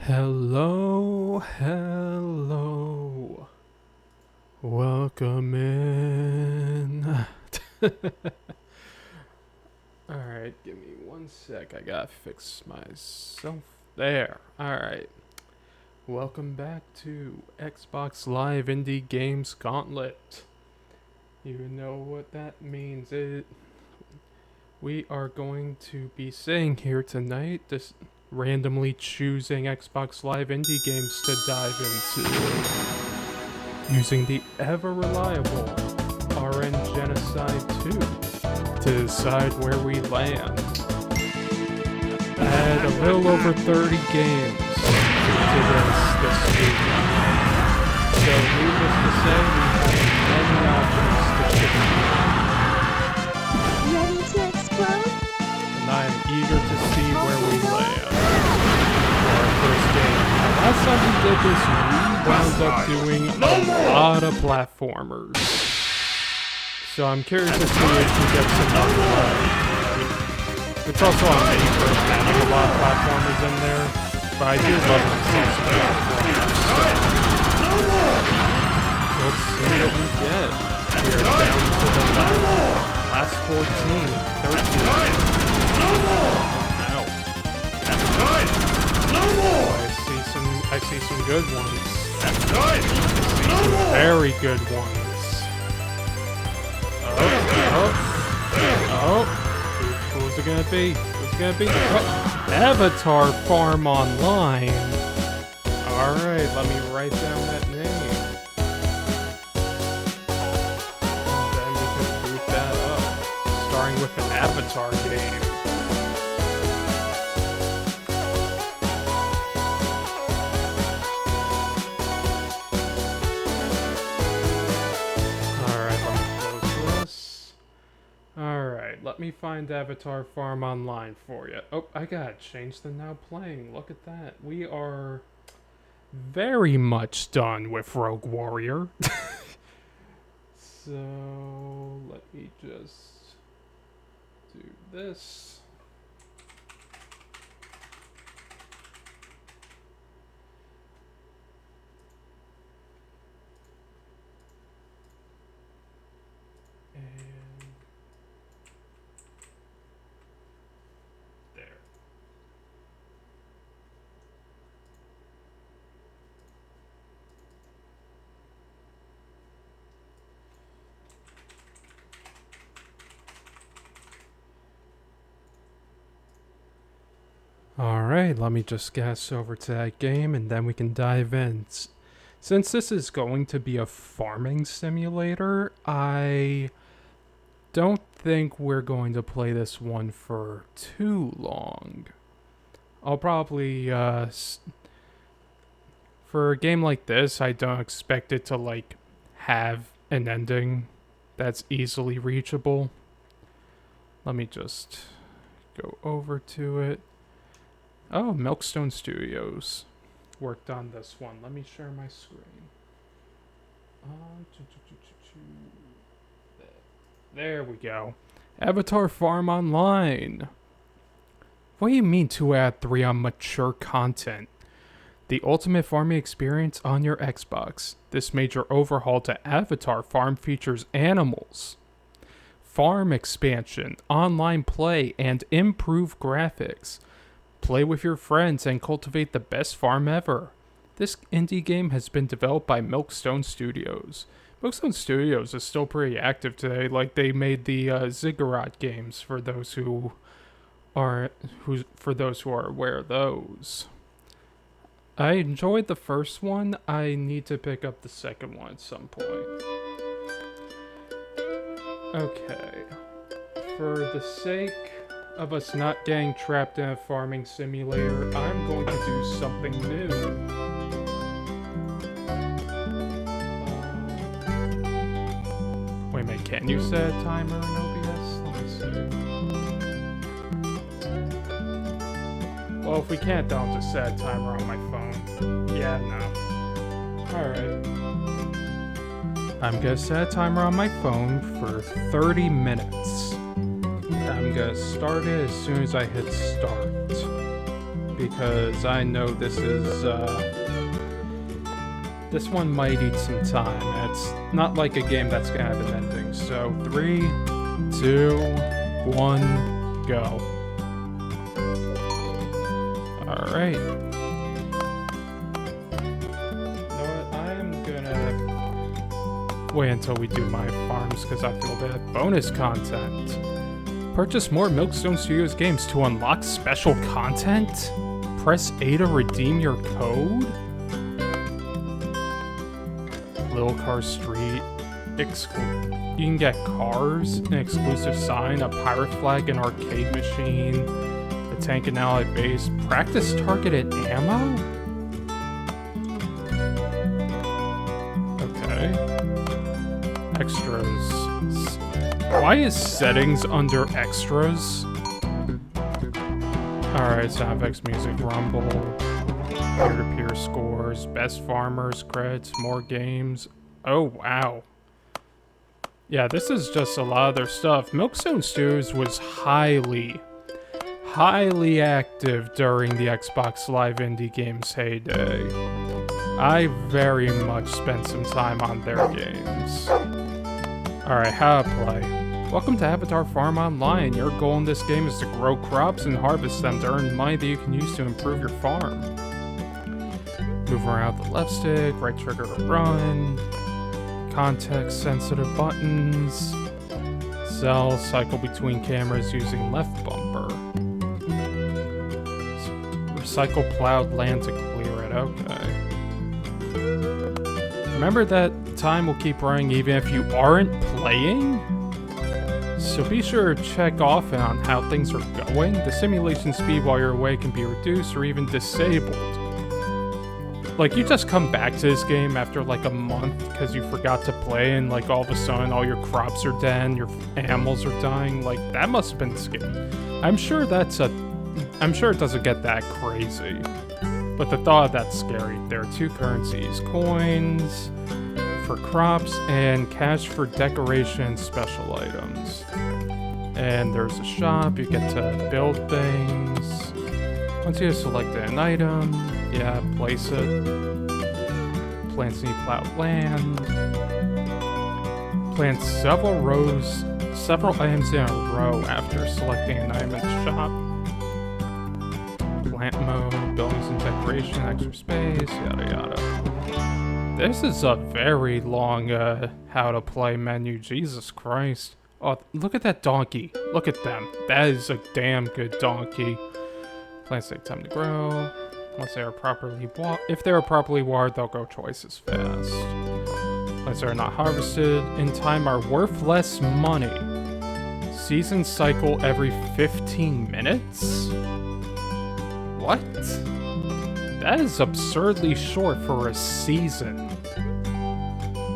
Hello. Welcome in. Alright, give me one sec. I gotta fix myself. There. Alright. Welcome back to Xbox Live Indie Games Gauntlet. You know what that means. We are going to be sitting here tonight, just randomly choosing Xbox Live indie games to dive into, using the ever-reliable RN Genocide 2 to decide where we land. I had a little over 30 games to this week, so needless to say, we have many options to choose. Ready to explode? And I am eager to see where we land for our first game. Now, last time we did this, we wound up doing a lot of platformers. So I'm curious to see if we get some It's also on me for having a lot of platformers in there, but I do love to see some platformers. Let's see what we get. We are down to the last 14, 13. Ow. I see some good ones. I see some very good ones. Oh. Who's it gonna be? Who's it gonna be? Oh, Avatar Farm Online. Alright, let me write down that name. And then we can boot that up. Starting with an Avatar game. Let me find Avatar Farm Online for you. Oh, I gotta change the now playing. Look at that. We are very much done with Rogue Warrior. So, let me just do this. Alright, let me just gas over to that game and then we can dive in. Since this is going to be a farming simulator, I don't think we're going to play this one for too long. I'll probably, for a game like this, I don't expect it to, like, have an ending that's easily reachable. Let me just go over to it. Oh, Milkstone Studios worked on this one. Let me share my screen. There we go. Avatar Farm Online. What do you mean 2 out of 3 on mature content? The ultimate farming experience on your Xbox. This major overhaul to Avatar Farm features animals, farm expansion, online play, and improved graphics. Play with your friends and cultivate the best farm ever. This indie game has been developed by Milkstone Studios. Milkstone Studios is still pretty active today. Like, they made the Ziggurat games for those who are aware of those. I enjoyed the first one. I need to pick up the second one at some point. Okay. For the sake of us not getting trapped in a farming simulator, I'm going to do something new. Wait a minute, can you set a timer in OBS? Let me see. Well, if we can't, then I'll just set a timer on my phone. Yeah, no. Alright. I'm gonna set a timer on my phone for 30 minutes. I'm gonna start it as soon as I hit start. because I know this is, this one might eat some time. It's not like a game that's gonna have an ending. So, 3, 2, 1, go. Alright. Wait until we do my farms because I feel bad. Bonus content. Purchase more Milestone Studios games to unlock special content? Press A to redeem your code? Little Car Street. You can get cars, an exclusive sign, a pirate flag, an arcade machine, a tank and ally base, practice targeted ammo? Extras. Why is settings under extras? Alright, sound effects, music, rumble, peer-to-peer scores, best farmers, creds, more games. Oh, wow. Yeah, this is just a lot of their stuff. Milestone Studios was highly active during the Xbox Live Indie Games heyday. I very much spent some time on their games. Alright, how to play. Welcome to Avatar Farm Online. Your goal in this game is to grow crops and harvest them to earn money that you can use to improve your farm. Move around with the left stick, right trigger to run. Context-sensitive buttons. Sell, cycle between cameras using left bumper. Recycle plowed land to clear it, okay. Remember that time will keep running even if you aren't playing? So be sure to check often on how things are going. The simulation speed while you're away can be reduced or even disabled. Like, you just come back to this game after like a month because you forgot to play and like all of a sudden all your crops are dead and your animals are dying. Like, that must have been scary. I'm sure it doesn't get that crazy. But the thought of that's scary. There are 2 currencies, coins for crops and cash for decoration and special items. And there's a shop, you get to build things. Once you have selected an item, yeah, place it. Plants need plowed land. Plant several items in a row after selecting an item in the shop. Plant mode, buildings and decoration, extra space, yada yada. This is a very long how to play menu, Jesus Christ. Oh, look at that donkey. Look at them. That is a damn good donkey. Plants take time to grow. Once they are properly if they are properly watered, they'll grow twice as fast. Plants that are not harvested in time are worth less money. Season cycle every 15 minutes? What? That is absurdly short for a season.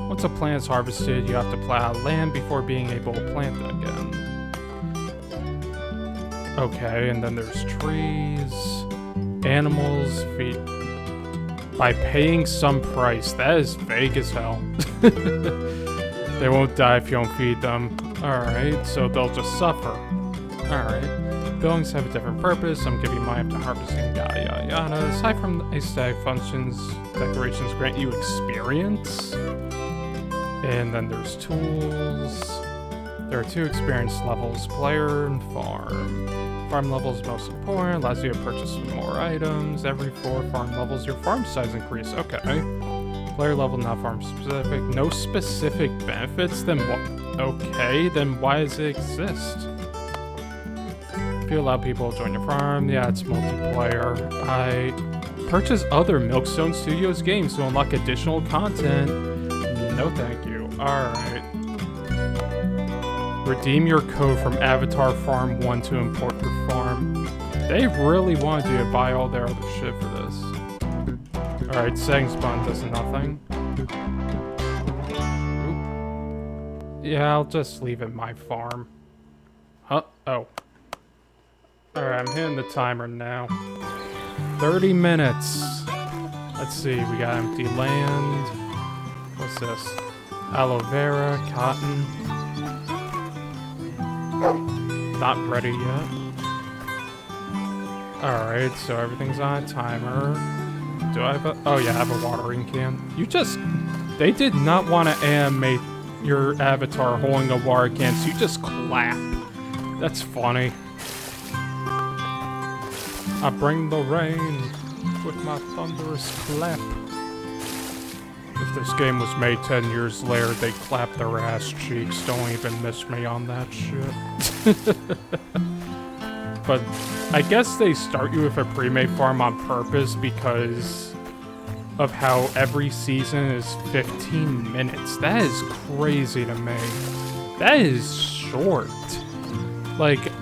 Once a plant is harvested, you have to plow land before being able to plant it again. Okay, and then there's trees, animals, feed. By paying some price. That is vague as hell. They won't die if you don't feed them. Alright, so they'll just suffer. Alright. Buildings have a different purpose. Some give you money after harvesting, yada yada yada. Aside from aesthetic functions, decorations grant you experience. And then there's tools. There are 2 experience levels, player and farm. Farm level is most important, allows you to purchase some more items. Every 4 farm levels, your farm size increase. Okay. Player level, not farm specific. No specific benefits? Then what? Okay, then why does it exist? If you allow people to join your farm, yeah, it's multiplayer. I purchase other Milestone Studios games to unlock additional content. No thank you. Alright. Redeem your code from Avatar Farm 1 to import your farm. They really wanted you to buy all their other shit for this. Alright, settings button does nothing. Oop. Yeah, I'll just leave it my farm. Huh? Oh. Alright, I'm hitting the timer now. 30 minutes. Let's see, we got empty land. What's this? Aloe vera, cotton. Not ready yet. Alright, so everything's on a timer. Do I have a... Oh yeah, I have a watering can. You just... They did not want to animate your avatar holding a water can, so you just clap. That's funny. I bring the rain with my thunderous clap. If this game was made 10 years later, they'd clap their ass cheeks. Don't even miss me on that shit. But I guess they start you with a pre-made farm on purpose because of how every season is 15 minutes. That is crazy to me. That is short. Like,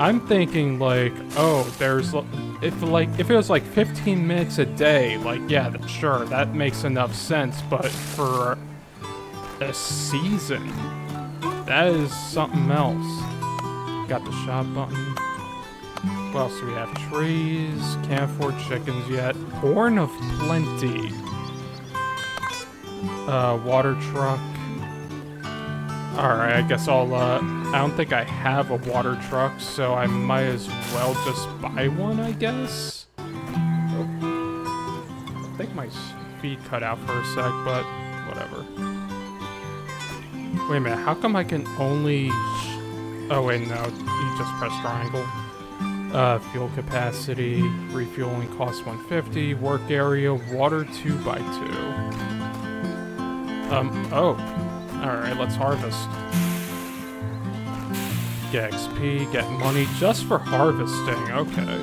I'm thinking like, oh, there's, if it was like 15 minutes a day, like, yeah, sure, that makes enough sense, but for a season, that is something else. Got the shop button. What else do we have? Trees. Can't afford chickens yet. Horn of Plenty. Water truck. Alright, I guess I'll, I don't think I have a water truck, so I might as well just buy one, I guess? Oh. I think my feed cut out for a sec, but whatever. Wait a minute, how come I can only... Oh wait, no, you just press triangle. Fuel capacity, refueling costs 150, work area, water 2x2. Oh. Alright, let's harvest. Get XP, get money just for harvesting, okay.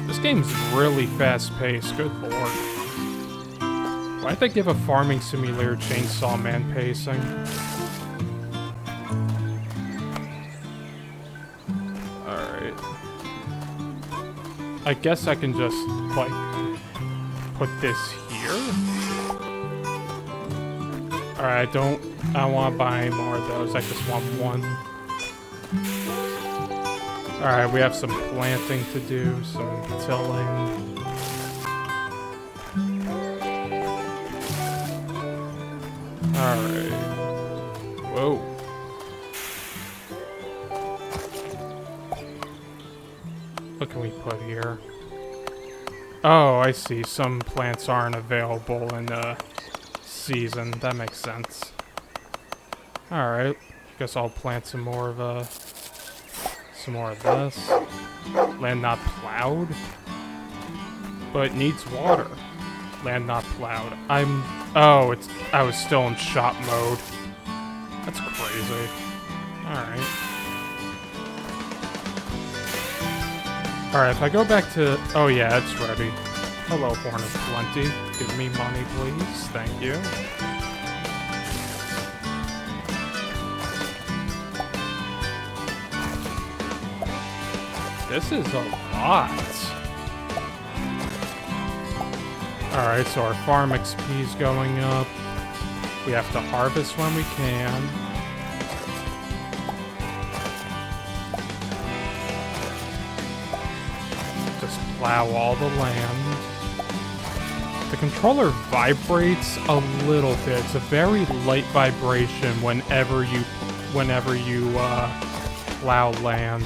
This game's really fast-paced, good lord. Why'd they give a farming simulator Chainsaw Man pacing? I guess I can just, like, put this here? Alright, I don't want to buy any more of those, I just want one. Alright, we have some planting to do, some tilling. Alright. Whoa. What can we put here? Oh, I see. Some plants aren't available in the season. That makes sense. Alright. Guess I'll plant some more of this. Land not plowed. But it needs water. Land not plowed. Oh, I was still in shop mode. That's crazy. Alright. Alright, if I go back to... Oh yeah, it's ready. Hello, Horn of Plenty. Give me money, please. Thank you. This is a lot. Alright, so our farm XP is going up. We have to harvest when we can. Plow all the land. The controller vibrates a little bit. It's a very light vibration whenever you plow land.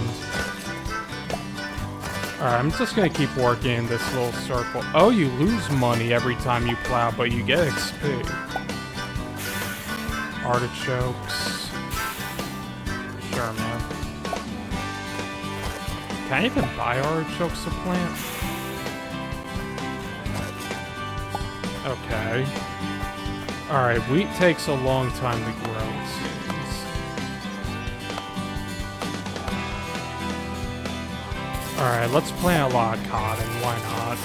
Alright, I'm just gonna keep working in this little circle. Oh, you lose money every time you plow, but you get XP. Artichokes. Sure, man. Can I even buy artichokes to plant? Okay. Alright, wheat takes a long time to grow, it seems. Alright, let's plant a lot of cotton, why not?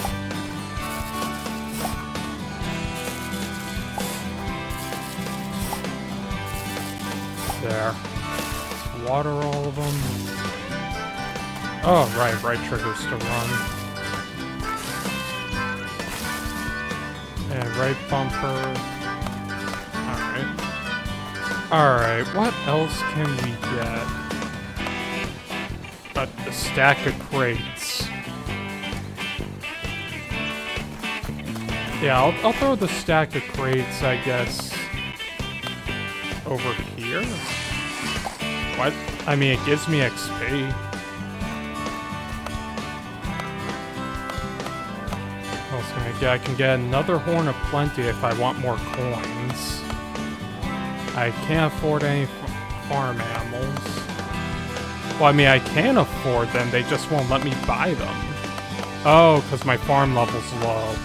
There. Let's water all of them. Oh, right triggers to run. And right bumper. Alright, what else can we get? A stack of crates. Yeah, I'll throw the stack of crates, I guess, over here. What? I mean, it gives me XP. else can I get? I can get another Horn of Plenty if I want more coins. I can't afford any farm animals. Well, I mean, I can afford them, they just won't let me buy them. Oh, because my farm level's low.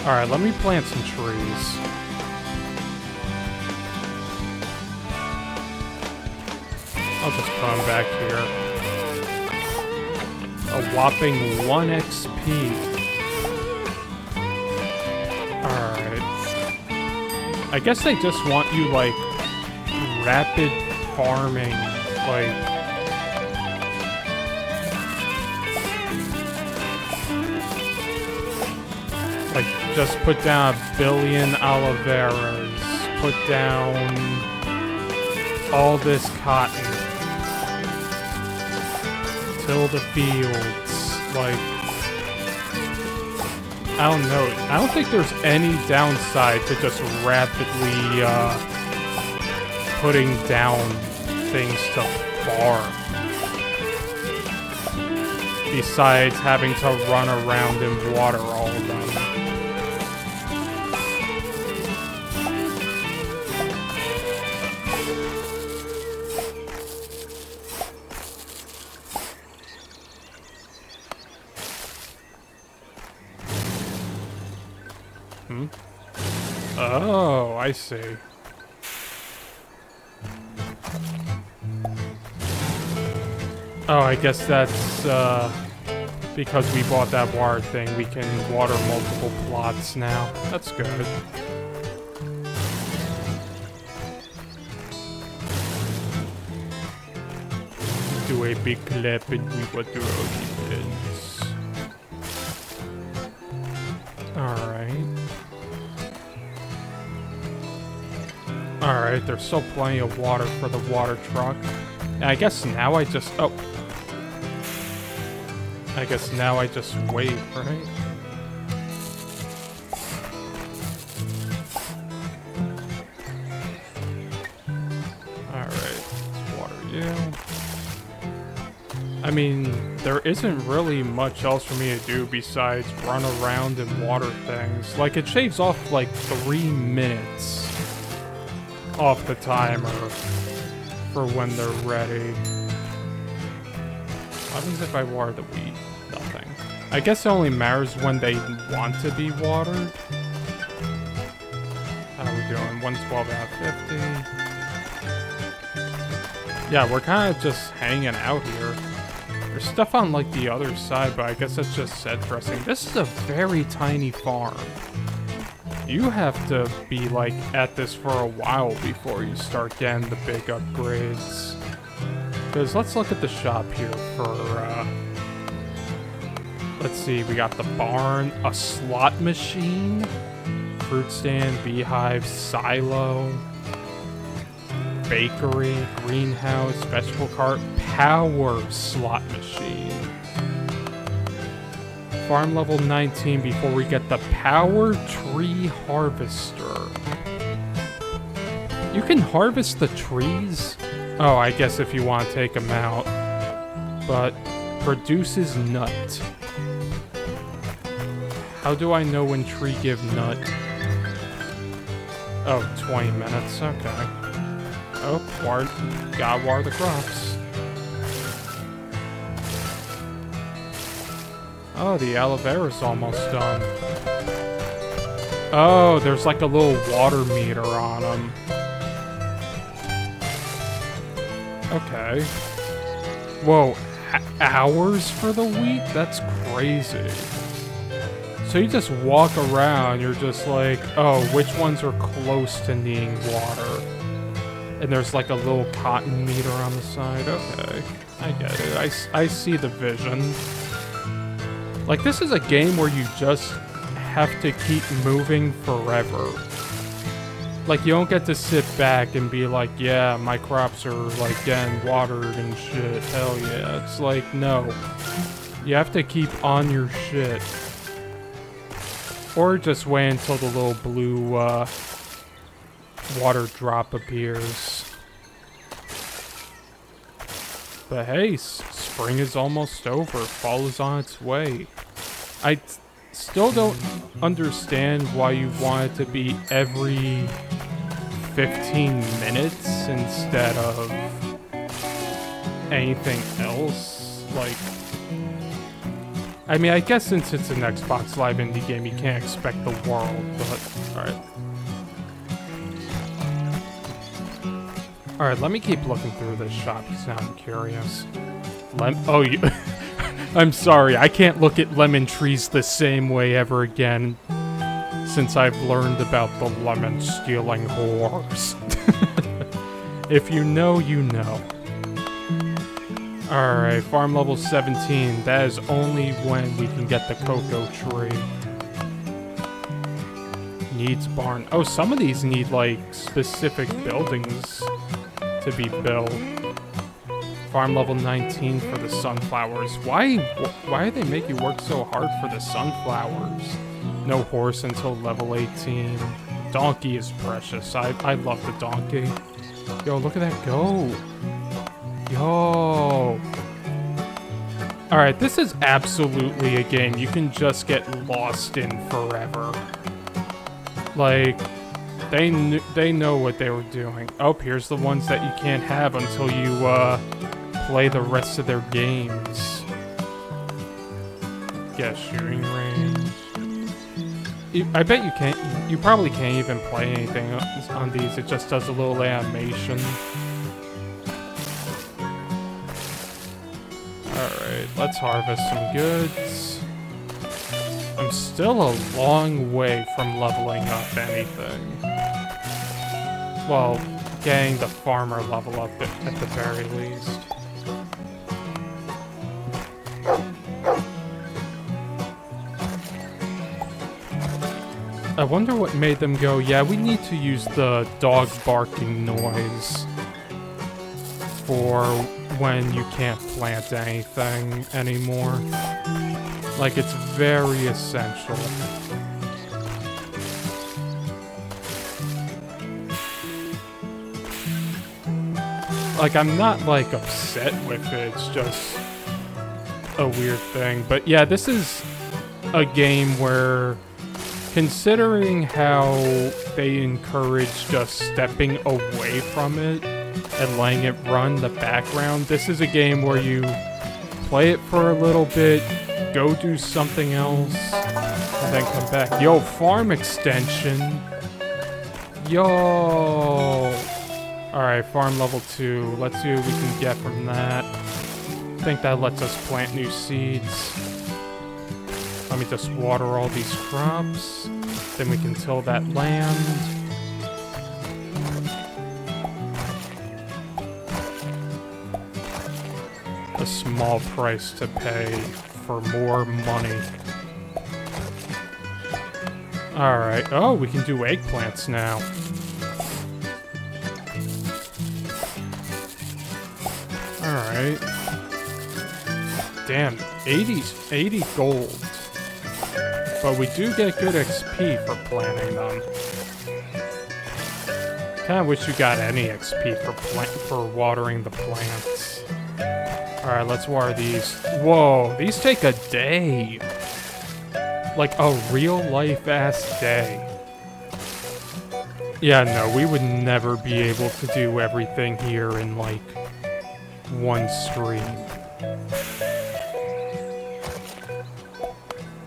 Alright, let me plant some trees. I'll just put them back here. A whopping 1 XP. Alright. I guess they just want you, like, rapid farming, like... Like, just put down 1 billion aloe veras. Put down all this cotton. Till the fields. Like, I don't know. I don't think there's any downside to just rapidly putting down things to farm. Besides having to run around and water all of them. Oh, I see. Oh, I guess that's, because we bought that water thing, we can water multiple plots now. That's good. Do a big clap and we water all the ends. Alright. Alright, there's still plenty of water for the water truck. And I guess now I just... Oh. I guess now I just wait, right? Alright, let's water you. I mean, there isn't really much else for me to do besides run around and water things. Like, it shaves off like 3 minutes off the timer for when they're ready. What happens if I water the wheat? Nothing. I guess it only matters when they want to be watered. How are we doing? 112 out of 50. Yeah, we're kind of just hanging out here. There's stuff on like the other side, but I guess that's just set dressing. This is a very tiny farm. You have to be, like, at this for a while before you start getting the big upgrades. Because let's look at the shop here for, let's see, we got the barn, a slot machine, fruit stand, beehive, silo, bakery, greenhouse, vegetable cart, power slot machine. Farm level 19 before we get the power tree harvester. You can harvest the trees? Oh, I guess if you want to take them out. But produces nut. How do I know when tree give nut? Oh, 20 minutes, okay. Oh, gotta water the crops. Oh, the aloe vera's almost done. Oh, there's like a little water meter on them. Okay. Whoa, hours for the wheat? That's crazy. So you just walk around, you're just like, oh, which ones are close to needing water? And there's like a little cotton meter on the side. Okay, I get it. I see the vision. Like, this is a game where you just have to keep moving forever. Like, you don't get to sit back and be like, yeah, my crops are, like, getting watered and shit. Hell yeah. It's like, no. You have to keep on your shit. Or just wait until the little blue, water drop appears. But hey, spring is almost over. Fall is on its way. still don't understand why you want it to be every 15 minutes instead of anything else. Like, I mean, I guess since it's an Xbox Live indie game, you can't expect the world, but alright. Alright, let me keep looking through this shop because now I'm curious. Oh, you... I'm sorry, I can't look at lemon trees the same way ever again since I've learned about the lemon stealing whores. If you know, you know. Alright, farm level 17. That is only when we can get the cocoa tree. Needs barn. Oh, some of these need, like, specific buildings to be built. Farm level 19 for the sunflowers. Why do they make you work so hard for the sunflowers? No horse until level 18. Donkey is precious. I love the donkey. Yo, look at that go. Yo. Alright, this is absolutely a game you can just get lost in forever. Like, they know what they were doing. Oh, here's the ones that you can't have until you, play the rest of their games. Get a shooting range. I bet you can't. You probably can't even play anything on these. It just does a little animation. Alright, let's harvest some goods. I'm still a long way from leveling up anything. Well, getting the farmer level up at the very least. I wonder what made them go, yeah, we need to use the dog barking noise for when you can't plant anything anymore. Like, it's very essential. Like, I'm not, like, upset with it, it's just a weird thing. But yeah, this is a game where, considering how they encourage just stepping away from it and letting it run the background, this is a game where you play it for a little bit, go do something else, and then come back. Yo, farm extension. Yo. Alright, farm level 2. Let's see what we can get from that. I think that lets us plant new seeds. Let me just water all these crops. Then we can till that land. A small price to pay for more money. Alright. Oh, we can do eggplants now. Alright. Damn, 80 gold. But we do get good XP for planting them. Kinda wish you got any XP for watering the plants. Alright, let's water these. Whoa, these take a day. Like a real life ass day. Yeah, no, we would never be able to do everything here in like one stream.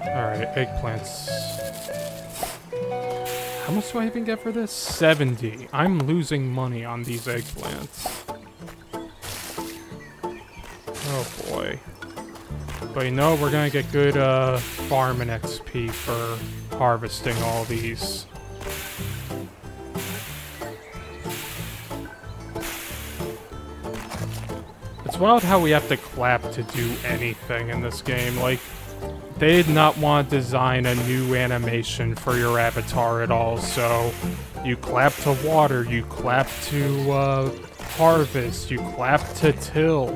Alright, eggplants. How much do I even get for this? 70. I'm losing money on these eggplants. Oh boy. But you know, we're gonna get good farm and XP for harvesting all these. It's wild how we have to clap to do anything in this game. Like, they did not want to design a new animation for your avatar at all, so you clap to water, you clap to harvest, you clap to till.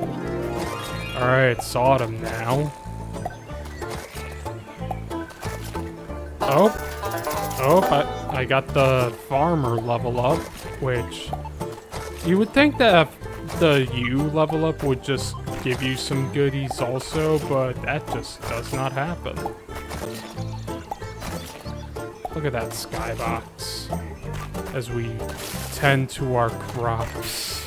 Alright, it's autumn now. I got the farmer level up, which you would think that the U level up would just give you some goodies also, but that just does not happen. Look at that skybox as we tend to our crops.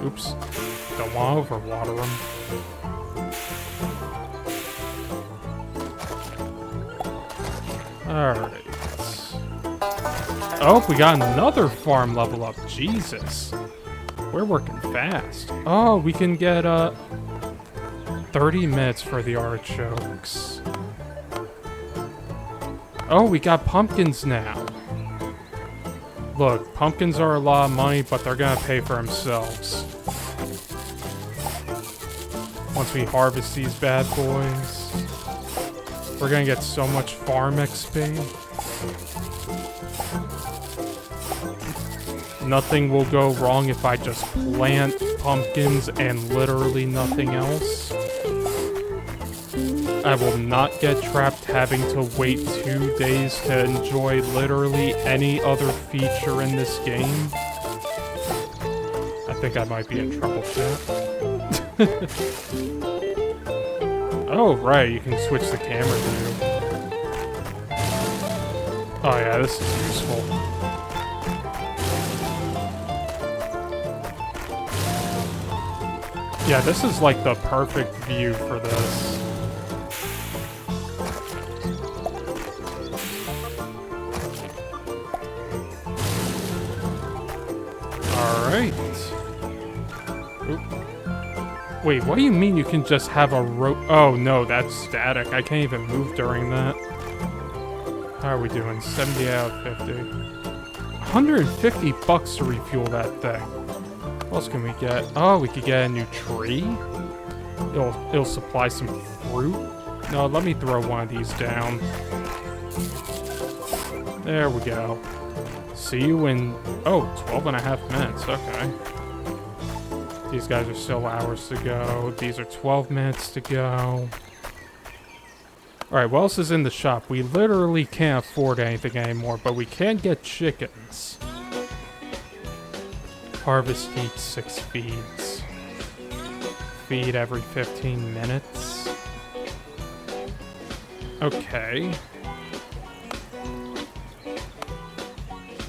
Oops. Don't want to overwater them. Alright. Oh, we got another farm level up. Jesus. We're working fast. Oh, we can get 30 minutes for the artichokes. Oh, we got pumpkins now. Look, pumpkins are a lot of money, but they're gonna pay for themselves. Once we harvest these bad boys, we're gonna get so much farm XP. Nothing will go wrong if I just plant pumpkins and literally nothing else. I will not get trapped having to wait 2 days to enjoy literally any other feature in this game. I think I might be in trouble, chat. Oh, right, you can switch the camera view. Oh yeah, this is useful. Yeah, this is like the perfect view for this. Alright. Wait, what do you mean you can just have a rope? Oh no, that's static. I can't even move during that. How are we doing? 70 out of 50. 150 bucks to refuel that thing. What else can we get? Oh, we could get a new tree. It'll supply some fruit. No, let me throw one of these down. There we go. See you in, 12 and a half minutes. Okay. These guys are still hours to go. These are 12 minutes to go. Alright, what else is in the shop? We literally can't afford anything anymore, but we can get chickens. Harvest each 6 feeds. Feed every 15 minutes. Okay.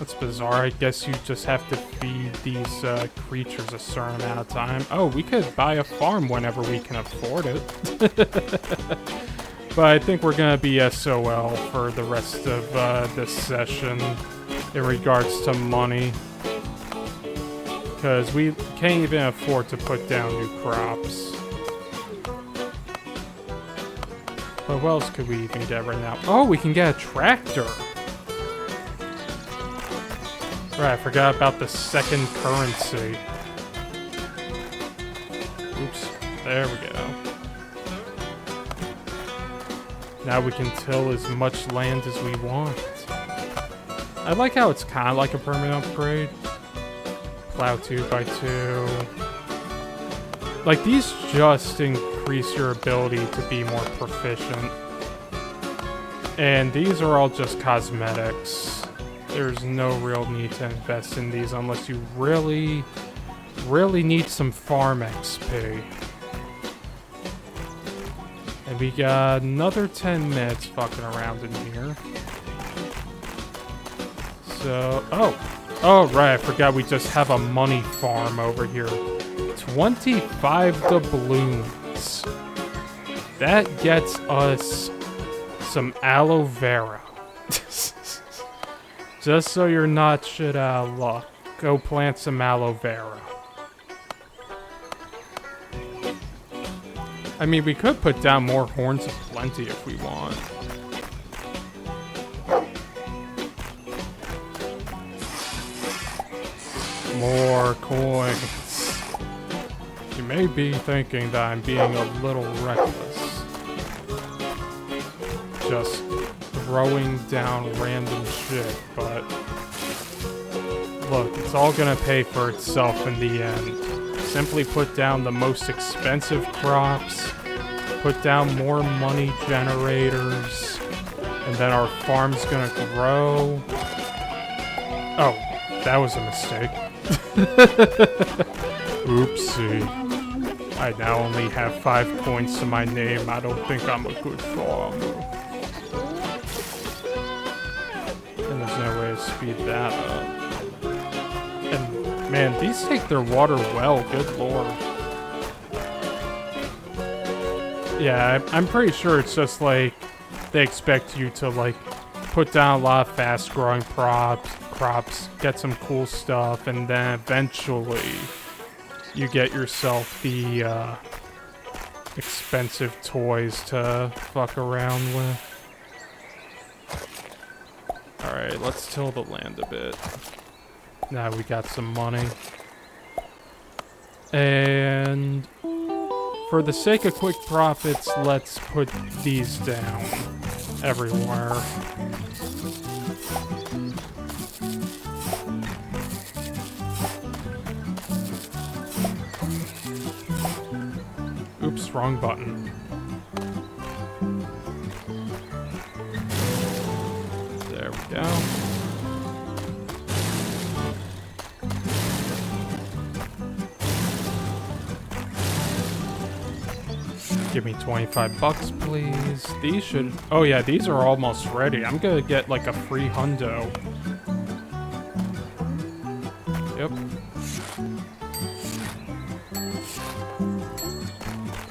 That's bizarre. I guess you just have to feed these creatures a certain amount of time. Oh, we could buy a farm whenever we can afford it. But I think we're going to be SOL for the rest of this session in regards to money. Because we can't even afford to put down new crops. But what else could we even get right now? Oh, we can get a tractor! Right, I forgot about the second currency. Oops, there we go. Now we can till as much land as we want. I like how it's kind of like a permanent upgrade. Plow 2x2. Like, these just increase your ability to be more proficient. And these are all just cosmetics. There's no real need to invest in these unless you really, really need some farm XP. And we got another 10 minutes fucking around in here. So, oh right, I forgot we just have a money farm over here. 25 doubloons. That gets us some aloe vera. Just so you're not shit out of luck, go plant some aloe vera. I mean, we could put down more horns of plenty if we want. More coins. You may be thinking that I'm being a little reckless. Just throwing down random shit, but look, it's all gonna pay for itself in the end. Simply put down the most expensive crops, put down more money generators, and then our farm's gonna grow. Oh, that was a mistake. Oopsie. I now only have 5 coins to my name. I don't think I'm a good farmer. And there's no way to speed that up. And man, these take their water well, good lord. Yeah, I'm pretty sure it's just like they expect you to like put down a lot of fast growing crops, get some cool stuff, and then eventually you get yourself the expensive toys to fuck around with. Alright, let's till the land a bit. Now we got some money. And for the sake of quick profits, let's put these down everywhere. Oops, wrong button. There we go. Give me 25 bucks, please. These should... Oh yeah, these are almost ready. I'm gonna get like a free hundo. Yep.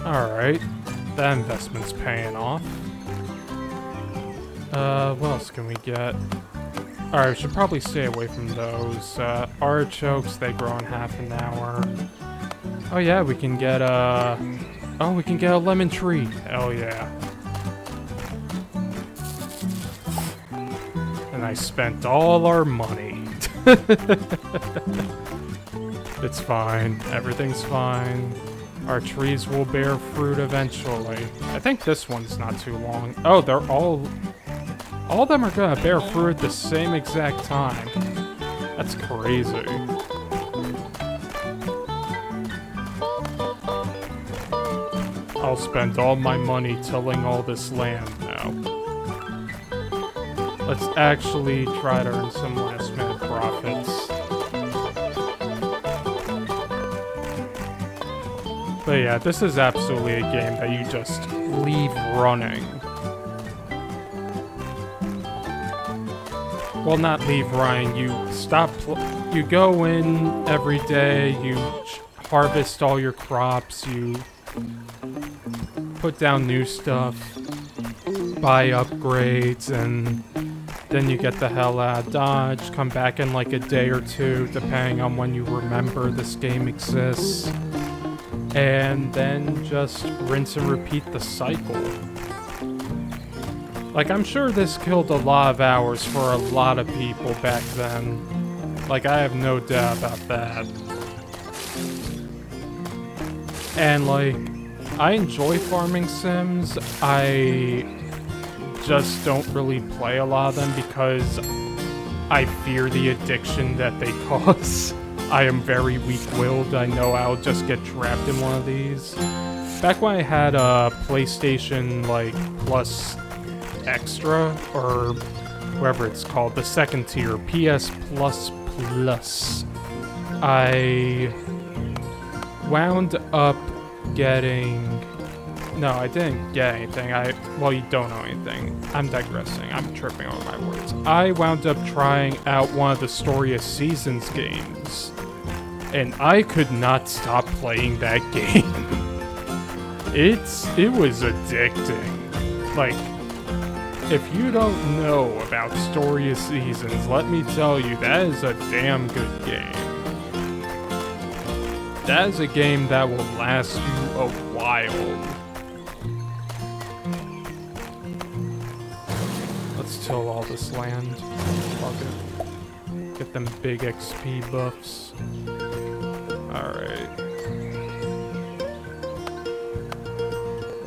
Alright. That investment's paying off. What else can we get? Alright, we should probably stay away from those. Artichokes, they grow in half an hour. Oh yeah, we can get oh, we can get a lemon tree. Hell yeah. And I spent all our money. It's fine. Everything's fine. Our trees will bear fruit eventually. I think this one's not too long. Oh, they're all of them are gonna bear fruit at the same exact time. That's crazy. I'll spend all my money tilling all this land now. Let's actually try to earn some last minute profits. But yeah, this is absolutely a game that you just leave running. Well, not leave running, you stop, you go in every day, you harvest all your crops, you put down new stuff, buy upgrades, and then you get the hell out of Dodge, come back in like a day or two, depending on when you remember this game exists, and then just rinse and repeat the cycle. Like, I'm sure this killed a lot of hours for a lot of people back then. Like, I have no doubt about that. And, like, I enjoy farming sims. I just don't really play a lot of them because I fear the addiction that they cause. I am very weak-willed. I know I'll just get trapped in one of these. Back when I had a PlayStation, like, Plus Extra, or whatever it's called, the second tier, PS Plus Plus, I wound up getting... No, I didn't get anything. Well, you don't know anything. I'm digressing. I'm tripping over my words. I wound up trying out one of the Story of Seasons games, and I could not stop playing that game. It was addicting. Like, if you don't know about Story of Seasons, let me tell you, that is a damn good game. That is a game that will last you a while. Let's till all this land. Fuck it. Get them big XP buffs. Alright.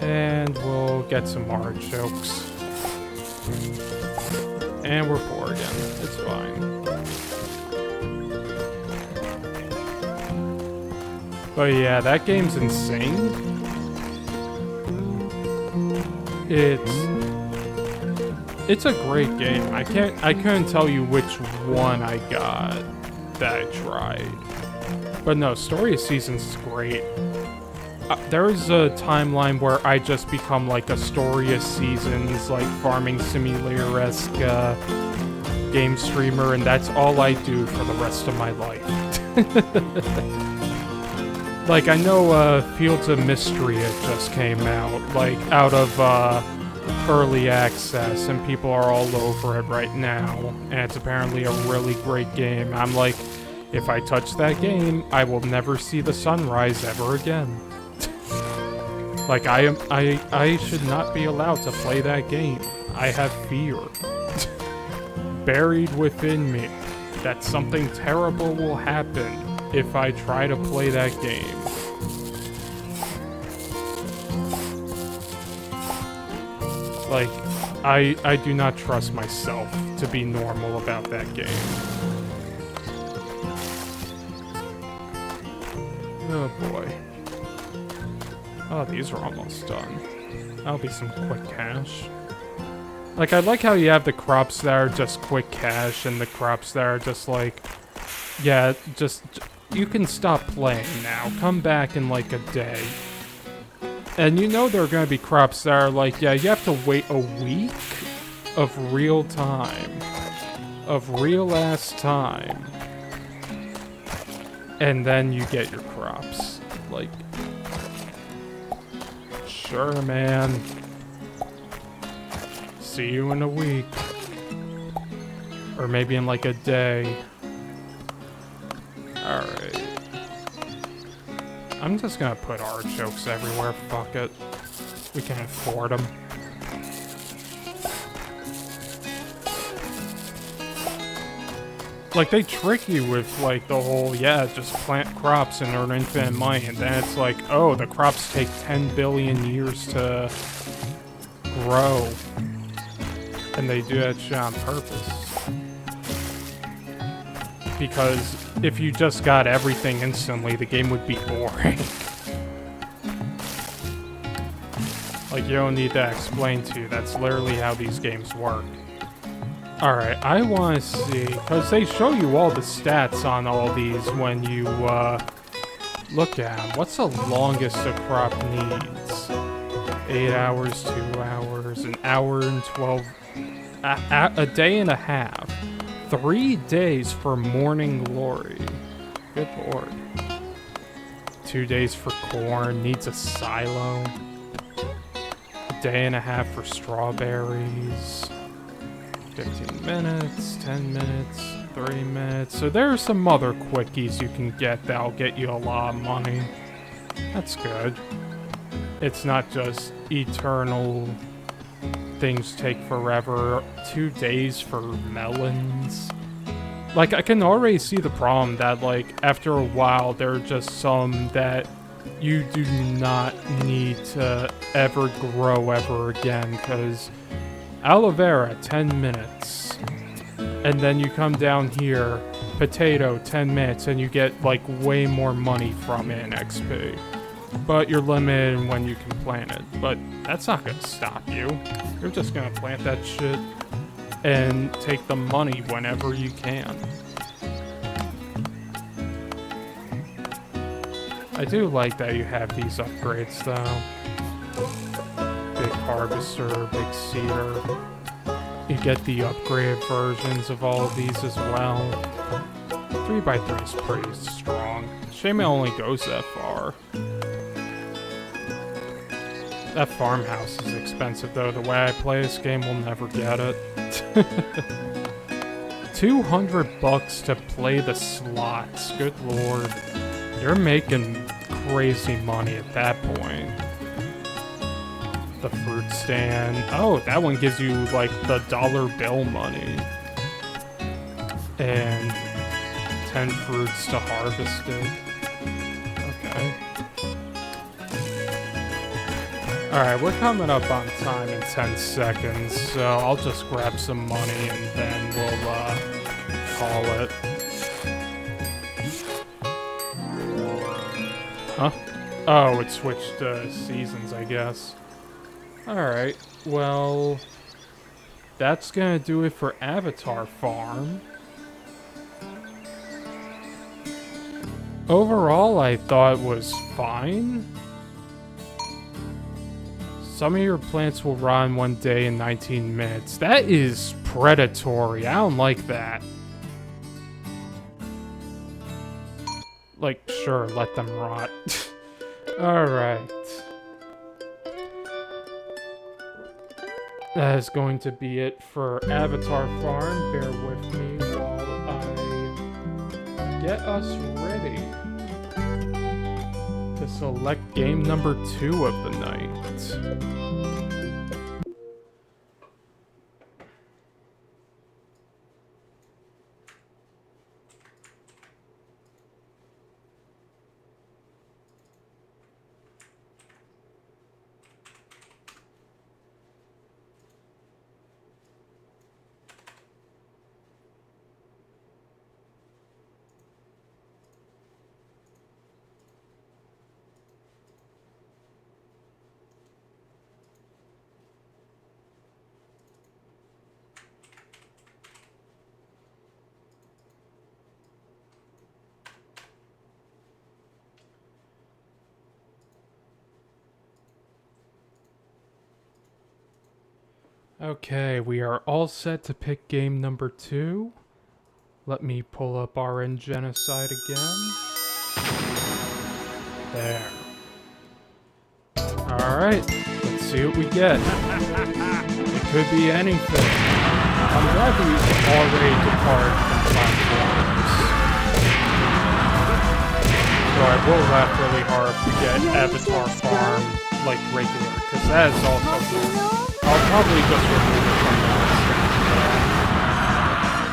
And we'll get some artichokes. And we're poor again. It's fine. But yeah, that game's insane. It's a great game. I couldn't tell you which one I got that I tried. But no, Story of Seasons is great. there is a timeline where I just become like Astoria Seasons, like farming simulator-esque game streamer, and that's all I do for the rest of my life. Like, I know Fields of Mystery it just came out, like, out of early access, and people are all over it right now, and it's apparently a really great game. I'm like, if I touch that game, I will never see the sunrise ever again. Like, I should not be allowed to play that game. I have fear. Buried within me that something terrible will happen if I try to play that game. Like, I do not trust myself to be normal about that game. Oh boy. Oh, these are almost done. That'll be some quick cash. Like, I like how you have the crops that are just quick cash and the crops that are just like, yeah, just, you can stop playing now. Come back in like a day. And you know there are going to be crops that are like, yeah, you have to wait a week of real time. Of real ass time. And then you get your crops. Like, sure, man. See you in a week. Or maybe in like a day. Alright. I'm just gonna put artichokes everywhere, fuck it. We can afford them. Like, they trick you with, like, the whole, yeah, just plant crops and earn infinite money, and then it's like, oh, the crops take 10 billion years to grow. And they do that shit on purpose. Because if you just got everything instantly, the game would be boring. Like, you don't need that explained to you. That's literally how these games work. Alright, I want to see... Because they show you all the stats on all these when you look at them. What's the longest a crop needs? 8 hours, 2 hours, an hour and 12... A day and a half. 3 days for morning glory. Good lord. 2 days for corn. Needs a silo. A day and a half for strawberries. 15 minutes, 10 minutes, 3 minutes. So there are some other quickies you can get that'll get you a lot of money. That's good. It's not just eternal things take forever. 2 days for melons. Like, I can already see the problem that, like, after a while, there are just some that you do not need to ever grow ever again, because aloe vera, 10 minutes. And then you come down here, potato, 10 minutes, and you get, like, way more money from it in XP. But you're limited in when you can plant it. But that's not gonna stop you. You're just gonna plant that shit and take the money whenever you can. I do like that you have these upgrades, though. Big harvester, big seeder. You get the upgraded versions of all of these as well. 3x3 is pretty strong. Shame it only goes that far. That farmhouse is expensive, though. The way I play this game, we'll never get it. $200 to play the slots. Good lord. You're making crazy money at that point. The fruit stand. Oh, that one gives you, like, the dollar bill money. And 10 fruits to harvest it. Okay. Alright, we're coming up on time in 10 seconds, so I'll just grab some money and then we'll, call it. Huh? Oh, it switched seasons, I guess. Alright, well, that's gonna do it for Avatar Farm. Overall, I thought it was fine. Some of your plants will rot in 1 day in 19 minutes. That is predatory. I don't like that. Like, sure, let them rot. Alright. That is going to be it for Avatar Farm. Bear with me while I get us ready to select game number 2 of the night. Okay, we are all set to pick game number 2. Let me pull up RN Genocide again. There. Alright, let's see what we get. It could be anything. I'm glad we already depart from platforms. So I will laugh really hard to get Avatar Farm, like, regular, because that is also cool. I'll probably just remove it from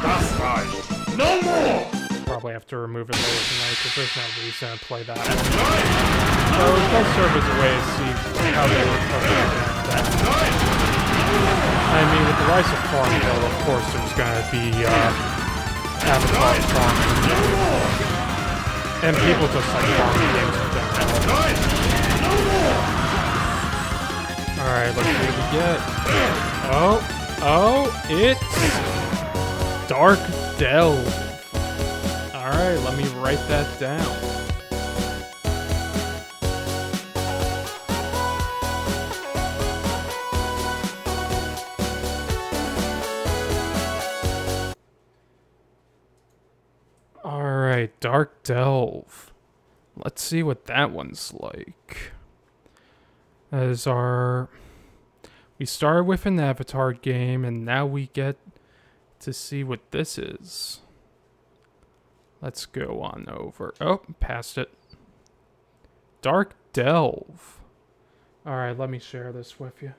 that. No more! Probably have to remove it later tonight because there's no reason to play that. So it does serve as a way to see how they were cooking that. I mean, with the rise of Farmville, of course, there's gonna be Avatar farming. And people just like farming games in general. Alright, let's see what we get. Oh, it's Dark Delve. Alright, let me write that down. Alright, Dark Delve. Let's see what that one's like. As our... We started with an Avatar game, and now we get to see what this is. Let's go on over. Oh, passed it. Dark Delve. Alright, let me share this with you.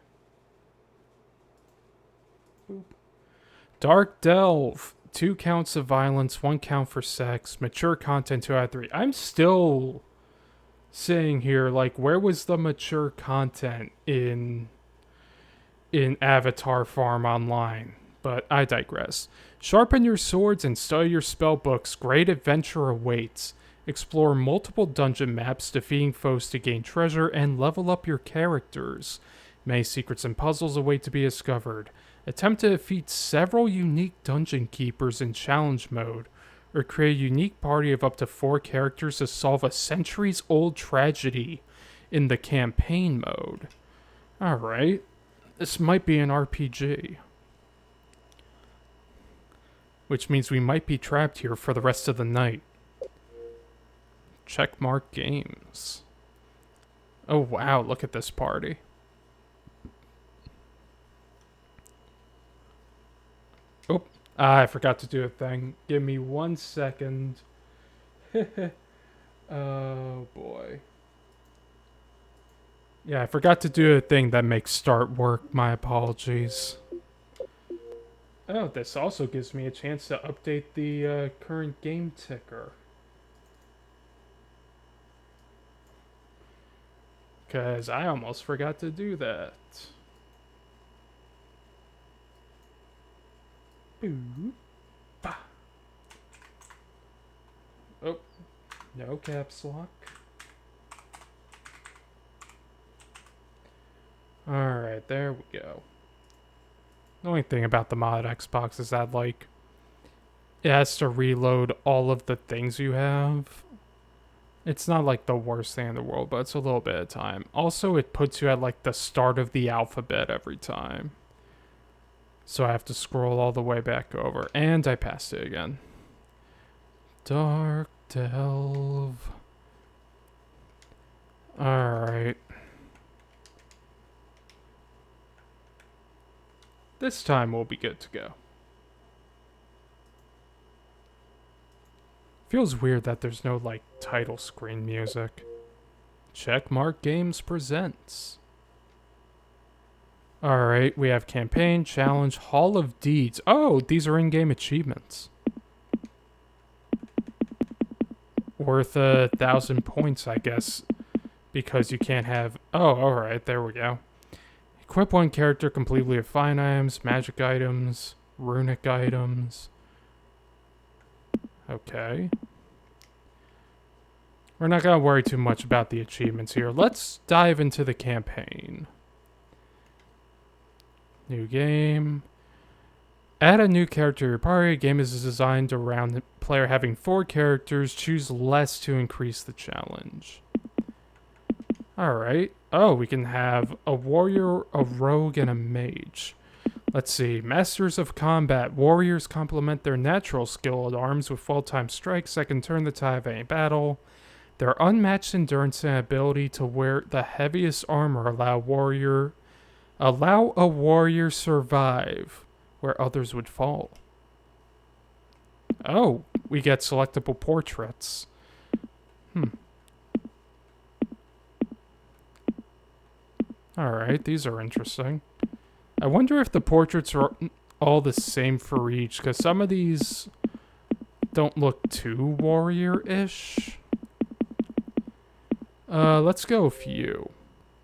Boop. Dark Delve. 2 counts of violence, 1 count for sex. Mature content 2 out of 3. I'm still sitting here like, where was the mature content in Avatar Farm Online? But I digress. Sharpen your swords and study your spell books. Great adventure awaits. Explore multiple dungeon maps, defeating foes to gain treasure, and level up your characters. Many secrets and puzzles await to be discovered. Attempt to defeat several unique dungeon keepers in challenge mode, or create a unique party of up to 4 characters to solve a centuries-old tragedy in the campaign mode. Alright. This might be an RPG. Which means we might be trapped here for the rest of the night. Checkmark Games. Oh wow, look at this party. Oh, I forgot to do a thing. Give me 1 second. Oh boy. Yeah, I forgot to do a thing that makes start work. My apologies. Oh, this also gives me a chance to update the current game ticker. Because I almost forgot to do that. Boop. Bah. Oh, no caps lock. Alright, there we go. The only thing about the mod Xbox is that, like, it has to reload all of the things you have. It's not like the worst thing in the world, but it's a little bit of time. Also, it puts you at like the start of the alphabet every time. So I have to scroll all the way back over. And I passed it again. Dark Delve. Alright. This time we'll be good to go. Feels weird that there's no, like, title screen music. Checkmark Games presents. Alright, we have Campaign, Challenge, Hall of Deeds. Oh, these are in-game achievements. Worth 1,000 points, I guess. Because you can't have... Oh, alright, there we go. Equip one character completely with fine items, magic items, runic items. Okay. We're not going to worry too much about the achievements here. Let's dive into the campaign. New game. Add a new character to your party. The game is designed around the player having 4 characters. Choose less to increase the challenge. Alright. Oh, we can have a warrior, a rogue, and a mage. Let's see. Masters of Combat. Warriors complement their natural skill at arms with full-time strikes that can turn the tide of any battle. Their unmatched endurance and ability to wear the heaviest armor allow a warrior survive where others would fall. Oh, we get selectable portraits. Alright, these are interesting. I wonder if the portraits are all the same for each, because some of these don't look too warrior-ish. Let's go with you.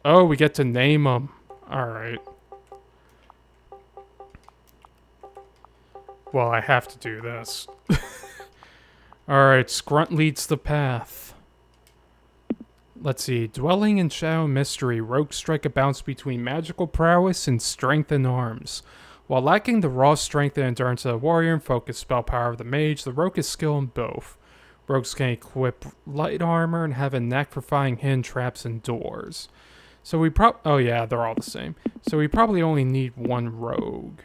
Oh, we get to name them. Alright. Well, I have to do this. Alright, Scrunt leads the path. Let's see. Dwelling in Shadow Mystery, rogues strike a balance between magical prowess and strength in arms. While lacking the raw strength and endurance of the warrior and focus spell power of the mage, the rogue is skilled in both. Rogues can equip light armor and have a knack for finding hidden traps and doors. So we oh yeah, they're all the same. So we probably only need one rogue.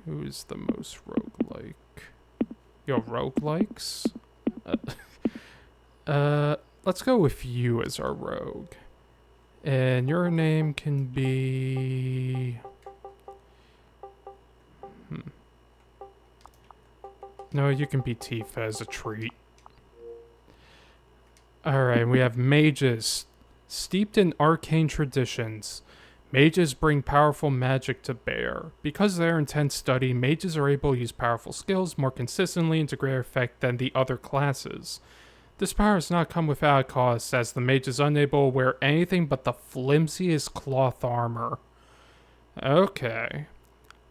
Who's the most roguelike? Yo, roguelikes? Let's go with you as our rogue. And your name can be... No, you can be Tifa as a treat. Alright, we have mages. Steeped in arcane traditions, mages bring powerful magic to bear. Because of their intense study, mages are able to use powerful skills more consistently and to greater effect than the other classes. This power has not come without a cost, as the mage is unable to wear anything but the flimsiest cloth armor. Okay.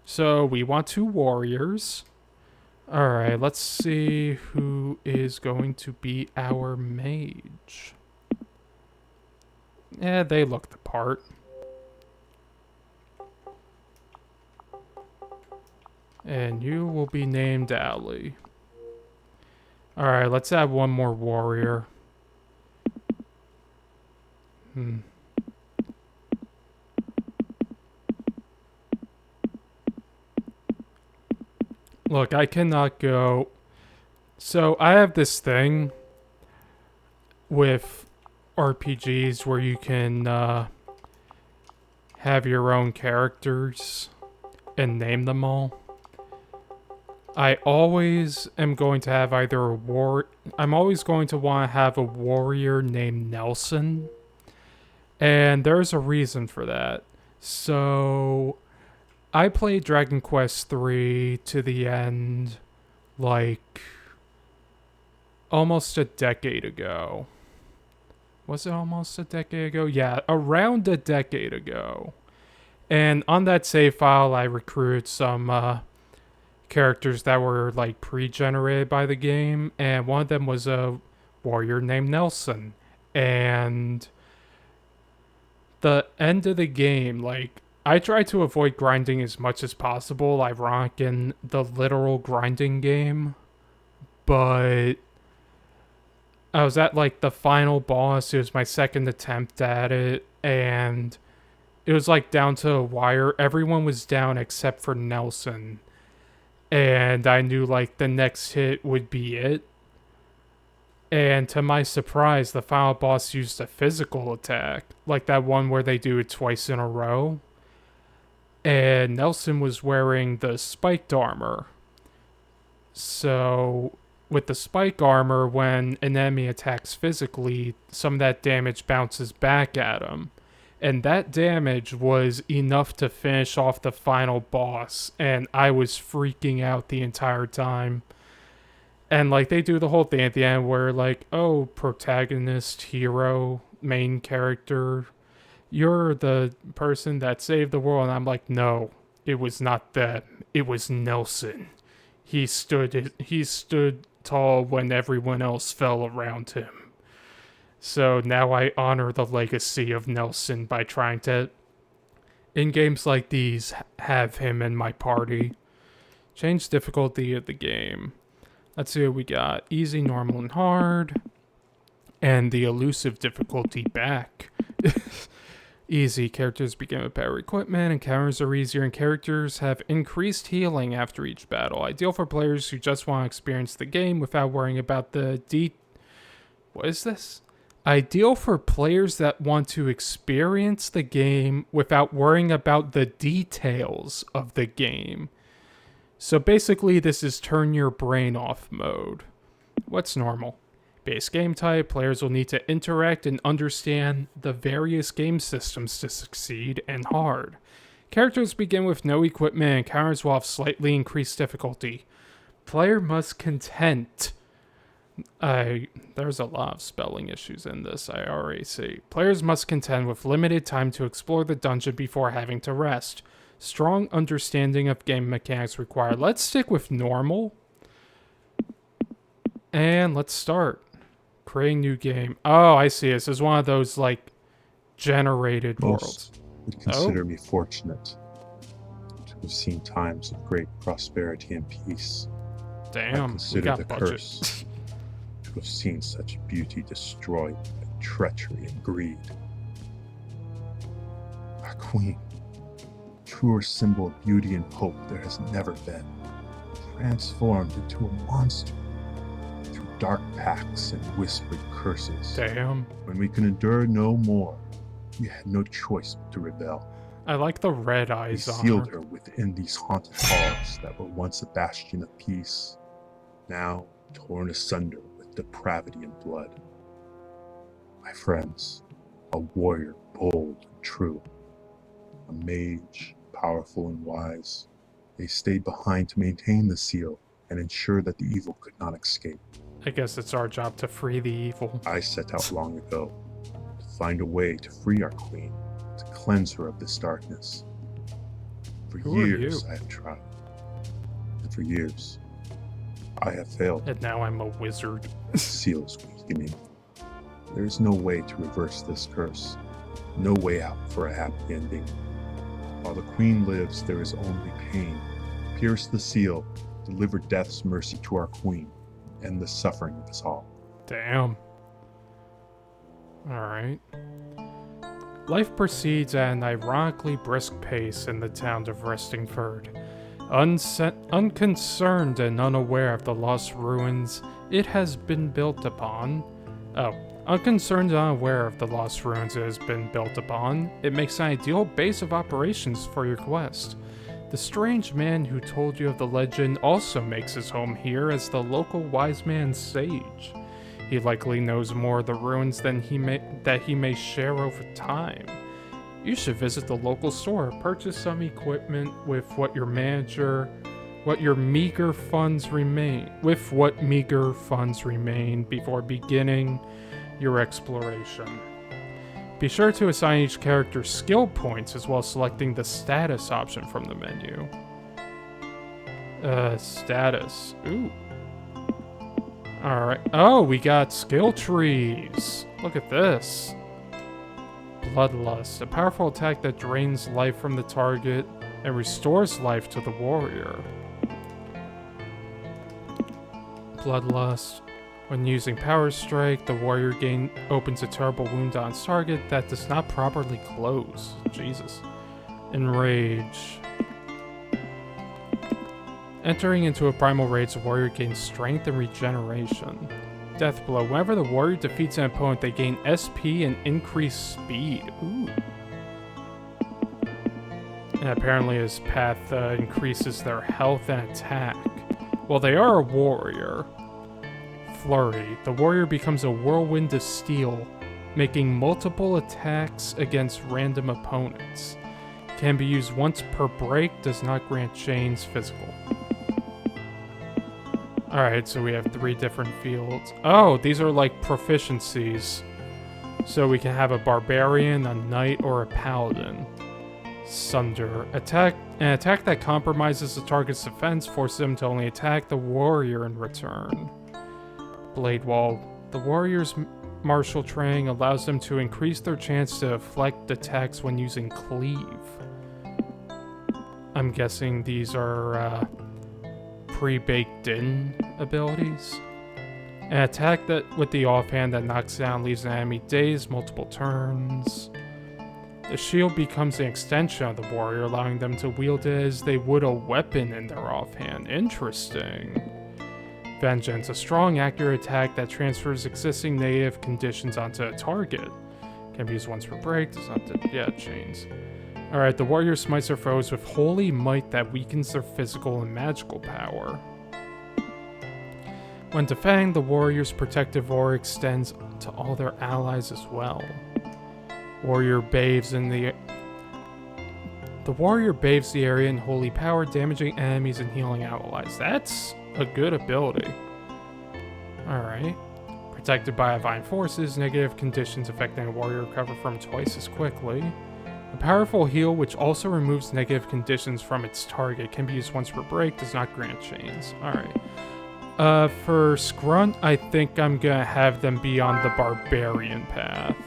So, we want 2 warriors. Alright, let's see who is going to be our mage. Yeah, they look the part. And you will be named Allie. Alright, let's add one more warrior. Look, I cannot go... So, I have this thing with RPGs where you can have your own characters and name them all. I always am going to have either a I'm always going to want to have a warrior named Nelson. And there's a reason for that. So, I played Dragon Quest III to the end, like, almost a decade ago. Was it almost a decade ago? Yeah, around a decade ago. And on that save file, I recruited some characters that were like pre-generated by the game, and one of them was a warrior named Nelson. And the end of the game, like, I try to avoid grinding as much as possible, ironic in the literal grinding game, but I was at, like, the final boss. It was my second attempt at it, and it was, like, down to a wire. Everyone was down except for Nelson, and I knew, like, the next hit would be it. And to my surprise, the final boss used a physical attack, like that one where they do it twice in a row. And Nelson was wearing the spiked armor. So, with the spike armor, when an enemy attacks physically, some of that damage bounces back at him. And that damage was enough to finish off the final boss, and I was freaking out the entire time. And, like, they do the whole thing at the end where, like, oh, protagonist, hero, main character, you're the person that saved the world. And I'm like, no, it was not them. It was Nelson. He stood tall when everyone else fell around him. So now I honor the legacy of Nelson by trying to, in games like these, have him in my party. Change difficulty of the game. Let's see what we got. Easy, normal, and hard. And the elusive difficulty back. Easy. Characters begin with better equipment. Encounters are easier, and characters have increased healing after each battle. Ideal for players who just want to experience the game without worrying about the What is this? Ideal for players that want to experience the game without worrying about the details of the game. So basically, this is turn your brain off mode. What's normal? Base game type, players will need to interact and understand the various game systems to succeed, and hard. Characters begin with no equipment, and encounters will have slightly increased difficulty. Player must content. There's a lot of spelling issues in this, I already see. Players must contend with limited time to explore the dungeon before having to rest. Strong understanding of game mechanics required. Let's stick with normal. And let's start. Create new game. Oh, I see. This is one of those, like, generated worlds. Would consider me fortunate to have seen times of great prosperity and peace. Damn, we got the budget. curse to have seen such beauty destroyed by treachery and greed. Our queen, truer symbol of beauty and hope there has never been, transformed into a monster through dark pacts and whispered curses. Damn. When we could endure no more, we had no choice but to rebel. I like the red eyes We on sealed her. her within these haunted halls that were once a bastion of peace, now torn asunder with depravity and blood. My friends, a warrior bold and true, a mage powerful and wise, they stayed behind to maintain the seal and ensure that the evil could not escape. I guess it's our job to free the evil. I set out long ago to find a way to free our queen, to cleanse her of this darkness. For Who are years you? I have tried, and for years I have failed. And now I'm a wizard. The seal is weakening. There is no way to reverse this curse, no way out for a happy ending. While the queen lives, there is only pain. Pierce the seal, deliver death's mercy to our queen, end the suffering of us all. Damn. Alright. Life proceeds at an ironically brisk pace in the town of Restingford. Unconcerned and unaware of the lost ruins it has been built upon. Unconcerned and unaware of the lost ruins it has been built upon, it makes an ideal base of operations for your quest. The strange man who told you of the legend also makes his home here as the local wise man sage. He likely knows more of the ruins than he may share over time. You should visit the local store, purchase some equipment with what meager funds remain before beginning your exploration. Be sure to assign each character skill points as well as selecting the status option from the menu. Status. Ooh. Alright. Oh, we got skill trees. Look at this. Bloodlust, a powerful attack that drains life from the target and restores life to the warrior. Bloodlust. When using Power Strike, the warrior opens a terrible wound on its target that does not properly close. Jesus. Enrage. Entering into a primal rage, the warrior gains strength and regeneration. Death Blow. Whenever the warrior defeats an opponent, they gain SP and increased speed. Ooh. And apparently his path increases their health and attack. Well, they are a warrior. Flurry. The warrior becomes a whirlwind of steel, making multiple attacks against random opponents. Can be used once per break, does not grant chains physical. Alright, so we have 3 different fields. Oh, these are like proficiencies. So we can have a barbarian, a knight, or a paladin. Sunder. An attack that compromises the target's defense forces them to only attack the warrior in return. Blade Wall. The warrior's martial training allows them to increase their chance to deflect attacks when using Cleave. I'm guessing these are pre-baked in abilities. An attack that with the offhand that knocks down leaves an enemy dazed multiple turns. The shield becomes an extension of the warrior, allowing them to wield it as they would a weapon in their offhand. Interesting. Vengeance, a strong, accurate attack that transfers existing negative conditions onto a target. Can be used once per break, does not chains. Alright, the warrior smites their foes with holy might that weakens their physical and magical power. When defending, the warrior's protective aura extends to all their allies as well. Warrior bathes in the warrior bathes the area in holy power, damaging enemies and healing allies. That's a good ability. Alright. Protected by divine forces, negative conditions affecting a warrior recover from twice as quickly. A powerful heal which also removes negative conditions from its target, can be used once per break, does not grant chains. Alright. For Scrunt, I think I'm gonna have them be on the barbarian path.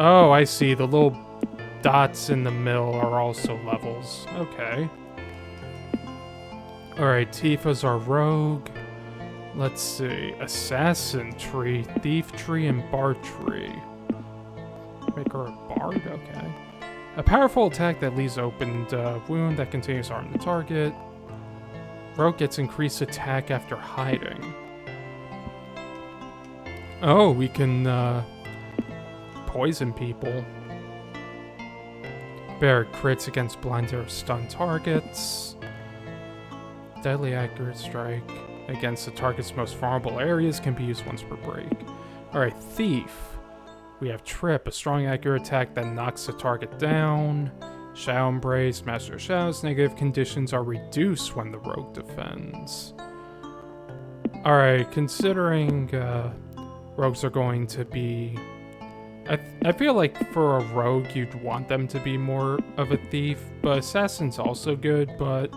Oh, I see. The little dots in the middle are also levels. Okay. Alright, Tifa's our rogue. Let's see. Assassin tree, thief tree, and bard tree. Make her a bard? Okay. A powerful attack that leaves opened wound that continues to harm the target. Rogue gets increased attack after hiding. Oh, we can poison people. Bear crits against blinded or stunned targets. Deadly accurate strike against the target's most vulnerable areas, can be used once per break. Alright, Thief. We have Trip, a strong accurate attack that knocks the target down. Shadow Embrace, Master of Shadows, negative conditions are reduced when the rogue defends. Alright, considering rogues are going to be... I feel like for a rogue you'd want them to be more of a thief, but assassin's also good, but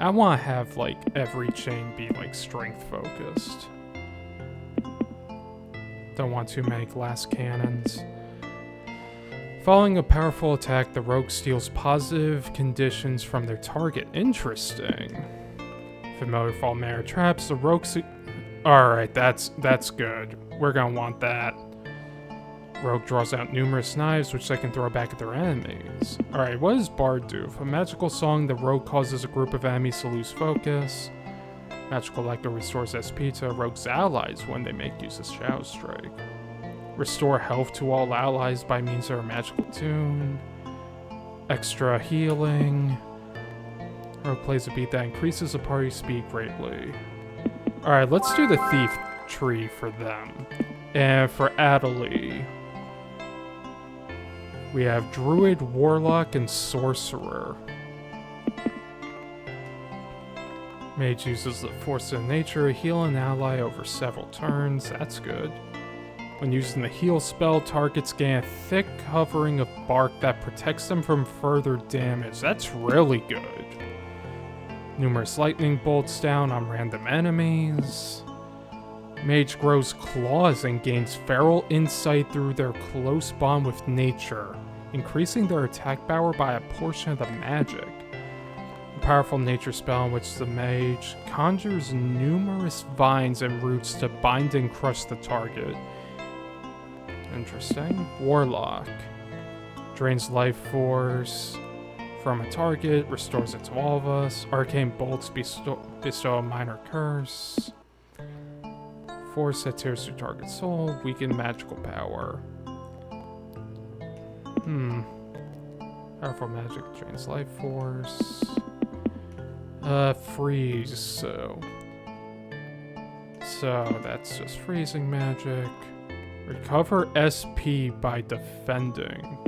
I want to have like every chain be like strength focused. Don't want too many glass cannons. Following a powerful attack, the rogue steals positive conditions from their target. Interesting. Familiar Fall Mare Traps, the rogue... Alright, that's good. We're gonna want that. Rogue draws out numerous knives, which they can throw back at their enemies. Alright, what does Bard do? If a magical song, the rogue causes a group of enemies to lose focus. Magical Echo restores SP to a rogue's allies when they make use of Shadow Strike. Restore health to all allies by means of a magical tune. Extra healing. Rogue plays a beat that increases the party's speed greatly. Alright, let's do the Thief tree for them. And for Adelie, we have Druid, Warlock, and Sorcerer. Mage uses the Force of Nature to heal an ally over several turns. That's good. When using the heal spell, targets gain a thick covering of bark that protects them from further damage. That's really good. Numerous lightning bolts down on random enemies. Mage grows claws and gains feral insight through their close bond with nature, increasing their attack power by a portion of the magic. A powerful nature spell in which the mage conjures numerous vines and roots to bind and crush the target. Interesting. Warlock. Drains life force from a target, restores it to all of us. Arcane bolts bestow a minor curse. Force that tears through target soul, weaken magical power. Powerful magic drains life force. Freeze, so that's just freezing magic. Recover SP by defending.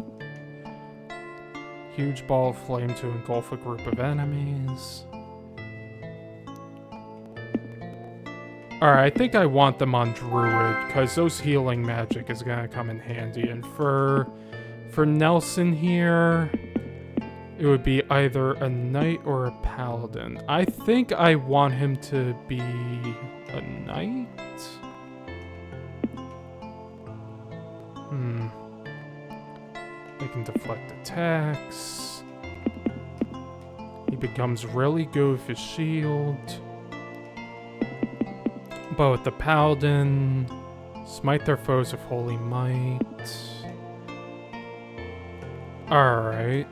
Huge ball of flame to engulf a group of enemies. Alright, I think I want them on Druid, because those healing magic is gonna come in handy. And for Nelson here, it would be either a knight or a paladin. I think I want him to be a knight? They can deflect attacks. He becomes really good with his shield. But with the paladin, smite their foes with holy might. Alright.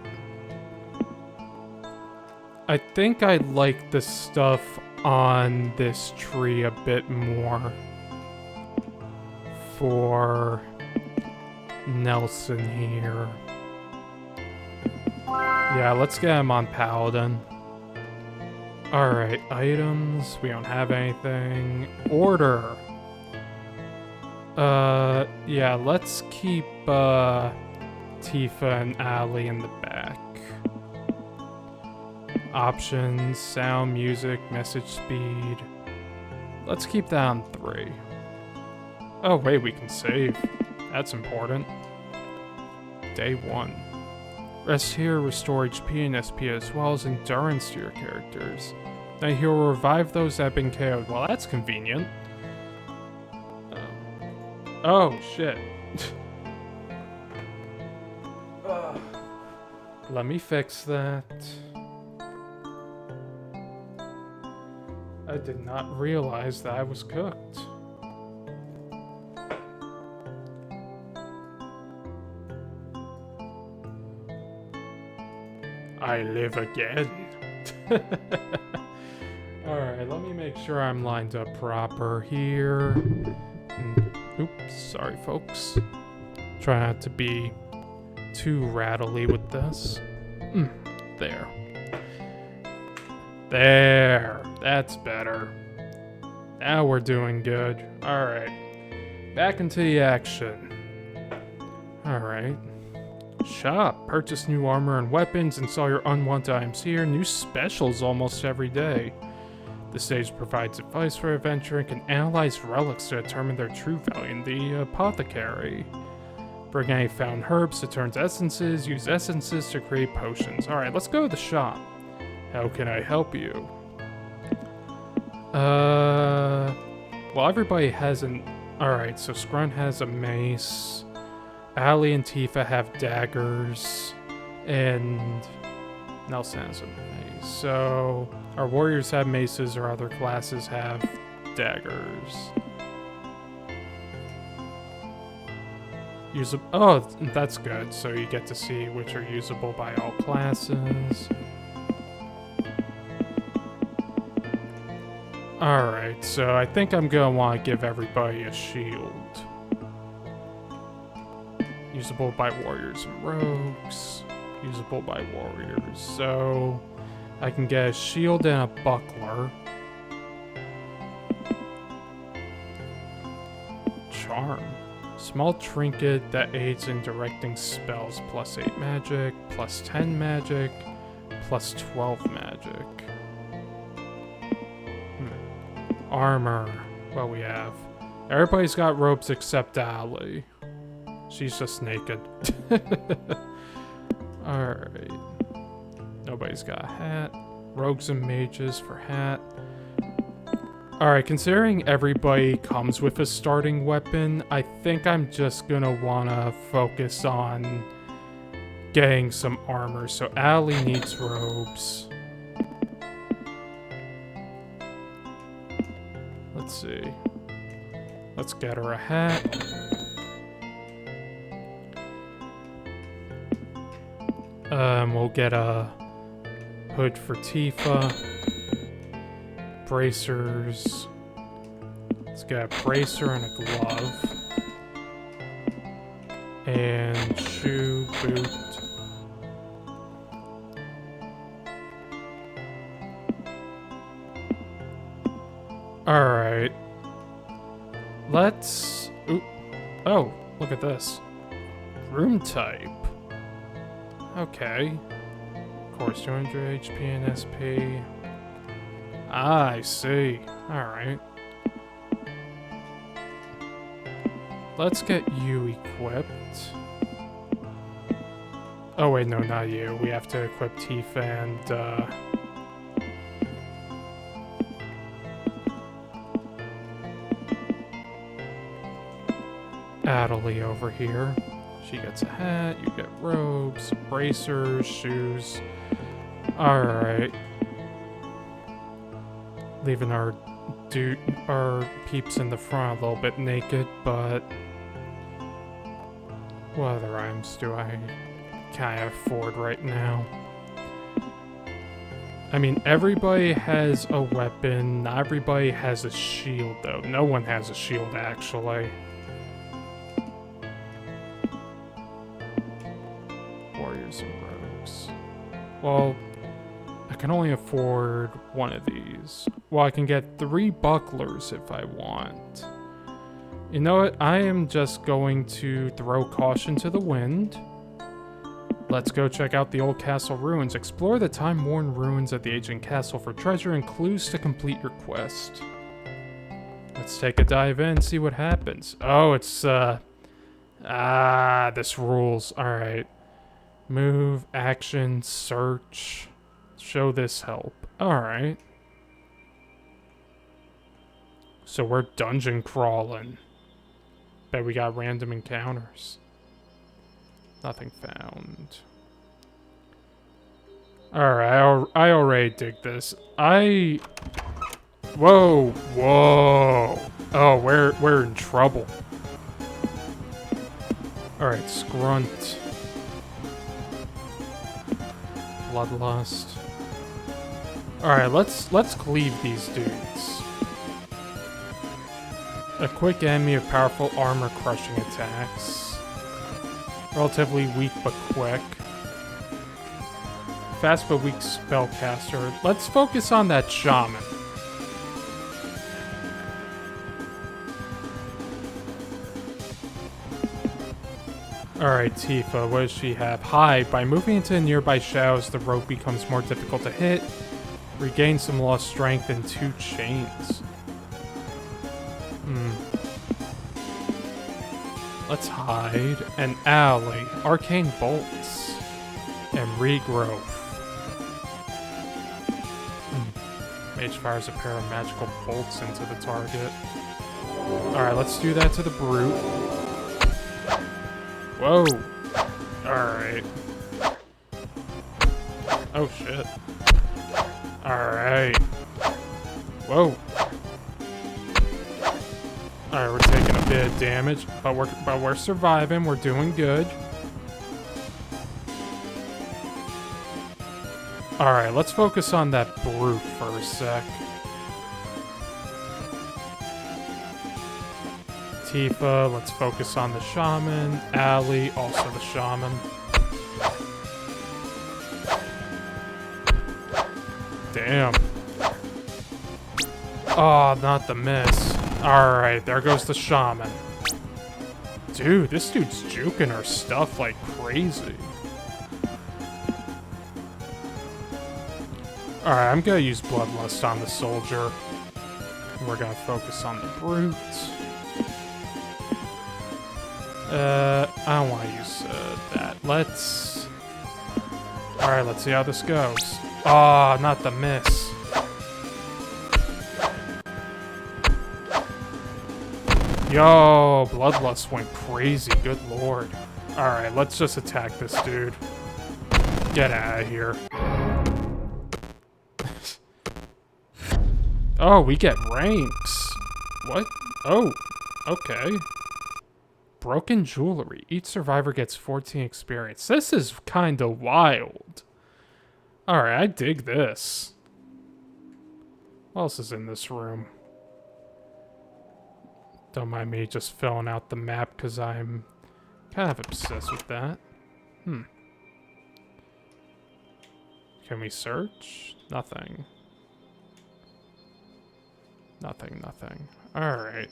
I think I like the stuff on this tree a bit more for Nelson here. Yeah, let's get him on Paladin. Alright, items. We don't have anything. Order. Yeah, let's keep, Tifa and Ali in the back. Options, sound, music, message speed. Let's keep that on 3. Oh, wait, we can save. That's important. Day 1. Rest here, restore HP and SP as well as endurance to your characters. Then he will revive those that have been KO'd. Well, that's convenient. Oh, shit. Let me fix that. I did not realize that I was cooked. I live again. Alright, let me make sure I'm lined up proper here. Oops, sorry folks. Try not to be too rattly with this. There. There. That's better. Now we're doing good. Alright. Back into the action. Alright. Shop. Purchase new armor and weapons and sell your unwanted items here. New specials almost every day. The stage provides advice for adventure and can analyze relics to determine their true value in the apothecary. Bring any found herbs to turn to essences. Use essences to create potions. Alright, let's go to the shop. How can I help you? Well, everybody has an... Alright, so Scrun has a mace. Ali and Tifa have daggers. And Nelson has a mace. So, our warriors have maces, or other classes have daggers. Oh, that's good. So you get to see which are usable by all classes. Alright, so I think I'm gonna want to give everybody a shield. Usable by warriors and rogues. Usable by warriors. So I can get a shield and a buckler. Charm. Small trinket that aids in directing spells. Plus 8 magic, plus 10 magic, plus 12 magic. Armor. What we have. Everybody's got robes except Ali. She's just naked. Alright. Nobody's got a hat. Rogues and mages for hat. Alright, considering everybody comes with a starting weapon, I think I'm just gonna wanna focus on getting some armor. So Allie needs robes. Let's see. Let's get her a hat. We'll get a hood for Tifa. Bracers. Let's get a bracer and a glove. And shoe, boot. Alright. Let's... Ooh. Oh, look at this. Room type. Okay. Of course, 200 HP and SP. Ah, I see. Alright. Let's get you equipped. Oh wait, no, not you. We have to equip Tifa and, Adelie over here. She gets a hat, you get robes, bracers, shoes. Alright. Leaving our peeps in the front a little bit naked, but what other items do I kind of afford right now? I mean, everybody has a weapon. Not everybody has a shield, though. No one has a shield, actually. Warriors and rogues. Well, I can only afford one of these. Well, I can get 3 bucklers if I want. You know what? I am just going to throw caution to the wind. Let's go check out the old castle ruins. Explore the time-worn ruins of the ancient castle for treasure and clues to complete your quest. Let's take a dive in, see what happens. Oh, it's, this rules. Alright. Move, action, search. Show this help. Alright. So we're dungeon crawling. Bet we got random encounters. Nothing found. Alright, I already dig this. Whoa, whoa. Oh, we're in trouble. Alright, Scrunt. Bloodlust. Alright, let's cleave these dudes. A quick enemy of powerful armor-crushing attacks. Relatively weak but quick. Fast but weak spellcaster. Let's focus on that shaman. Alright, Tifa, what does she have? Hide. By moving into nearby shadows, the rope becomes more difficult to hit. Regain some lost strength in 2 chains. Let's hide. An alley. Arcane bolts. And regrowth. Mage fires a pair of magical bolts into the target. Alright, let's do that to the brute. Whoa. Alright. Oh shit. Alright. Whoa. Alright, we're taking a bit of damage, but we're surviving. We're doing good. Alright, let's focus on that brute for a sec. Tifa, let's focus on the shaman. Allie, also the shaman. Damn. Oh, not the miss. Alright, there goes the shaman. Dude, this dude's juking her stuff like crazy. Alright, I'm gonna use Bloodlust on the soldier. We're gonna focus on the brute. I don't want to use that. Let's... Alright, let's see how this goes. Oh, not the miss. Yo, Bloodlust went crazy. Good lord. Alright, let's just attack this dude. Get out of here. Oh, we get ranks. What? Oh, okay. Broken jewelry. Each survivor gets 14 experience. This is kinda wild. Alright, I dig this. What else is in this room? Don't mind me just filling out the map because I'm kind of obsessed with that. Can we search? Nothing. Nothing. Alright.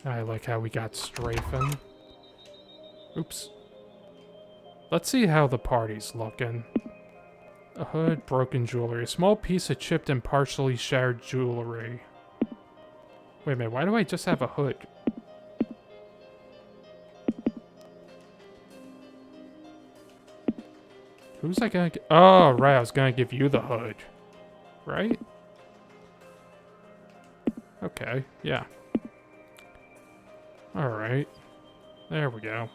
I like how we got strafing. Oops. Let's see how the party's looking. A hood, broken jewelry. A small piece of chipped and partially shattered jewelry. Wait a minute, why do I just have a hood? Who's I gonna get? Oh, right, I was gonna give you the hood. Right? Okay, yeah. Alright. There we go.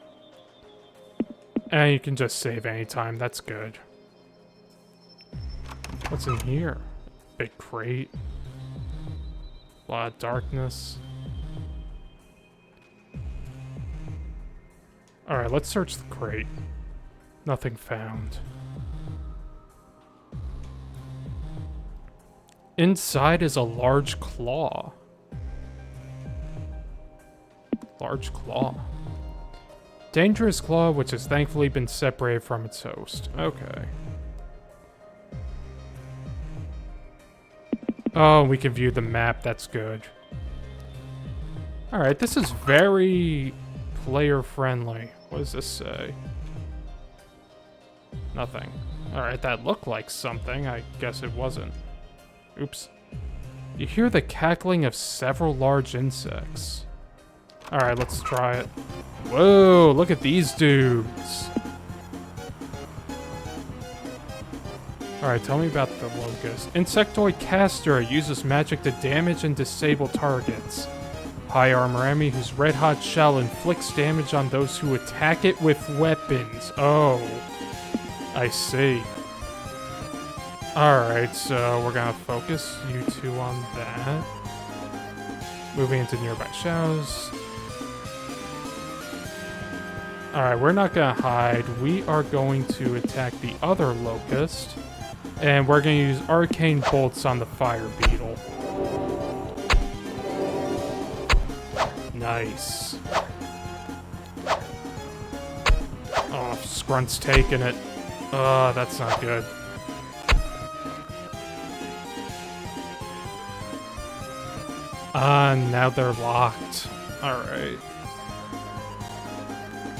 And you can just save anytime, that's good. What's in here? Big crate. A lot of darkness. Alright, let's search the crate. Nothing found. Inside is a large claw. Large claw. Dangerous claw, which has thankfully been separated from its host. Okay. Oh, we can view the map. That's good. Alright, this is very player-friendly. What does this say? Nothing. Alright, that looked like something. I guess it wasn't. Oops. You hear the cackling of several large insects. Alright, let's try it. Whoa, look at these dudes. Alright, tell me about the locust. Insectoid caster uses magic to damage and disable targets. High armor enemy whose red hot shell inflicts damage on those who attack it with weapons. Oh, I see. Alright, so we're gonna focus you two on that. Moving into nearby shadows. Alright, we're not gonna hide. We are going to attack the other locust. And we're gonna use arcane bolts on the fire beetle. Nice. Oh, Scrunt's taking it. That's not good. Now they're locked. Alright.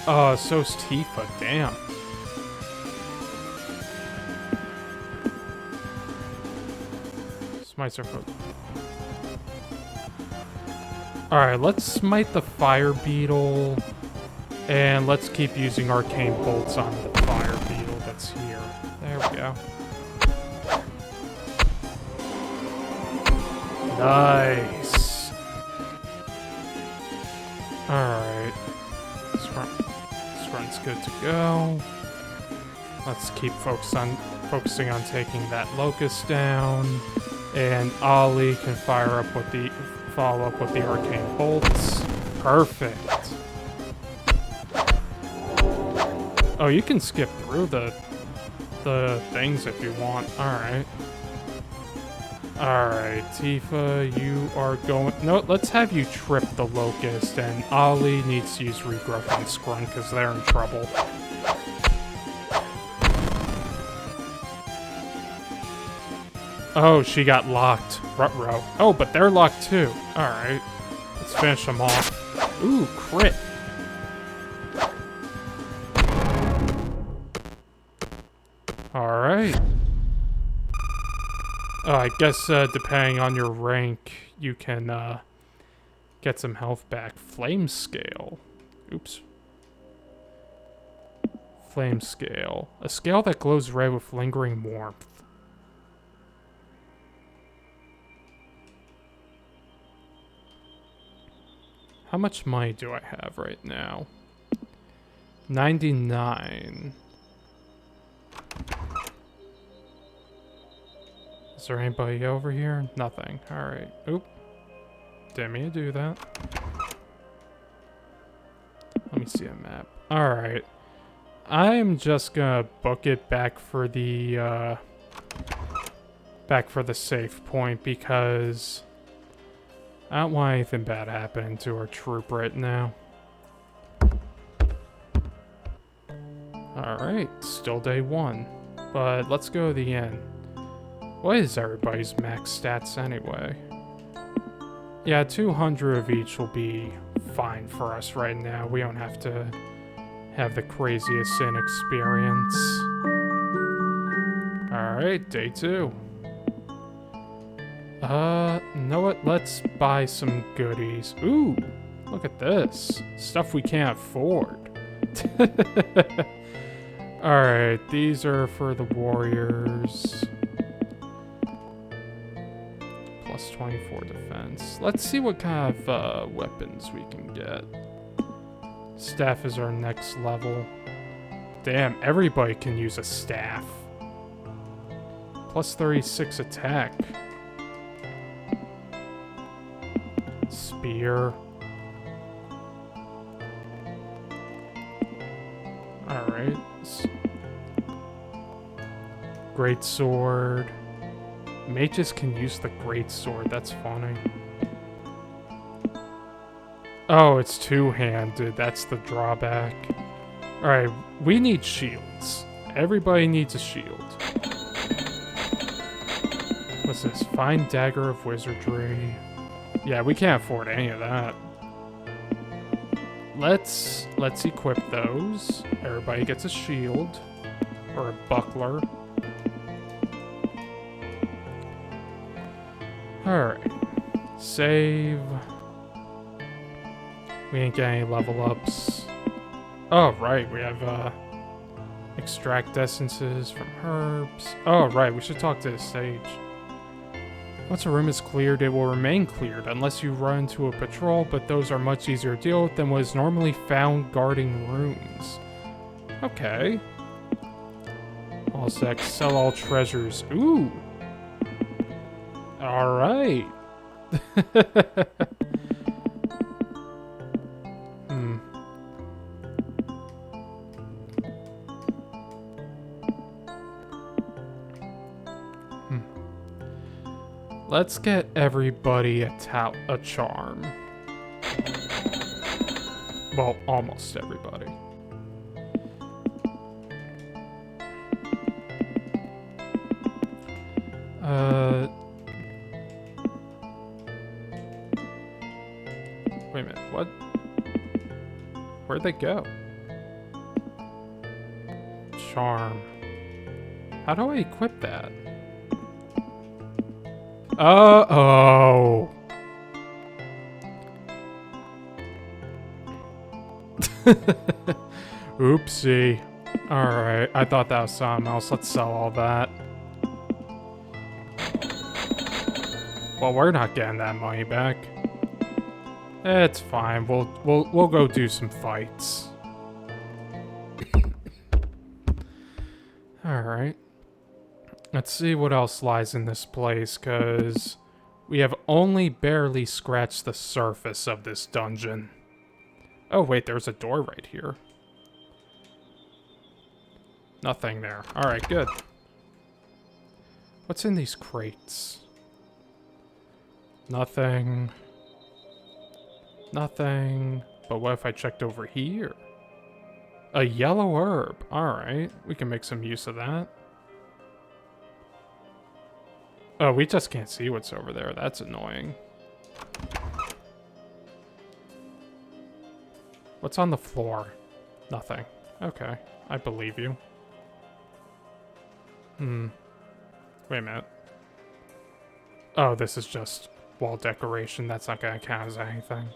Oh, so's Tifa. Damn. Smites are for... Alright, let's smite the fire beetle. And let's keep using arcane bolts on the fire beetle that's here. There we go. Nice. Alright. Scrunt's good to go. Let's keep focusing on taking that locust down. And Ollie can follow up with the arcane bolts. Perfect. Oh, you can skip through the things if you want. Alright. Alright, Tifa, you are going... No, let's have you trip the locust, and Ollie needs to use regrowth on Scrunt, because they're in trouble. Oh, she got locked. Ruh-roh. Oh, but they're locked too. Alright. Let's finish them off. Ooh, crit. Alright. I guess depending on your rank, you can get some health back. Flame scale. Oops. Flame scale. A scale that glows red with lingering warmth. How much money do I have right now? 99. Is there anybody over here? Nothing. Alright. Oop. Didn't mean to do that. Let me see a map. Alright. I'm just gonna book it back for the safe point because I don't want anything bad happening to our troop right now. Alright, still day 1. But let's go to the inn. What is everybody's max stats anyway? Yeah, 200 of each will be fine for us right now. We don't have to have the craziest inn experience. Alright, day 2. You know what? Let's buy some goodies. Ooh, look at this. Stuff we can't afford. Alright, these are for the warriors. Plus 24 defense. Let's see what kind of weapons we can get. Staff is our next level. Damn, everybody can use a staff. Plus 36 attack. Spear. Alright. Great sword. Mages can use the great sword. That's funny. Oh, it's two-handed. That's the drawback. Alright, we need shields. Everybody needs a shield. What's this? Fine Dagger of Wizardry. Yeah, we can't afford any of that. Let's equip those. Everybody gets a shield. Or a buckler. Alright. Save. We ain't get any level ups. Oh, right. We have, extract essences from herbs. Oh, right. We should talk to the sage. Once a room is cleared, it will remain cleared unless you run into a patrol, but those are much easier to deal with than what is normally found guarding rooms. Okay. All sec, sell all treasures. Ooh. Alright. Let's get everybody a charm. Well, almost everybody. Wait a minute, what? Where'd they go? Charm. How do I equip that? Uh-oh. Oopsie. Alright, I thought that was something else. Let's sell all that. Well, we're not getting that money back. It's fine. We'll go do some fights. Alright. Let's see what else lies in this place, because we have only barely scratched the surface of this dungeon. Oh, wait, there's a door right here. Nothing there. Alright, good. What's in these crates? Nothing. Nothing. But what if I checked over here? A yellow herb. Alright, we can make some use of that. Oh, we just can't see what's over there. That's annoying. What's on the floor? Nothing. Okay, I believe you. Wait a minute. Oh, this is just wall decoration. That's not gonna count as anything.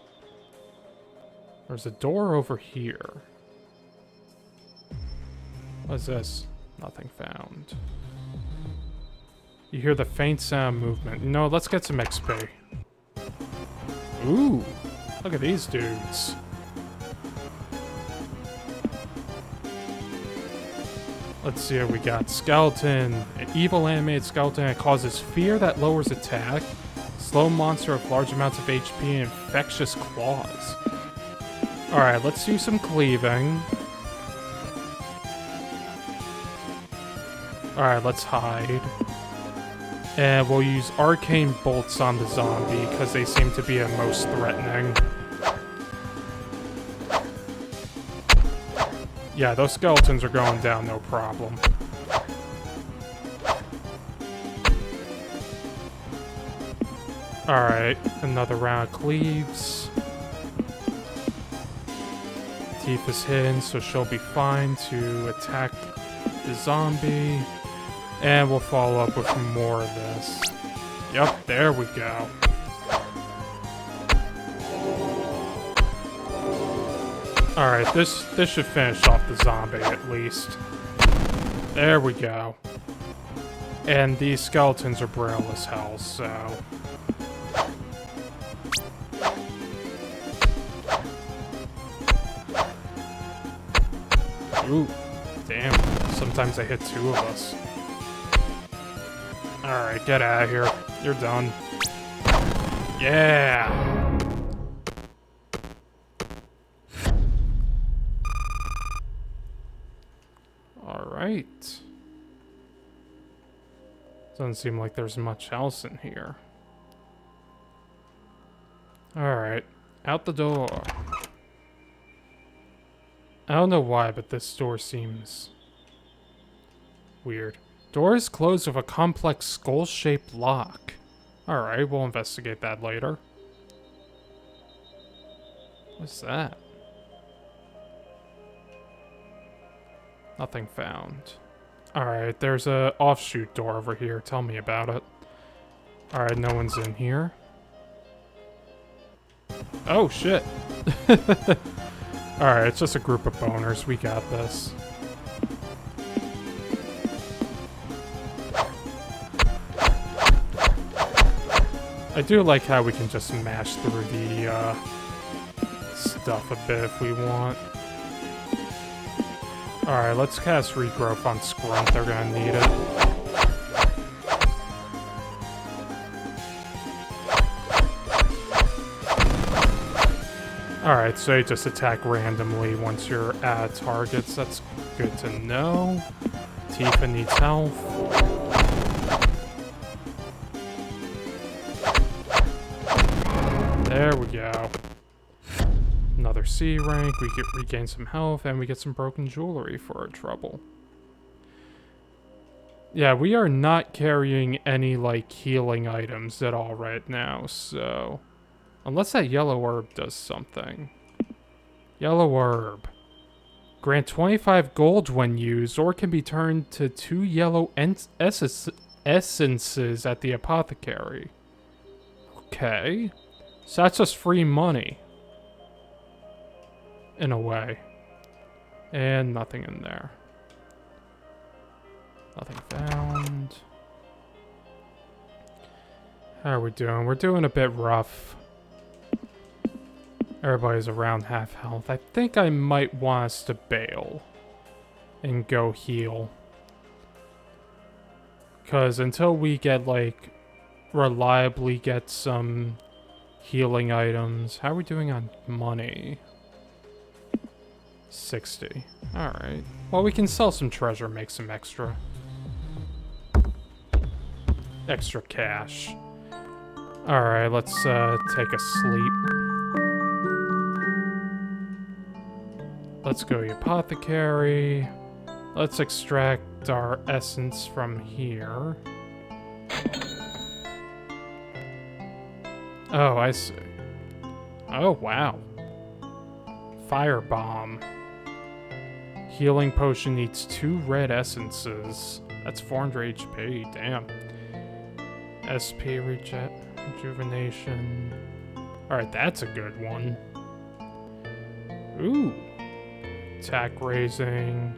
There's a door over here. What's this? Nothing found. You hear the faint sound movement. No, let's get some XP. Ooh. Look at these dudes. Let's see what we got. Skeleton. An evil animated skeleton that causes fear that lowers attack. Slow monster with large amounts of HP and infectious claws. Alright, let's do some cleaving. Alright, let's hide. And we'll use arcane bolts on the zombie because they seem to be the most threatening. Yeah, those skeletons are going down, no problem. Alright, another round of cleaves. Tifa's hidden, so she'll be fine to attack the zombie. And we'll follow up with more of this. Yep, there we go. Alright, this should finish off the zombie at least. There we go. And these skeletons are braille as hell, so... Ooh, damn. Sometimes I hit two of us. Alright, get out of here. You're done. Yeah! Alright. Doesn't seem like there's much else in here. Alright, out the door. I don't know why, but this door seems weird. Door is closed with a complex skull-shaped lock. Alright, we'll investigate that later. What's that? Nothing found. Alright, there's a offshoot door over here. Tell me about it. Alright, no one's in here. Oh, shit. Alright, it's just a group of boners. We got this. I do like how we can just mash through the stuff a bit if we want. Alright, let's cast Regrowth on Scrunt. They're gonna need it. Alright, so you just attack randomly once you're at targets. That's good to know. Tifa needs health. There we go. Another C rank. We regain some health, and we get some broken jewelry for our trouble. Yeah, we are not carrying any, like, healing items at all right now, so... Unless that yellow herb does something. Yellow herb. Grant 25 gold when used, or can be turned to 2 yellow essences at the apothecary. Okay. So that's just free money. In a way. And nothing in there. Nothing found. How are we doing? We're doing a bit rough. Everybody's around half health. I think I might want us to bail. And go heal. Because until we get, like, reliably get some healing items. How are we doing on money? 60. Alright. Well, we can sell some treasure, make some extra cash. Alright, let's take a sleep. Let's go to the apothecary. Let's extract our essence from here. Oh, I see. Oh, wow. Firebomb. Healing potion needs 2 red essences. That's 400 HP, damn. SP rejuvenation. Alright, that's a good one. Ooh. Attack raising.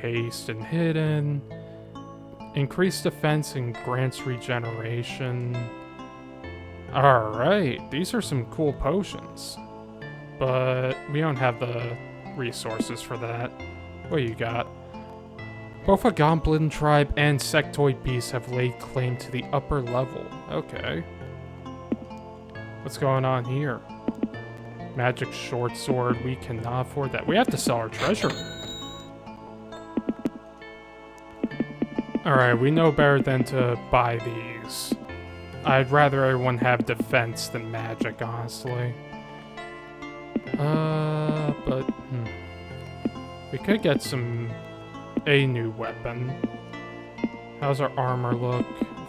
Haste and hidden. Increased defense and grants regeneration. Alright, these are some cool potions. But we don't have the resources for that. What you got? Both a Goblin tribe and sectoid beasts have laid claim to the upper level. Okay. What's going on here? Magic short sword. We cannot afford that. We have to sell our treasure. Alright, we know better than to buy these. I'd rather everyone have defense than magic, honestly. But we could get a new weapon. How's our armor look?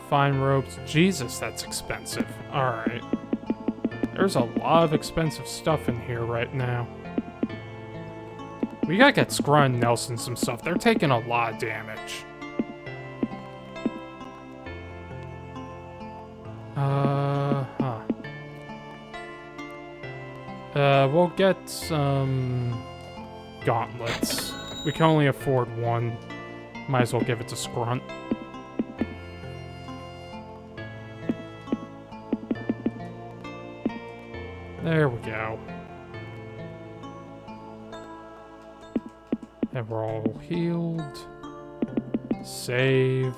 Fine robes. Jesus, that's expensive. Alright. There's a lot of expensive stuff in here right now. We gotta get Scraw and Nelson some stuff. They're taking a lot of damage. We'll get some gauntlets. We can only afford one. Might as well give it to Scrunt. There we go. And we're all healed. Save.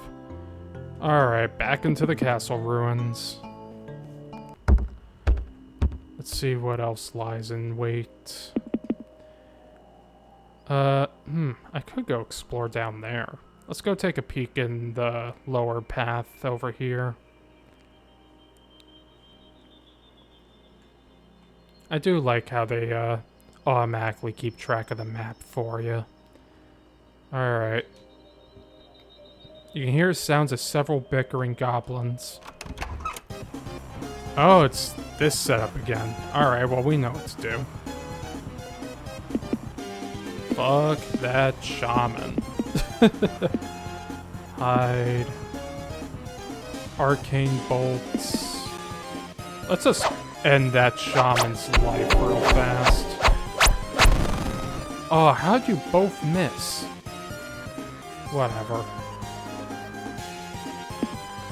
Alright, back into the castle ruins. Let's see what else lies in wait. I could go explore down there. Let's go take a peek in the lower path over here. I do like how they automatically keep track of the map for you. Alright. You can hear sounds of several bickering goblins. Oh, it's this setup again. Alright, well, we know what to do. Fuck that shaman. Hide. Arcane bolts. Let's just end that shaman's life real fast. Oh, how'd you both miss? Whatever.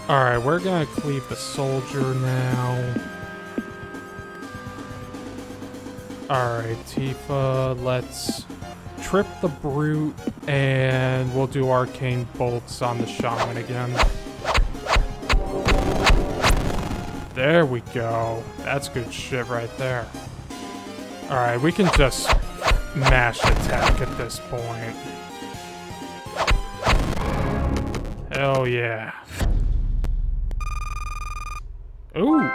Alright, we're gonna cleave the soldier now. Alright, Tifa, let's trip the brute, and we'll do arcane bolts on the shaman again. There we go. That's good shit right there. Alright, we can just mash attack at this point. Hell yeah. Ooh!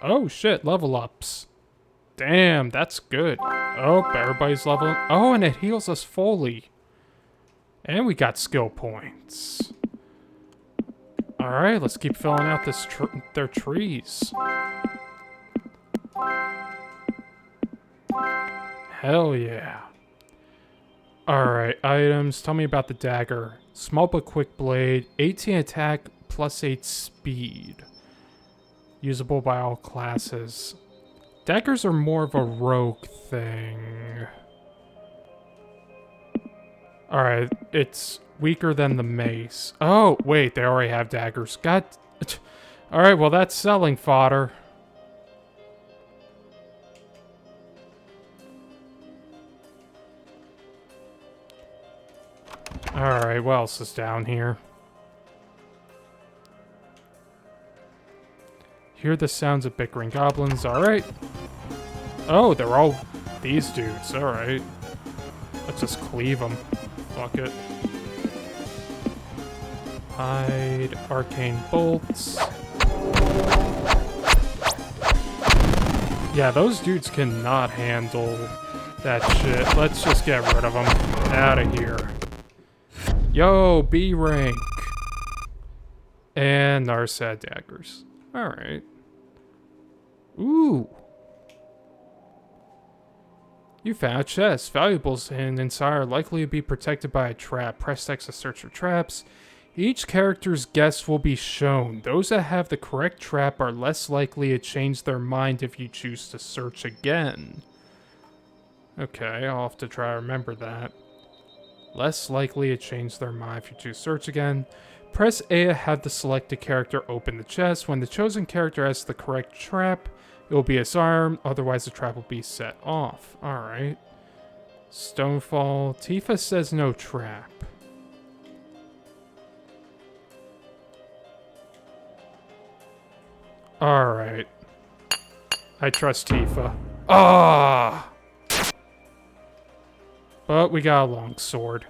Oh shit, level ups. Damn, that's good. Oh, everybody's leveling. Oh, and it heals us fully. And we got skill points. Alright, let's keep filling out their trees. Hell yeah. Alright, items. Tell me about the dagger. Small but quick blade. 18 attack plus 8 speed. Usable by all classes. Daggers are more of a rogue thing. Alright, it's weaker than the mace. Oh, wait, they already have daggers. God. Alright, well, that's selling fodder. Alright, what else is down here? Hear the sounds of bickering goblins. Alright. Oh, they're all these dudes. Alright. Let's just cleave them. Fuck it. Hide. Arcane bolts. Yeah, those dudes cannot handle that shit. Let's just get rid of them. Out of here. Yo, B rank. And Narsad daggers. Alright. Ooh. You found a chest. Valuables inside are likely to be protected by a trap. Press X to search for traps. Each character's guess will be shown. Those that have the correct trap are less likely to change their mind if you choose to search again. Okay, I'll have to try to remember that. Less likely to change their mind if you choose search again. Press A to have the selected character open the chest. When the chosen character has the correct trap, it will be disarmed, otherwise the trap will be set off. Alright. Stonefall. Tifa says no trap. Alright. I trust Tifa. Ah! But we got a long sword.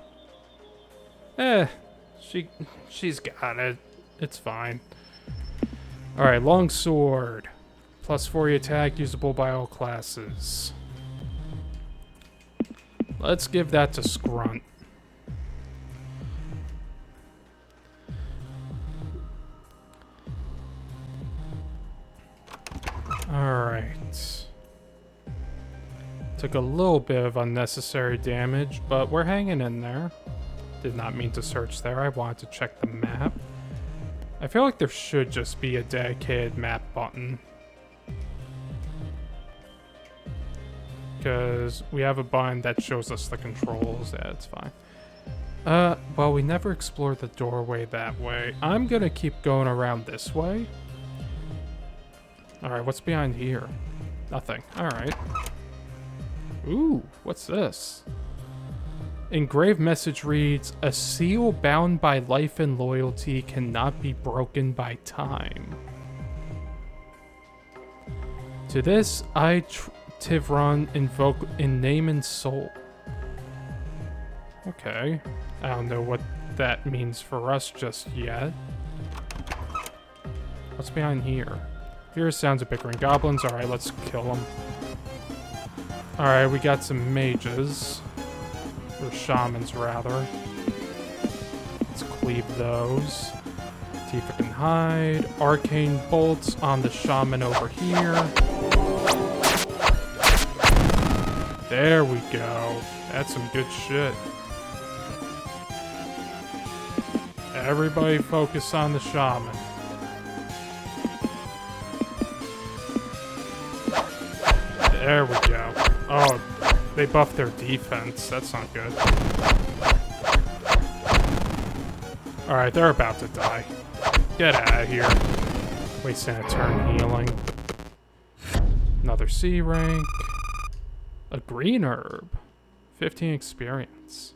She's got it. It's fine. Alright, long sword. +4 attack, usable by all classes. Let's give that to Scrunt. Alright. Took a little bit of unnecessary damage, but we're hanging in there. Did not mean to search there. I wanted to check the map. I feel like there should just be a dedicated map button. Because we have a button that shows us the controls. Yeah, it's fine. Well, we never explored the doorway that way. I'm gonna keep going around this way. Alright, what's behind here? Nothing. Alright. Ooh, what's this? Engraved message reads, "A seal bound by life and loyalty cannot be broken by time. To this, Tivron, invoke in name and soul." Okay. I don't know what that means for us just yet. What's behind here? Here sounds of bickering goblins. Alright, let's kill them. Alright, we got some mages. Or shamans, rather. Let's cleave those. Tifa can hide. Arcane bolts on the shaman over here. There we go. That's some good shit. Everybody focus on the shaman. There we go. Oh, they buffed their defense. That's not good. Alright, they're about to die. Get out of here. Wasting a turn healing. Another C rank. A green herb. 15 experience.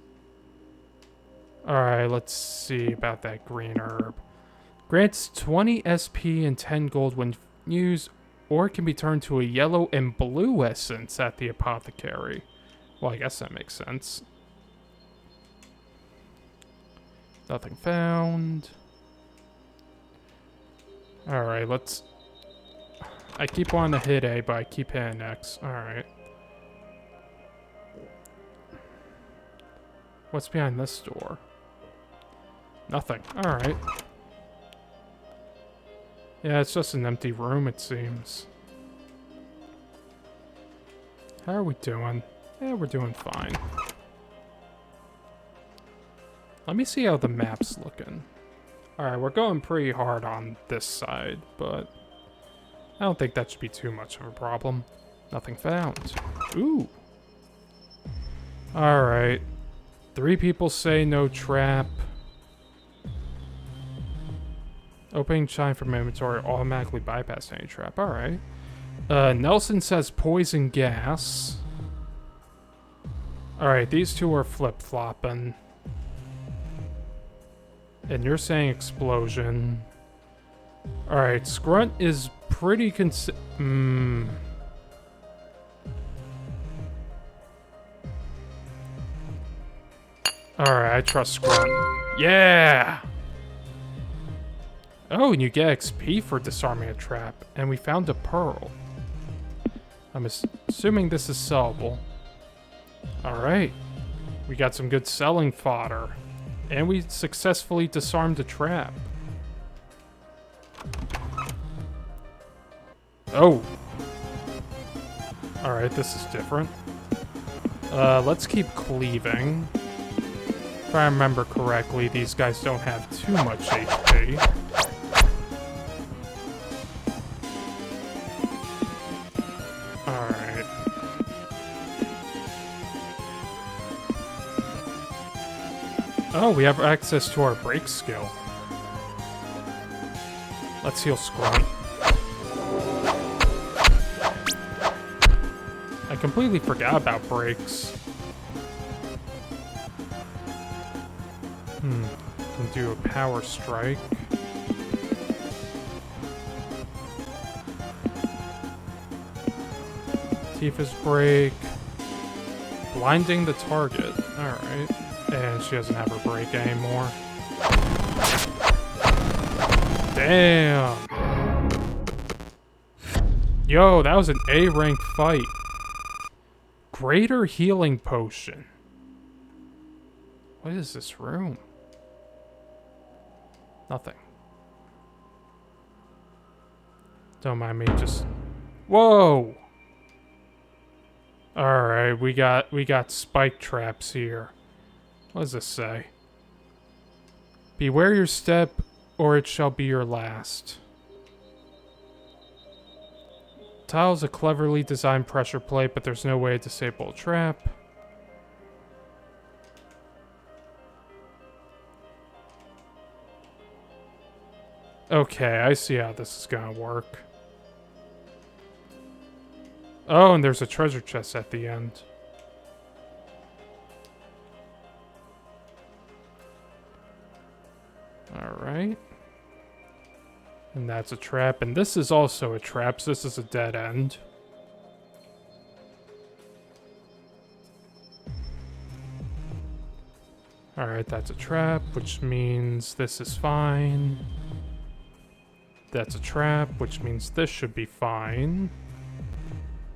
Alright, let's see about that green herb. Grants 20 SP and 10 gold when used, or it can be turned to a yellow and blue essence at the apothecary. Well, I guess that makes sense. Nothing found. Alright, let's... I keep wanting to hit A, but I keep hitting X. Alright. What's behind this door? Nothing. Alright. Yeah, it's just an empty room, it seems. How are we doing? Yeah, we're doing fine. Let me see how the map's looking. Alright, we're going pretty hard on this side, but I don't think that should be too much of a problem. Nothing found. Ooh. Alright. 3 people say no trap. Opening chime from inventory automatically bypass any trap. Alright. Nelson says poison gas. Alright, these two are flip-flopping. And you're saying explosion. Alright, Scrunt is pretty Alright, I trust Scrunt. Yeah! Oh, and you get XP for disarming a trap. And we found a pearl. I'm assuming this is sellable. Alright. We got some good selling fodder. And we successfully disarmed a trap. Oh! Alright, this is different. Let's keep cleaving. If I remember correctly, these guys don't have too much HP. Alright. Oh, we have access to our break skill. Let's heal Scrunt. I completely forgot about breaks. Can do a power strike. Tifa's break. Blinding the target. Alright. And she doesn't have her break anymore. Damn. Yo, that was an A-rank fight. Greater healing potion. What is this room? Nothing. Don't mind me, just... Whoa! Alright, we got spike traps here. What does this say? Beware your step, or it shall be your last. Tile's a cleverly designed pressure plate, but there's no way to disable a trap. Okay, I see how this is gonna work. Oh, and there's a treasure chest at the end. Alright. And that's a trap, and this is also a trap, so this is a dead end. Alright, that's a trap, which means this is fine. That's a trap, which means this should be fine.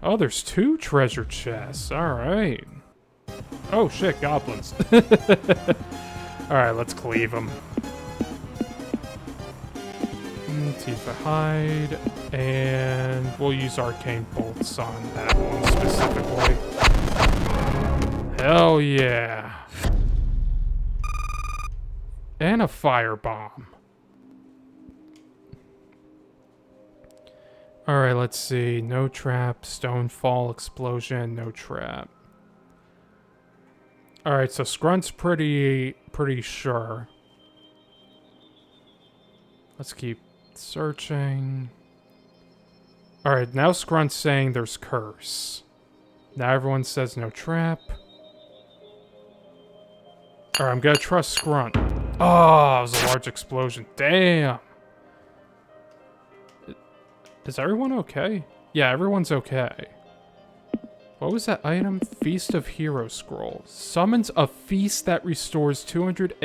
Oh, there's 2 treasure chests. Alright. Oh shit, goblins. Alright, let's cleave them. Tifa hide. And we'll use arcane bolts on that one specifically. Hell yeah. And a firebomb. Alright, let's see. No trap, stone fall, explosion, no trap. Alright, so Scrunt's pretty sure. Let's keep searching. Alright, now Scrunt's saying there's curse. Now everyone says no trap. Alright, I'm gonna trust Scrunt. Oh, it was a large explosion. Damn. Is everyone okay? Yeah, everyone's okay. What was that item? Feast of Hero Scroll. Summons a feast that restores 200...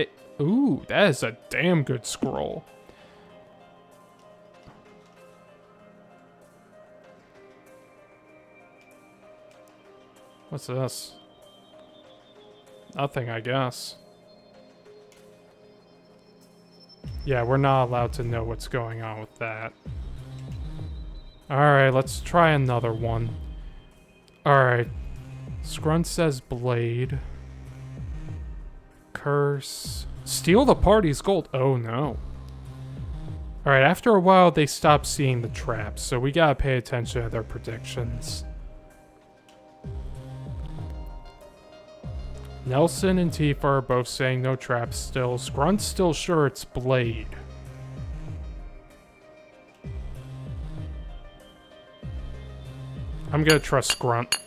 Ooh, that is a damn good scroll. What's this? Nothing, I guess. Yeah, we're not allowed to know what's going on with that. Alright, let's try another one. Alright. Scrunt says blade. Curse. Steal the party's gold. Oh no. Alright, after a while they stop seeing the traps, so we gotta pay attention to their predictions. Nelson and Tifa are both saying no traps still. Scrunt's still sure it's blade. I'm gonna trust Scrunt.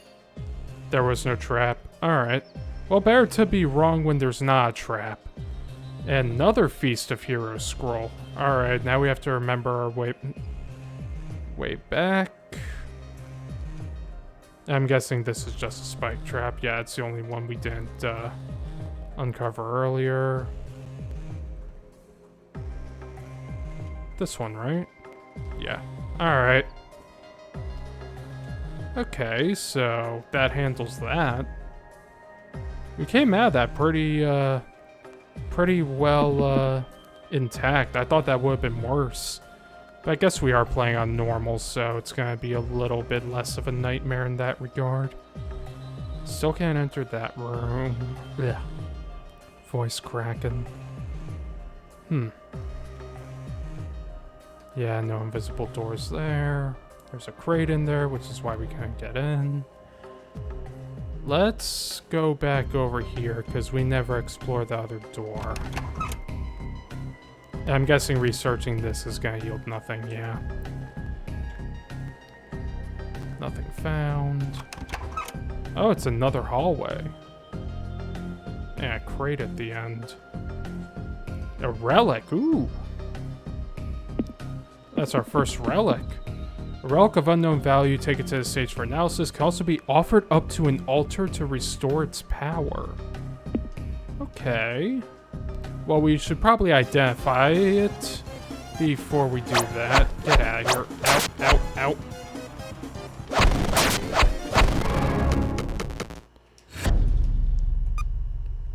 There was no trap. Alright. Well, better to be wrong when there's not a trap. Another Feast of Heroes scroll. Alright, now we have to remember our way back. I'm guessing this is just a spike trap. Yeah, it's the only one we didn't uncover earlier. This one, right? Yeah. Alright. Okay, so that handles that. We came out of that pretty well intact. I thought that would have been worse. But I guess we are playing on normal, so it's gonna be a little bit less of a nightmare in that regard. Still can't enter that room. Ugh. Voice cracking. Yeah, no invisible doors there. There's a crate in there, which is why we can't get in. Let's go back over here, because we never explored the other door. I'm guessing researching this is going to yield nothing, yeah. Nothing found. Oh, it's another hallway. And a crate at the end. A relic, ooh. That's our first relic. A relic of unknown value taken to the stage for analysis can also be offered up to an altar to restore its power. Okay. Well, we should probably identify it before we do that. Get out of here. Out, out, out.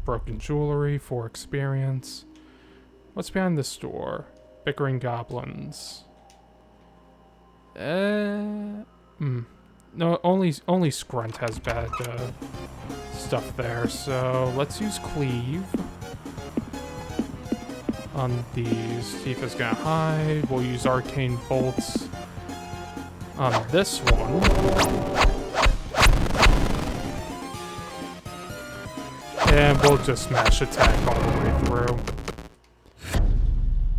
Broken jewelry for experience. What's behind this door? Bickering goblins. No, only Scrunt has bad stuff there, so let's use Cleave on these. Tifa's gonna hide. We'll use Arcane Bolts on this one. And we'll just smash attack all the way through.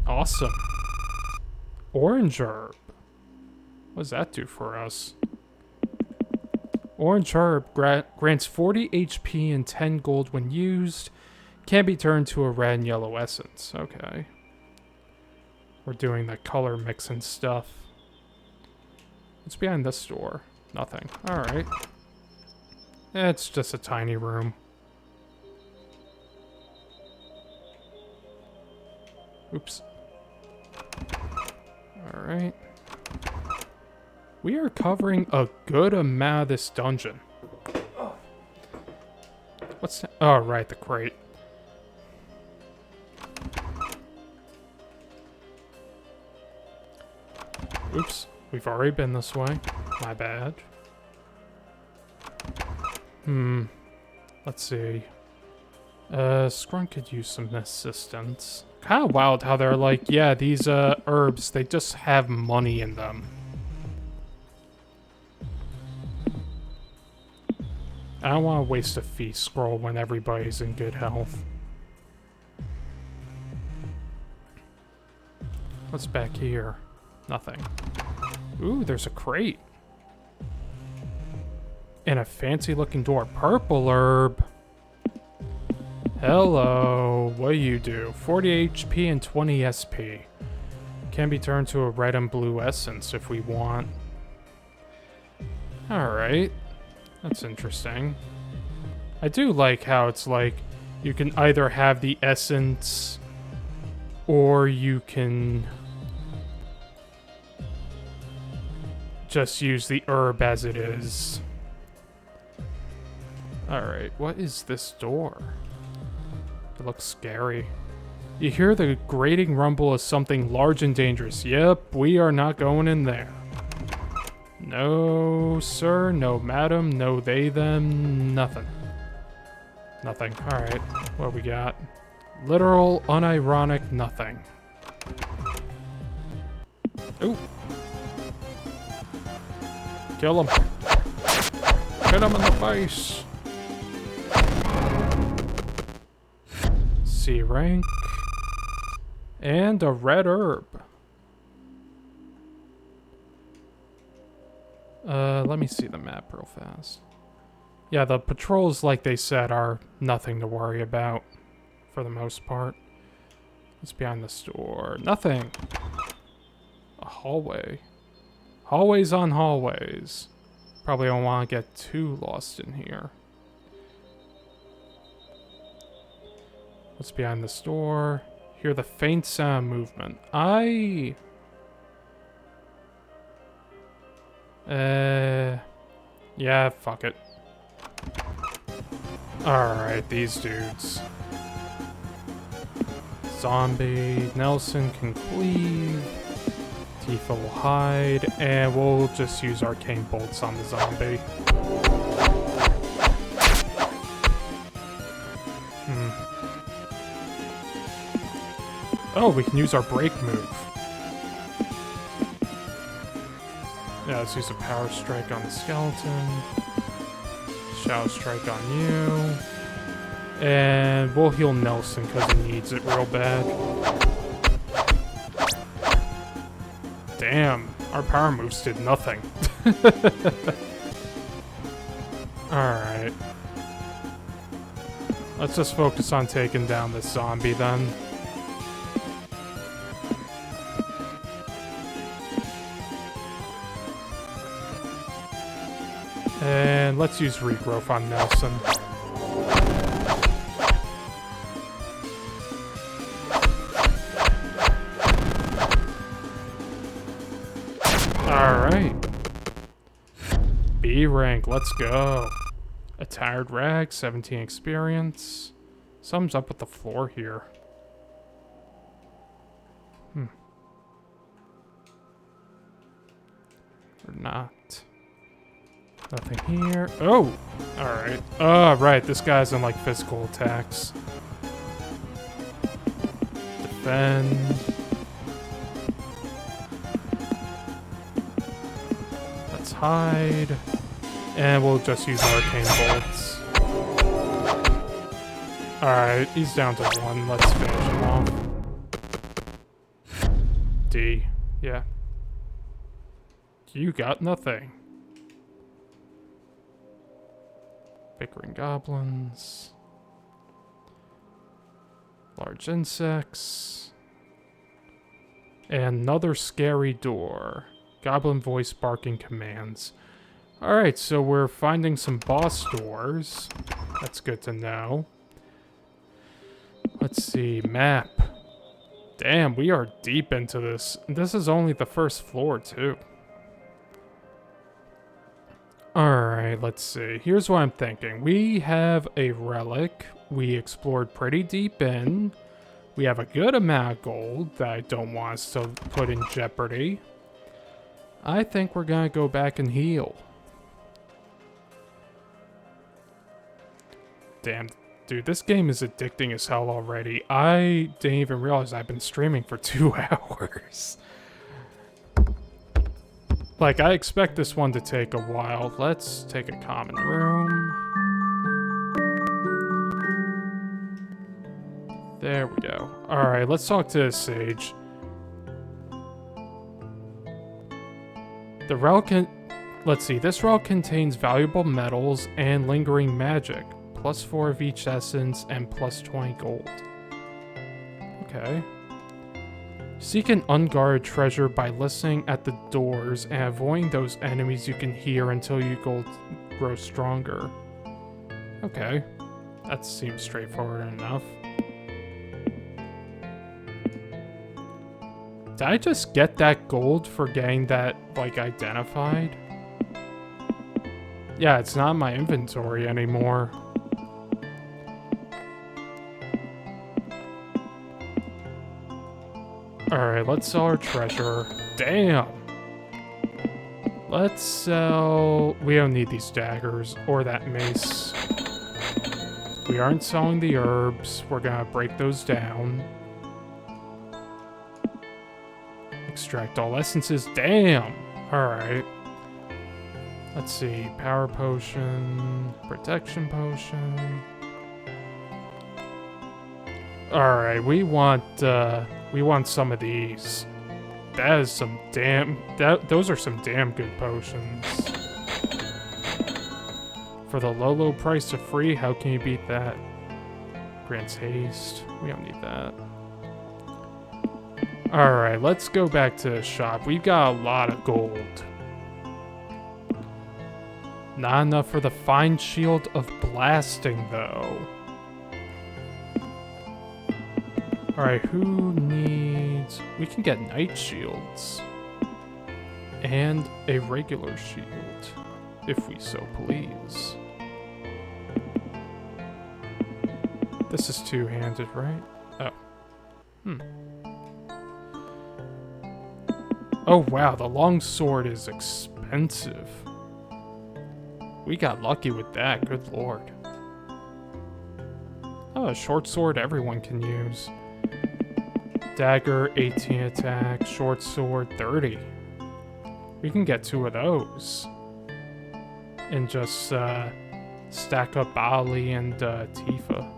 Awesome. Orange Herb. What does that do for us? Orange Herb grants 40 HP and 10 gold when used. Can be turned to a red and yellow essence. Okay. We're doing the color mixing stuff. What's behind this door? Nothing. Alright. It's just a tiny room. Oops. Alright. We are covering a good amount of this dungeon. What's that? Oh, right, the crate. Oops, we've already been this way. My bad. Let's see. Scrunk could use some assistance. Kind of wild how they're like, yeah, these herbs, they just have money in them. I don't want to waste a feast scroll when everybody's in good health. What's back here? Nothing. Ooh, there's a crate. And a fancy looking door. Purple herb. Hello. What do you do? 40 HP and 20 SP. Can be turned to a red and blue essence if we want. Alright. That's interesting. I do like how it's like you can either have the essence or you can just use the herb as it is. Alright, what is this door? It looks scary. You hear the grating rumble of something large and dangerous. Yep, we are not going in there. No, sir. No, madam. No, they, them. Nothing. Nothing. Alright. What we got? Literal, unironic nothing. Ooh. Kill him. Hit him in the face. C rank. And a red herb. Let me see the map real fast. Yeah, the patrols, like they said, are nothing to worry about, for the most part. What's behind this door? Nothing. A hallway. Hallways on hallways. Probably don't want to get too lost in here. What's behind this door? Hear the faint sound of movement. Yeah, fuck it. Alright, these dudes. Zombie. Nelson can cleave. Tifa will hide. And we'll just use arcane bolts on the zombie. Oh, we can use our break move. Yeah, let's use a power strike on the skeleton. Shadow Strike on you. And we'll heal Nelson because he needs it real bad. Damn, our power moves did nothing. Alright. Let's just focus on taking down this zombie then. And let's use regrowth on Nelson. Alright. B rank, let's go. A tired rag, 17 experience. Something's up with the floor here. Or not. Nothing here. Oh! Alright. Oh, right. This guy's in, like, physical attacks. Defend. Let's hide. And we'll just use arcane bolts. Alright, he's down to 1. Let's finish him off. D. Yeah. You got nothing. Bickering goblins. Large insects. And another scary door. Goblin voice barking commands. Alright, so we're finding some boss doors. That's good to know. Let's see, map. Damn, we are deep into this. This is only the first floor, too. Alright, let's see. Here's what I'm thinking. We have a relic we explored pretty deep in. We have a good amount of gold that I don't want us to put in jeopardy. I think we're gonna go back and heal. Damn, dude, this game is addicting as hell already. I didn't even realize I've been streaming for 2 hours. Like, I expect this one to take a while. Let's take a common room. There we go. Alright, let's talk to the sage. The relic let's see, this relic contains valuable metals and lingering magic. +4 of each essence and +20 gold. Okay. Seek an unguarded treasure by listening at the doors and avoiding those enemies you can hear until your gold grows stronger. Okay. That seems straightforward enough. Did I just get that gold for getting that, like, identified? Yeah, it's not in my inventory anymore. Alright, let's sell our treasure. Damn! Let's sell... We don't need these daggers or that mace. We aren't selling the herbs. We're gonna break those down. Extract all essences. Damn! Alright. Let's see. Power potion. Protection potion. Alright, we want some of these. That is some damn... Those are some damn good potions. For the low price of free, how can you beat that? Grants haste. We don't need that. Alright, let's go back to the shop. We've got a lot of gold. Not enough for the fine shield of blasting, though. Alright, who needs... We can get night shields. And a regular shield, if we so please. This is two-handed, right? Oh. Oh wow, the long sword is expensive. We got lucky with that, good lord. Oh, a short sword everyone can use. Dagger, 18 attack, short sword, 30. We can get 2 of those. And just stack up Ali and Tifa.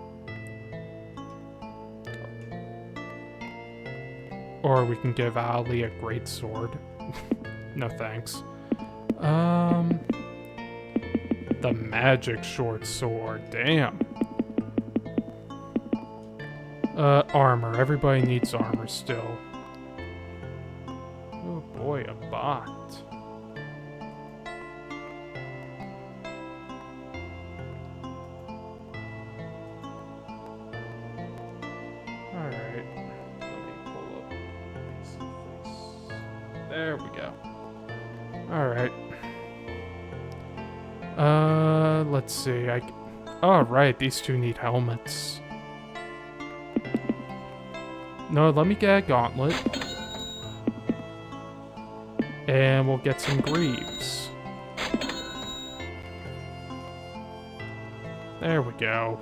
Or we can give Ali a great sword. No thanks. The magic short sword. Damn. Armor. Everybody needs armor still. Oh boy, a bot. Alright. Let me pull up face. There we go. Alright. Let's see. Oh, right. These two need helmets. No, let me get a gauntlet. And we'll get some greaves. There we go.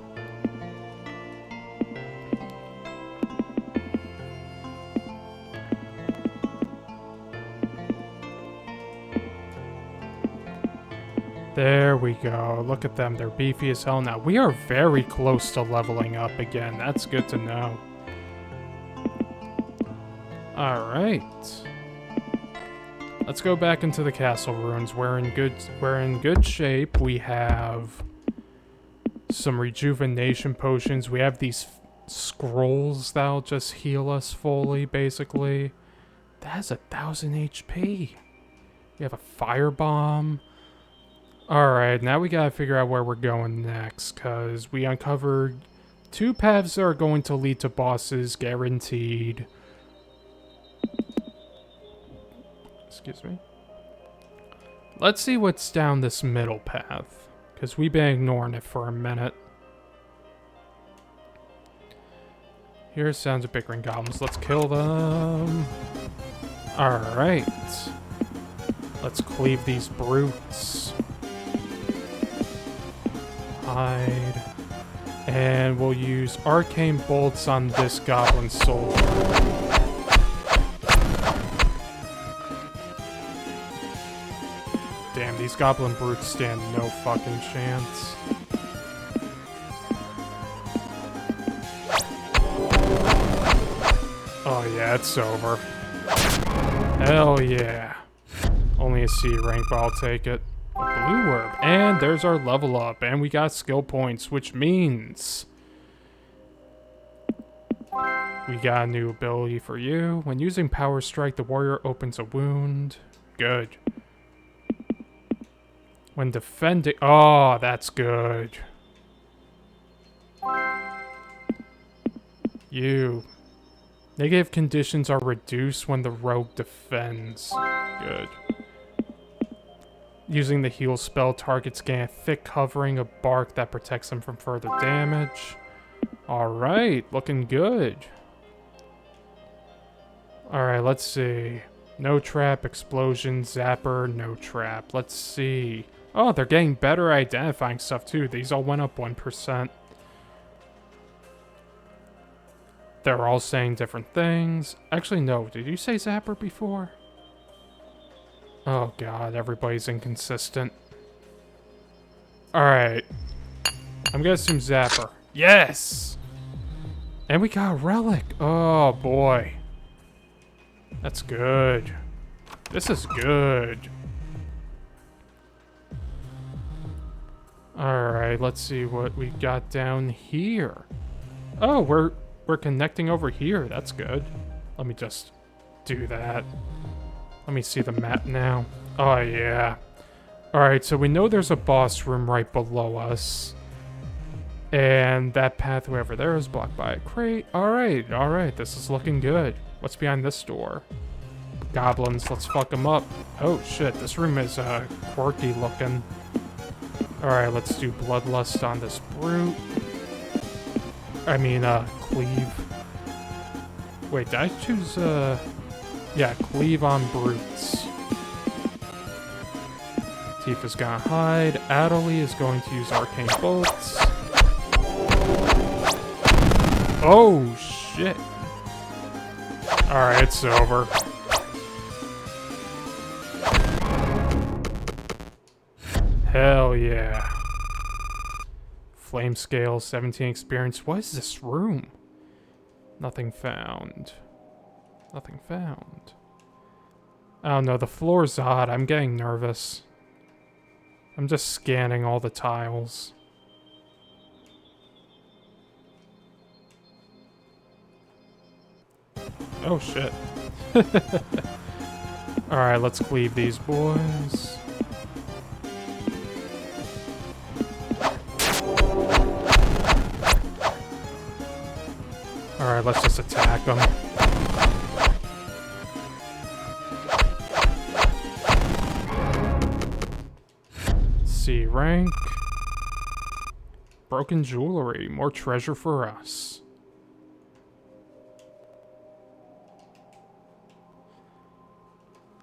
There we go. Look at them. They're beefy as hell now. We are very close to leveling up again. That's good to know. Alright. Let's go back into the castle ruins. We're in good shape. We have some rejuvenation potions. We have these scrolls that'll just heal us fully, basically. That has 1,000 HP. We have a firebomb. Alright, now we gotta figure out where we're going next, because we uncovered 2 paths that are going to lead to bosses, guaranteed. Excuse me. Let's see what's down this middle path, because we've been ignoring it for a minute. Here's sounds of bickering goblins. Let's kill them. Alright. Let's cleave these brutes. Hide. And we'll use arcane bolts on this goblin soldier. Damn, these goblin brutes stand no fucking chance. Oh yeah, it's over. Hell yeah. Only a C rank, but I'll take it. Blue orb. And there's our level up. And we got skill points, which means we got a new ability for you. When using Power Strike, the warrior opens a wound. Good. When defending... Oh, that's good. You. Negative conditions are reduced when the rogue defends. Good. Using the heal spell, targets gain a thick covering of bark that protects them from further damage. Alright, looking good. Alright, let's see. No trap, explosion, zapper, no trap. Let's see. Oh, they're getting better at identifying stuff too. These all went up 1%. They're all saying different things. Actually, no. Did you say zapper before? Oh god, everybody's inconsistent. Alright. I'm gonna assume zapper. Yes! And we got a relic. Oh boy. That's good. This is good. Alright, let's see what we got down here. Oh, we're connecting over here. That's good. Let me just do that. Let me see the map now. Oh, yeah. Alright, so we know there's a boss room right below us. And that pathway over there is blocked by a crate. Alright, alright. This is looking good. What's behind this door? Goblins. Let's fuck them up. Oh, shit. This room is quirky looking. Alright, let's do Bloodlust on this brute. I mean, Cleave. Wait, did I choose, yeah, Cleave on brutes. Tifa's gonna hide. Adelie is going to use Arcane Bolts. Oh, shit. Alright, it's over. Hell yeah. Flame scale, 17 experience. What is this room? Nothing found. Nothing found. I don't know, the floor's odd. I'm getting nervous. I'm just scanning all the tiles. Oh shit. Alright, let's cleave these boys. Alright, let's just attack them. C rank. Broken jewelry. More treasure for us.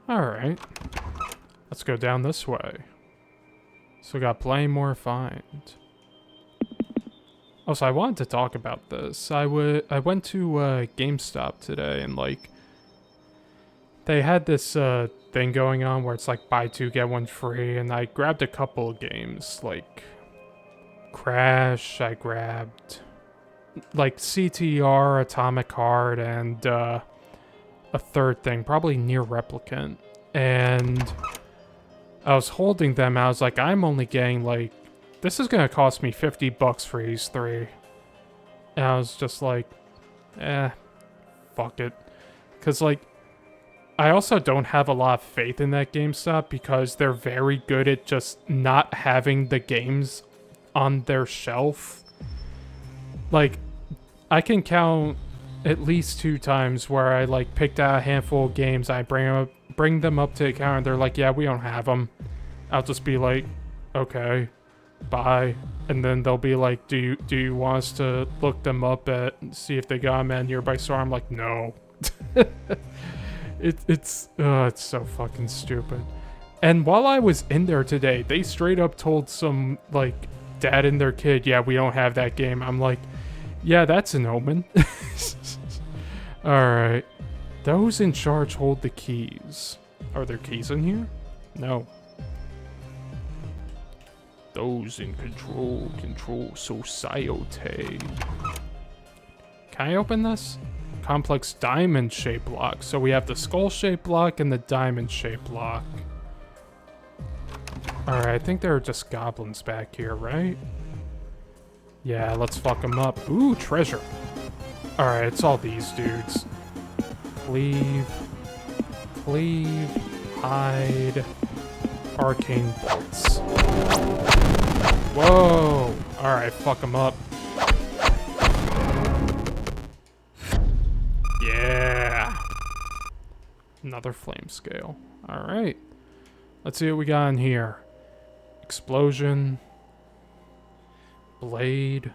Alright. Let's go down this way. So we got plenty more find. Also, I wanted to talk about this. I went to GameStop today and like they had this thing going on where it's like buy two get one free, and I grabbed a couple of games like Crash. I grabbed like CTR, Atomic Heart, and a third thing, probably Near Replicant. And I was holding them. I was like, I'm only getting like, this is gonna cost me $50 for these three. And I was just like, fuck it. Cause like, I also don't have a lot of faith in that GameStop because they're very good at just not having the games on their shelf. Like, I can count at least 2 times where I like picked out a handful of games, I bring them up to the counter, and they're like, yeah, we don't have them. I'll just be like, okay, bye. And then they'll be like, do you want us to look them up at see if they got them at a nearby store? I'm like, no. It's so fucking stupid. And while I was in there today, they straight up told some like dad and their kid, yeah, we don't have that game. I'm like, yeah, that's an omen. Alright. Those in charge hold the keys. Are there keys in here? No. Those in control society. Can I open this? Complex diamond-shaped block. So we have the skull-shaped block and the diamond-shaped block. Alright, I think there are just goblins back here, right? Yeah, let's fuck them up. Ooh, treasure. Alright, it's all these dudes. Cleave. Cleave. Hide. Arcane bolts. Whoa! Alright, fuck them up. Yeah! Another flame scale. Alright. Let's see what we got in here. Explosion. Blade.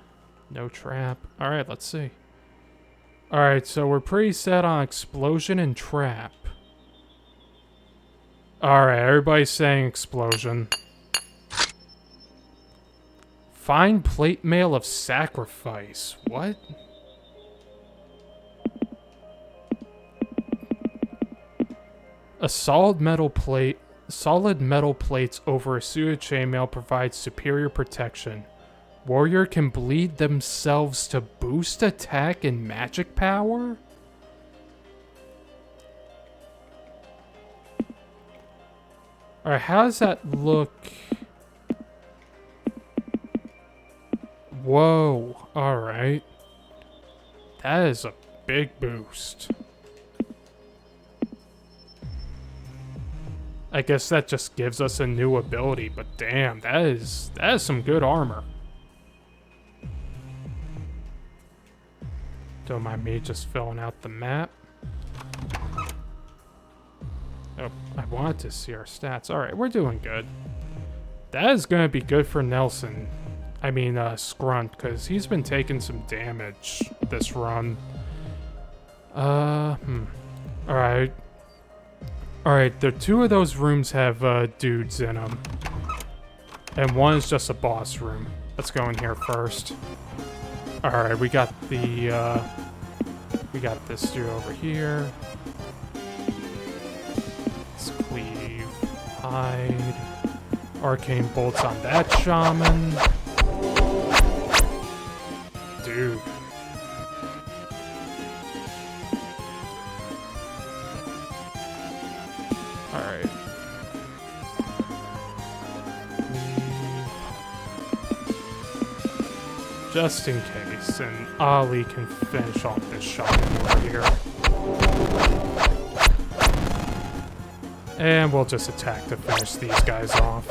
No trap. Alright, let's see. Alright, so we're pretty set on explosion and trap. Alright, everybody's saying explosion. Find plate mail of sacrifice. What? A solid metal plates over a suit of chainmail provides superior protection. Warrior can bleed themselves to boost attack and magic power? Alright, how does that look? Whoa, alright. That is a big boost. I guess that just gives us a new ability, but damn, that is some good armor. Don't mind me just filling out the map. Oh, I wanted to see our stats. Alright, we're doing good. That is going to be good for Nelson. I mean, Scrunt, because he's been taking some damage this run. Alright. Alright, the 2 of those rooms have, dudes in them. And one is just a boss room. Let's go in here first. Alright, we got the, we got this dude over here. Let's cleave. Hide. Arcane bolts on that shaman. dude. Alright. Just in case, and Ali can finish off this shopping right here. And we'll just attack to finish these guys off.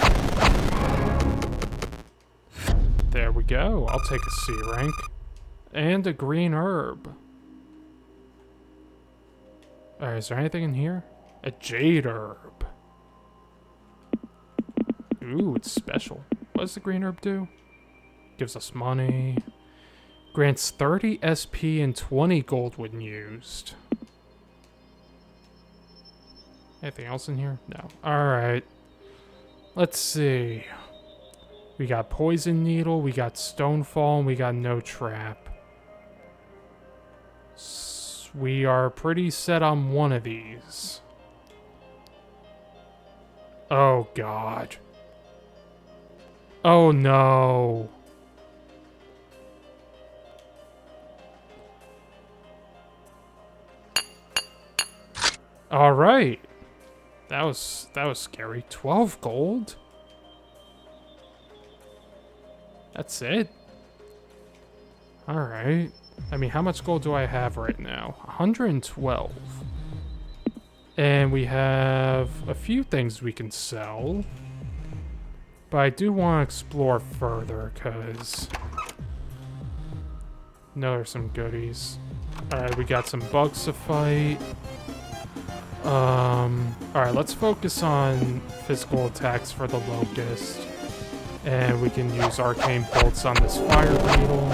There we go. I'll take a C rank. And a green herb. Alright, is there anything in here? A jade herb. Ooh, it's special. What does the green herb do? Gives us money. Grants 30 SP and 20 gold when used. Anything else in here? No. Alright. Let's see. We got Poison Needle, we got Stonefall, and we got No Trap. We are pretty set on one of these. Oh, God. Oh, no. All right. That was scary. 12 gold? That's it? All right. I mean, how much gold do I have right now? 112. And we have a few things we can sell. But I do want to explore further, because... No, there's some goodies. Alright, we got some bugs to fight. Alright, let's focus on physical attacks for the Locust. And we can use arcane bolts on this fire beetle.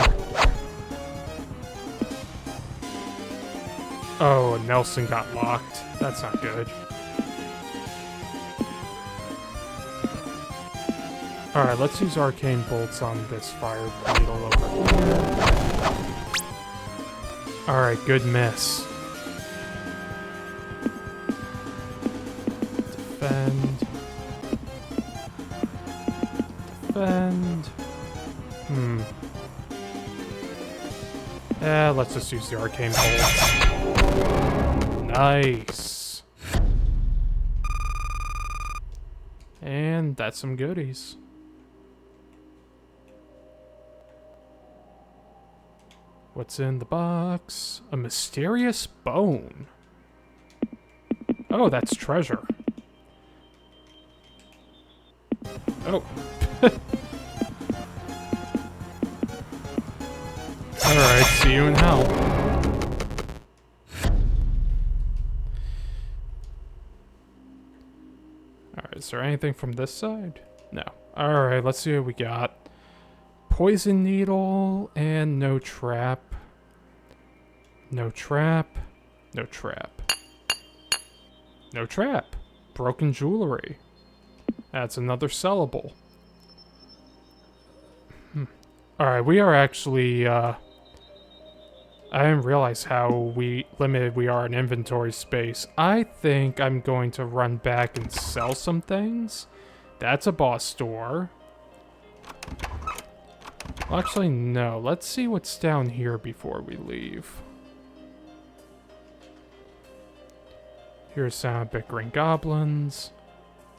Oh, Nelson got locked. That's not good. Alright, let's use arcane bolts on this fire beetle over here. Alright, good miss. Defend. Defend. Let's just use the arcane bolts. Nice. And that's some goodies. What's in the box? A mysterious bone. Oh, that's treasure. Oh. Alright, see you in hell. Alright, is there anything from this side? No. Alright, let's see what we got. Poison Needle and No Trap. No Trap. No Trap. No Trap. Broken Jewelry. That's another sellable. Alright, we are actually, I didn't realize how limited we are in inventory space. I think I'm going to run back and sell some things. That's a boss store. Well, actually, no. Let's see what's down here before we leave. Here's some bickering goblins.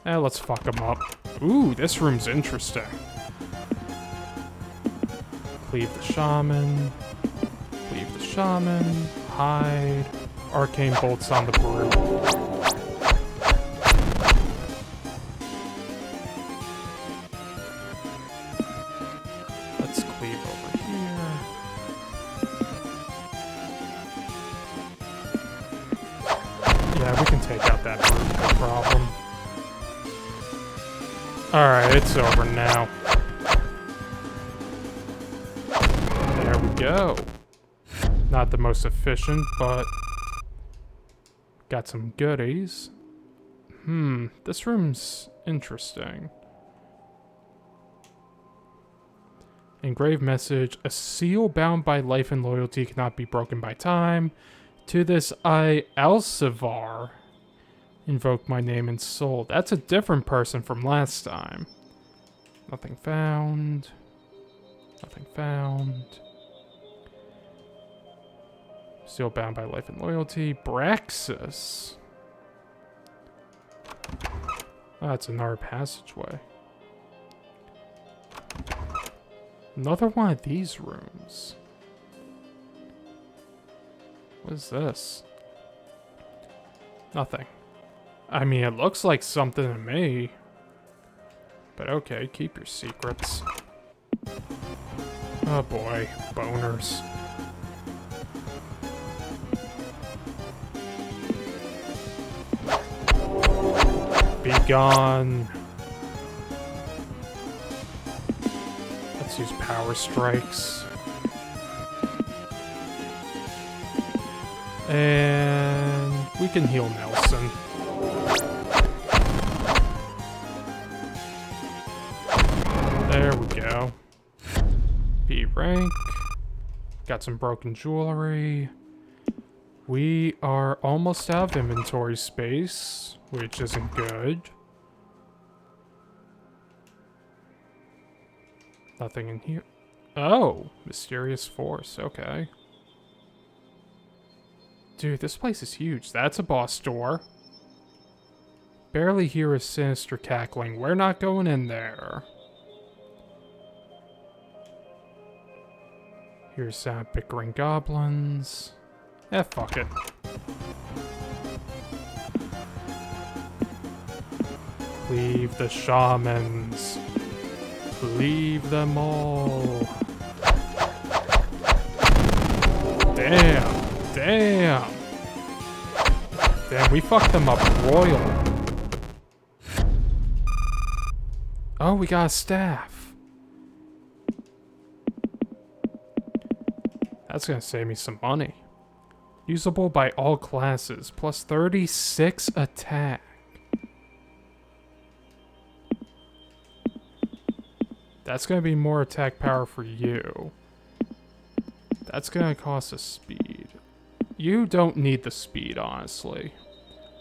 Let's fuck them up. Ooh, this room's interesting. Cleave the shaman. Cleave the shaman. Hide. Arcane bolts on the brew. Let's cleave over here. Yeah, we can take out that brew, no problem. Alright, it's over now. There we go. Not the most efficient, but got some goodies. This room's interesting. Engraved message. A seal bound by life and loyalty cannot be broken by time. To this I, Alcivar, invoke my name and soul. That's a different person from last time. Nothing found. Nothing found. Still bound by life and loyalty. Braxis. Oh, that's another passageway. Another one of these rooms. What is this? Nothing. I mean, it looks like something to me. But okay, keep your secrets. Oh boy, boners. Be gone. Let's use power strikes. And we can heal Nelson. There we go. B rank. Got some broken jewelry. We are almost out of inventory space, which isn't good. Nothing in here. Oh, mysterious force. Okay. Dude, this place is huge. That's a boss door. Barely hear a sinister cackling. We're not going in there. Here's bickering goblins. Fuck it. Leave the shamans. Leave them all. Damn. Damn. Damn, we fucked them up royal. Oh, we got a staff. That's gonna save me some money. Usable by all classes, plus 36 attack. That's gonna be more attack power for you. That's gonna cost us speed. You don't need the speed, honestly.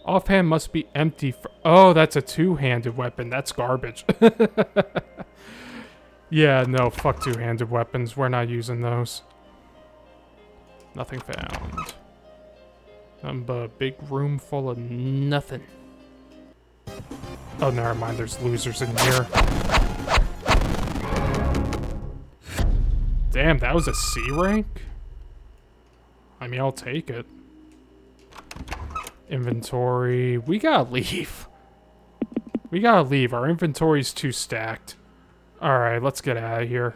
Offhand must be empty for— oh, that's a two-handed weapon. That's garbage. Yeah, no, fuck two-handed weapons. We're not using those. Nothing found. A big room full of nothing. Oh, never mind. There's losers in here. Damn, that was a C rank? I mean, I'll take it. Inventory. We gotta leave. We gotta leave. Our inventory's too stacked. Alright, let's get out of here.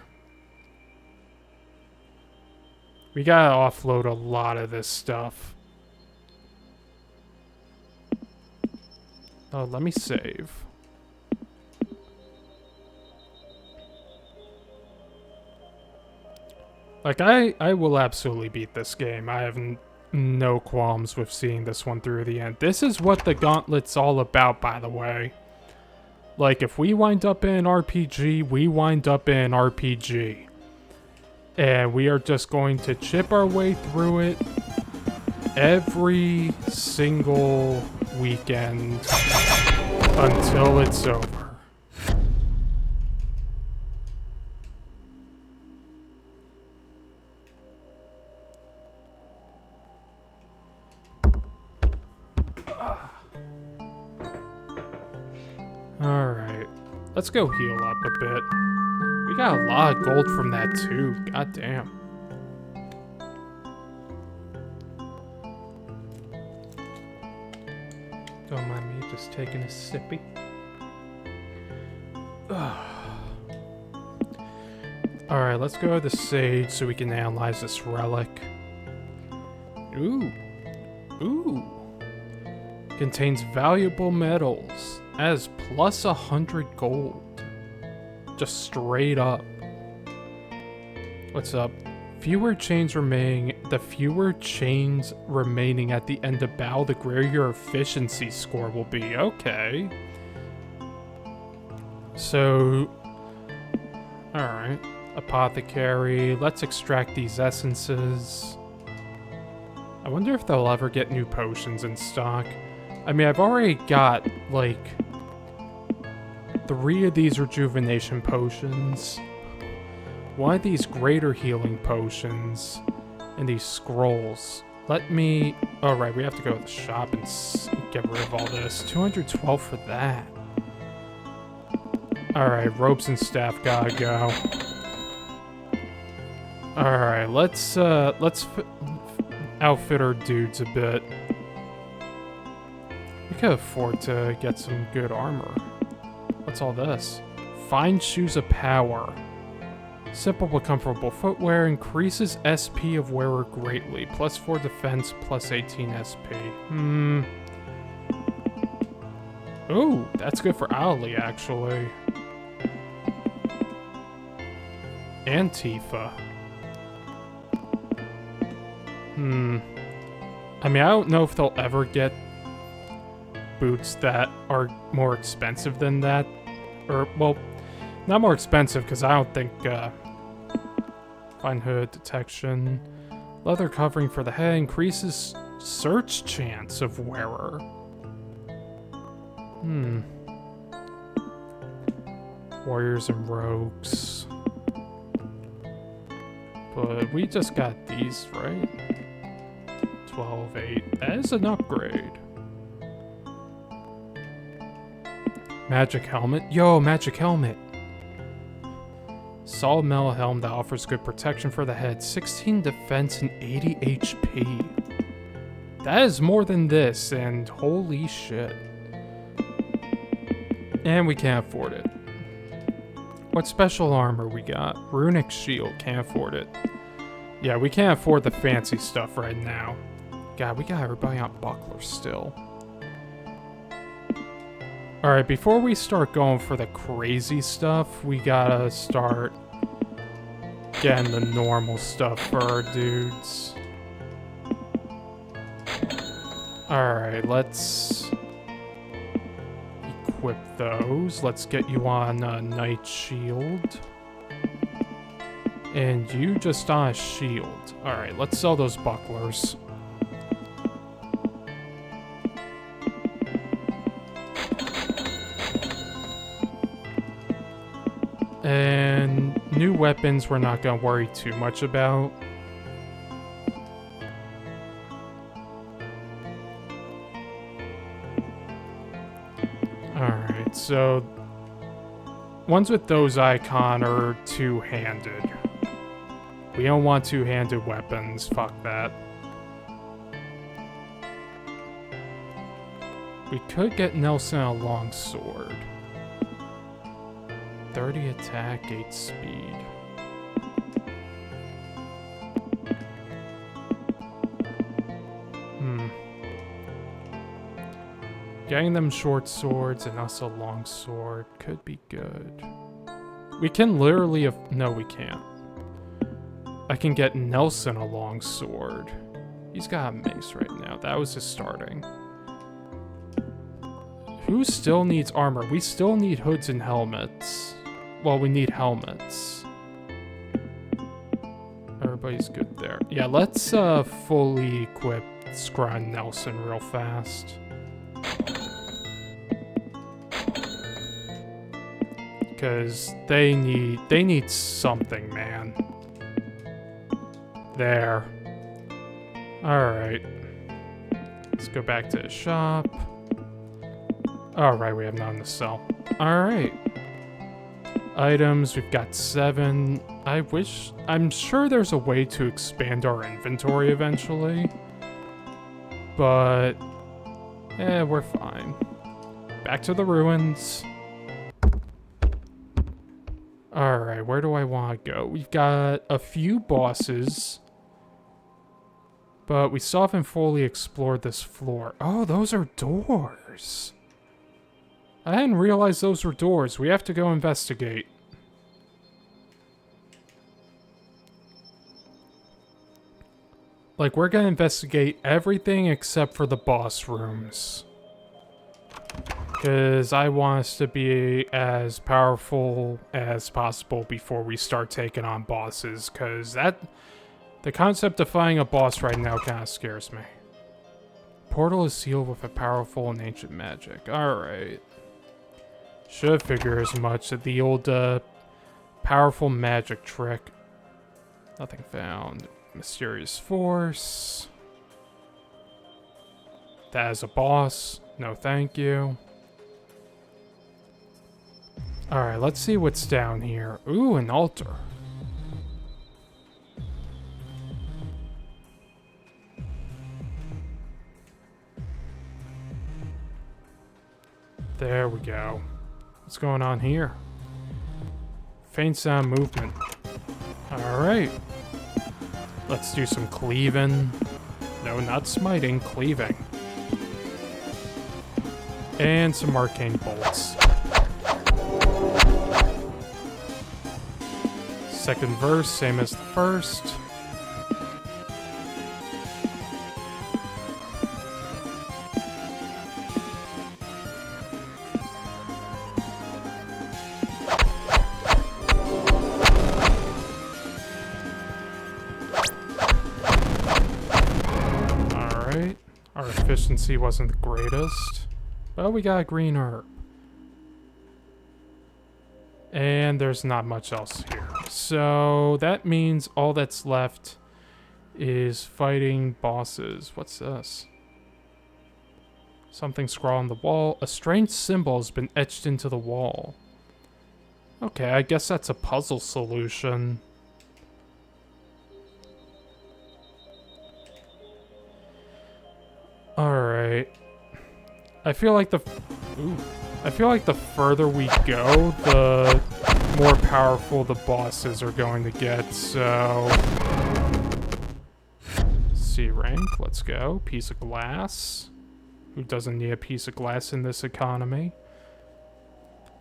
We gotta offload a lot of this stuff. Oh, let me save. Like, I will absolutely beat this game. I have no qualms with seeing this one through the end. This is what the Gauntlet's all about, by the way. Like, if we wind up in an RPG, we wind up in an RPG. And we are just going to chip our way through it every single weekend until it's over. Alright, let's go heal up a bit. We got a lot of gold from that too, god damn. Don't mind me just taking a sippy. Alright, let's go to the Sage so we can analyze this relic. Ooh. Ooh. Contains valuable metals. Has plus 100 gold. Just straight up. What's up? Fewer chains remaining. The fewer chains remaining at the end of battle, the greater your efficiency score will be. Okay. So, alright. Apothecary. Let's extract these essences. I wonder if they'll ever get new potions in stock. I mean, I've already got, like, 3 of these rejuvenation potions, 1 of these greater healing potions, and these scrolls. Let me... Oh, right, we have to go to the shop and get rid of all this. 212 for that. Alright, ropes and staff gotta go. Alright, let's outfit our dudes a bit. We could afford to get some good armor. What's all this? Fine shoes of power. Simple but comfortable footwear increases SP of wearer greatly. Plus 4 defense, plus 18 SP. Ooh, that's good for Ali, actually. Antifa. I mean, I don't know if they'll ever get boots that are more expensive than that. Or, well, not more expensive, because I don't think, fine hood, detection. Leather covering for the head increases search chance of wearer. Warriors and rogues. But we just got these, right? 12-8. That is an upgrade. Magic helmet. Yo, magic helmet. Solid metal helm that offers good protection for the head. 16 defense and 80 HP. That is more than this, and holy shit. And we can't afford it. What special armor we got? Runic shield. Can't afford it. Yeah, we can't afford the fancy stuff right now. God, we got everybody on bucklers still. Alright, before we start going for the crazy stuff, we gotta start getting the normal stuff for our dudes. Alright, let's equip those. Let's get you on Knight Shield. And you just on a shield. Alright, let's sell those bucklers. And new weapons we're not gonna worry too much about. Alright, so ones with those icon are two-handed. We don't want two-handed weapons, fuck that. We could get Nelson a longsword. 30 attack, 8 speed. Getting them short swords and us a long sword could be good. We can literally no, we can't. I can get Nelson a long sword. He's got a mace right now. That was his starting. Who still needs armor? We still need hoods and helmets. Well, we need helmets. Everybody's good there. Yeah, let's fully equip Scry Nelson real fast. Because they need something, man. There. Alright. Let's go back to the shop. Alright, we have nothing to sell. Alright. Items, we've got 7. I'm sure there's a way to expand our inventory eventually. But, we're fine. Back to the ruins. Alright, where do I want to go? We've got a few bosses. But we still haven't fully explored this floor. Oh, those are doors. I didn't realize those were doors. We have to go investigate. Like, we're gonna investigate everything except for the boss rooms. Because I want us to be as powerful as possible before we start taking on bosses. Because the concept of fighting a boss right now kind of scares me. Portal is sealed with a powerful and ancient magic. Alright. Should figure as much. The old powerful magic trick. Nothing found. Mysterious force. That is a boss. No thank you. Alright, let's see what's down here. Ooh, an altar. There we go. What's going on here? Faint sound movement. Alright. Let's do some cleaving. No, not smiting, cleaving. And some arcane bolts. Second verse, same as the first. Alright. Our efficiency wasn't the greatest. But we got a green herb. And there's not much else here. So that means all that's left is fighting bosses. What's this? Something scrawled on the wall. A strange symbol has been etched into the wall. Okay, I guess that's a puzzle solution. Alright. I feel like the further we go, the more powerful the bosses are going to get, so... C rank, let's go. Piece of glass. Who doesn't need a piece of glass in this economy?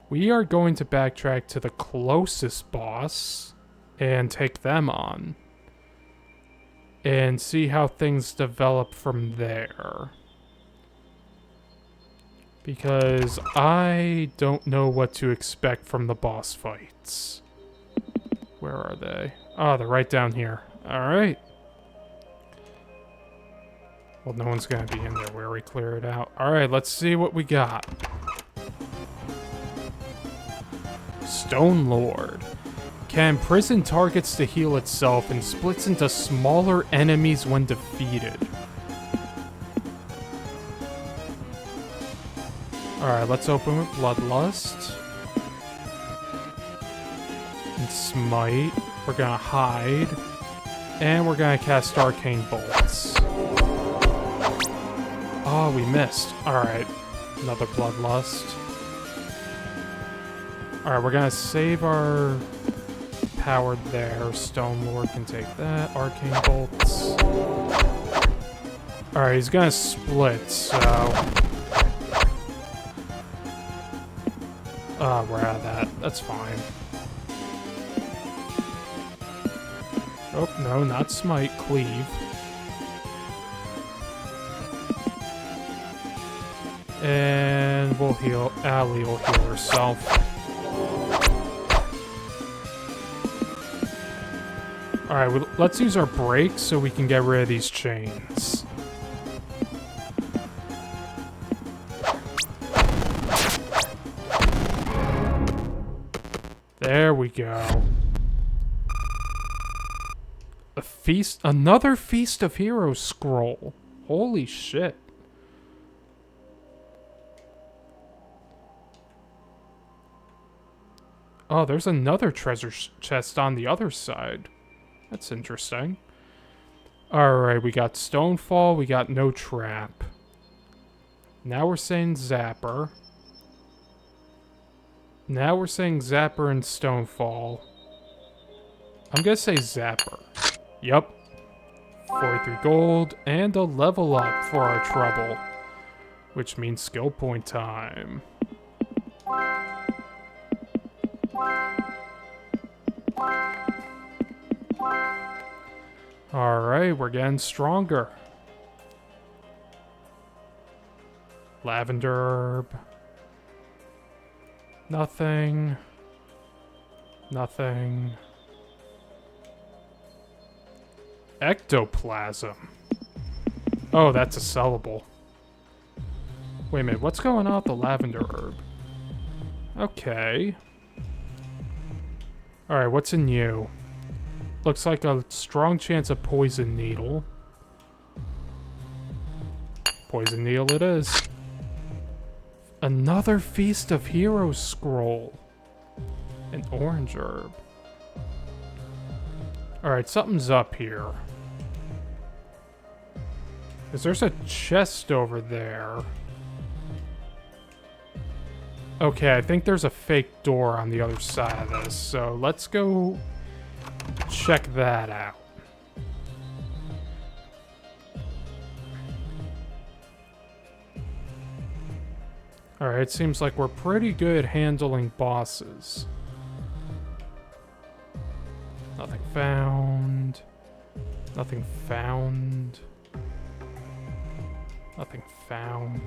We are going to backtrack to the closest boss and take them on. And see how things develop from there. Because I don't know what to expect from the boss fights. Where are they? Oh, they're right down here. Alright. Well, no one's gonna be in there where we clear it out. Alright, let's see what we got. Stone Lord. Can imprison targets to heal itself and splits into smaller enemies when defeated. Alright, let's open with Bloodlust. And Smite. We're gonna hide. And we're gonna cast Arcane Bolts. Oh, we missed. Alright. Another Bloodlust. Alright, we're gonna save our power there. Stone Lord can take that. Arcane Bolts. Alright, he's gonna split, so... we're out of that. That's fine. Oh, no, not Smite. Cleave. And we'll heal. Allie will heal herself. Alright, let's use our brakes so we can get rid of these chains. There we go. A feast, another Feast of Heroes scroll. Holy shit. Oh, there's another treasure chest on the other side. That's interesting. Alright, we got Stonefall, we got No Trap. Now we're saying Zapper. Now we're saying Zapper and Stonefall. I'm gonna say Zapper. Yup. 43 gold and a level up for our trouble. Which means skill point time. Alright, we're getting stronger. Lavender herb. Nothing. Nothing. Ectoplasm. Oh, that's a sellable. Wait a minute, what's going on with the lavender herb? Okay. Alright, what's in you? Looks like a strong chance of poison needle. Poison needle it is. Another Feast of Heroes scroll. An orange herb. Alright, something's up here. Because there's a chest over there. Okay, I think there's a fake door on the other side of this, so let's go check that out. Alright, seems like we're pretty good handling bosses. Nothing found. Nothing found. Nothing found.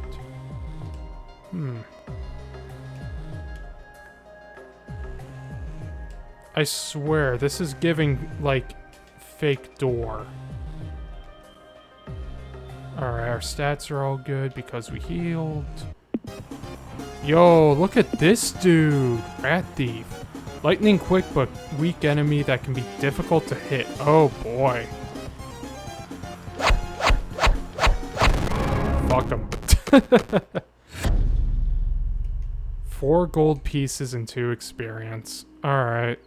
I swear, this is giving, like, fake door. Alright, our stats are all good because we healed. Yo, look at this dude! Rat Thief. Lightning quick but weak enemy that can be difficult to hit. Oh boy. Fuck him. 4 gold pieces and 2 experience. Alright.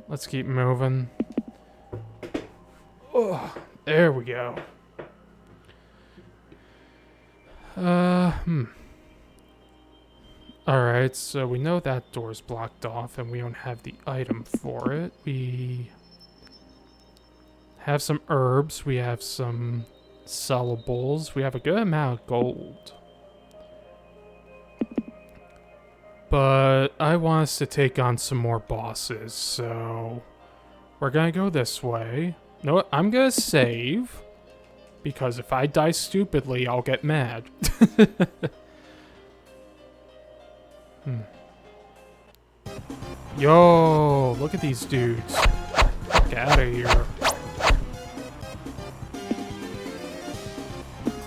Let's keep moving. Oh, there we go. Alright, so we know that door's blocked off and we don't have the item for it. We have some herbs, we have some sellables, we have a good amount of gold. But I want us to take on some more bosses, so we're gonna go this way. You know what? I'm gonna save, because if I die stupidly, I'll get mad. Yo, look at these dudes. Get out of here.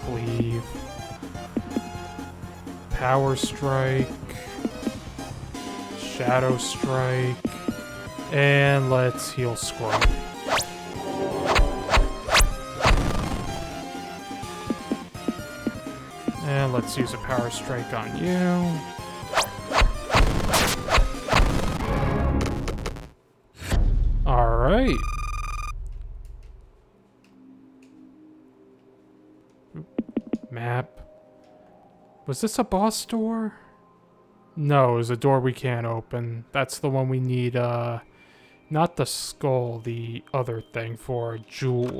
Cleave. Power Strike. Shadow Strike. And let's heal Scrub. And let's use a Power Strike on you. Alright. Map. Was this a boss door? No, it was a door we can't open. That's the one we need, not the skull, the other thing for a jewel.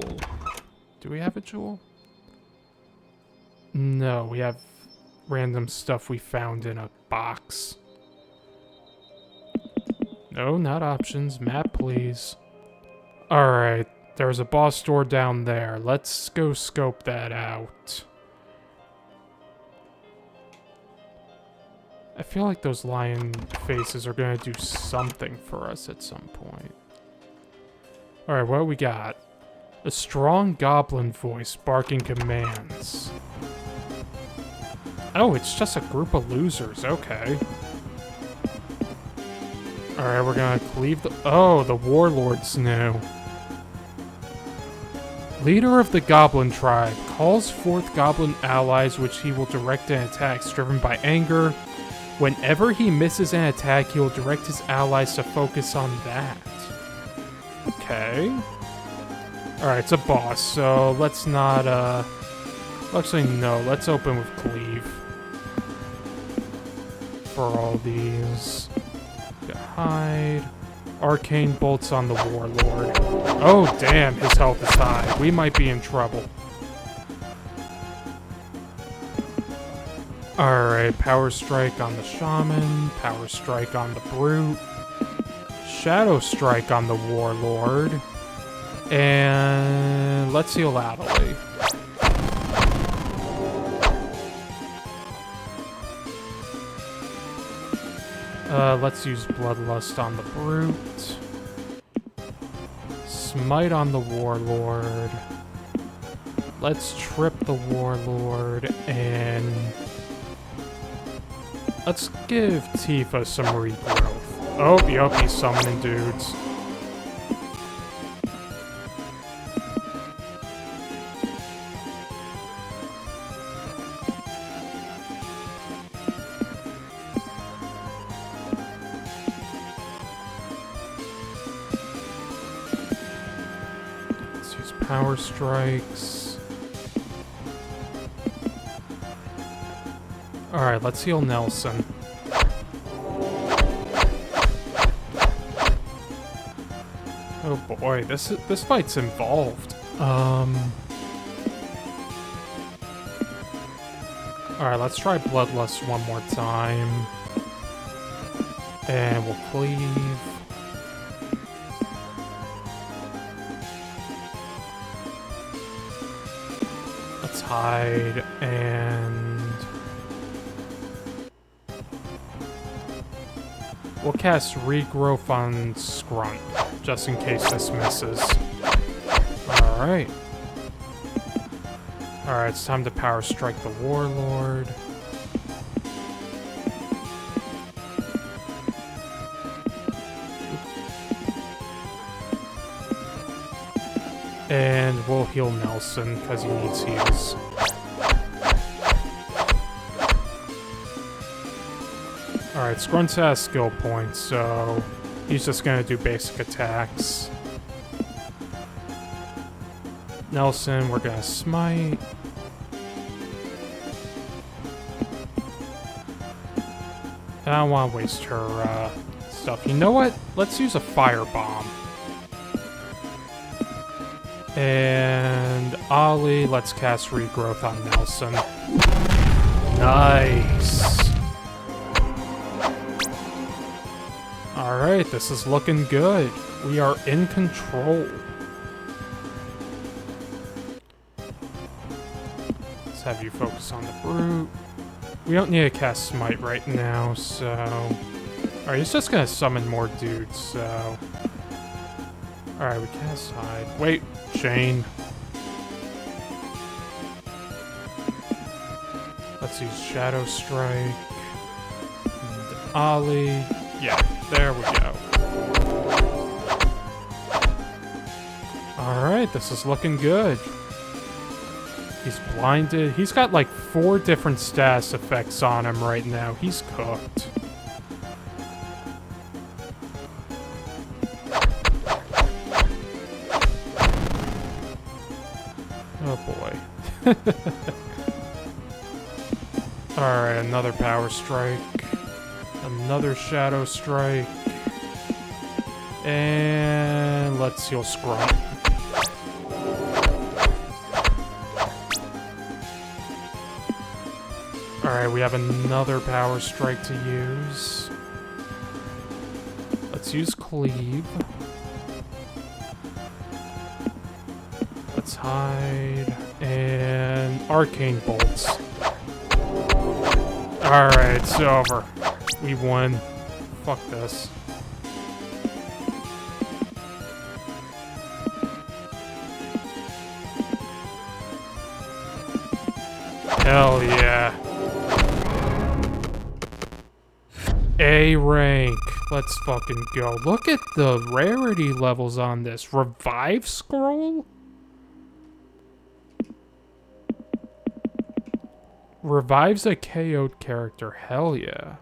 Do we have a jewel? No, we have random stuff we found in a box. No, not options. Map, please. Alright, there's a boss door down there. Let's go scope that out. I feel like those lion faces are gonna do something for us at some point. Alright, what do we got? A strong goblin voice barking commands. Oh, it's just a group of losers. Okay. Alright, we're gonna cleave the... Oh, the warlord's new. Leader of the Goblin Tribe calls forth goblin allies which he will direct in attacks driven by anger. Whenever he misses an attack, he will direct his allies to focus on that. Okay. Alright, it's a boss, so let's not, actually, no, let's open with Cleave. For all these. Hide. Arcane bolts on the warlord. Oh, damn, his health is high. We might be in trouble. Alright, Power Strike on the Shaman, Power Strike on the Brute, Shadow Strike on the Warlord, and let's heal Adelaide. Let's use Bloodlust on the Brute, Smite on the Warlord, let's trip the Warlord, and let's give Tifa some regrowth. Oh, yup, he's summoning dudes. power strikes. Alright, let's heal Nelson. Oh boy, this fight's involved. Alright, let's try Bloodlust one more time. And we'll cleave. Let's hide and we'll cast Regrowth on Scrunt, just in case this misses. Alright. Alright, it's time to Power Strike the Warlord. And we'll heal Nelson, because he needs heals. Alright, Scrunt has skill points, so he's just gonna do basic attacks. Nelson, we're gonna smite. I don't want to waste her stuff. You know what? Let's use a firebomb. And Ollie, let's cast Regrowth on Nelson. Nice. Alright, this is looking good. We are in control. Let's have you focus on the Brute. We don't need to cast Smite right now, so... Alright, he's just gonna summon more dudes, so... Alright, we cast Hide. Wait, Chain. Let's use Shadow Strike. And Ollie. Yeah, there we go. Alright, this is looking good. He's blinded. He's got like 4 different status effects on him right now. He's cooked. Oh boy. Alright, another Power Strike. Another Shadow Strike. And let's heal Scrunt. Alright, we have another Power Strike to use. Let's use Cleave. Let's hide. And Arcane Bolts. Alright, it's over. We won. Fuck this. Hell yeah. A rank. Let's fucking go. Look at the rarity levels on this. Revive Scroll? Revives a KO'd character. Hell yeah.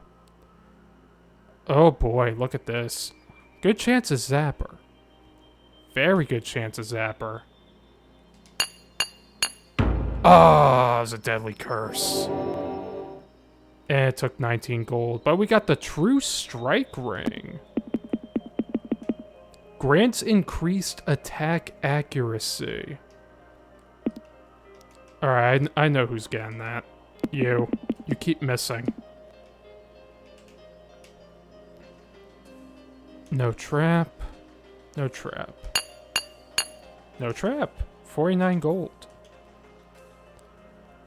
Oh boy, look at this. Good chance of Zapper. Very good chance of Zapper. Oh, it was a deadly curse. And it took 19 gold, but we got the True Strike Ring. Grants increased attack accuracy. Alright, I know who's getting that. You. You keep missing. No trap. No trap. No trap. 49 gold.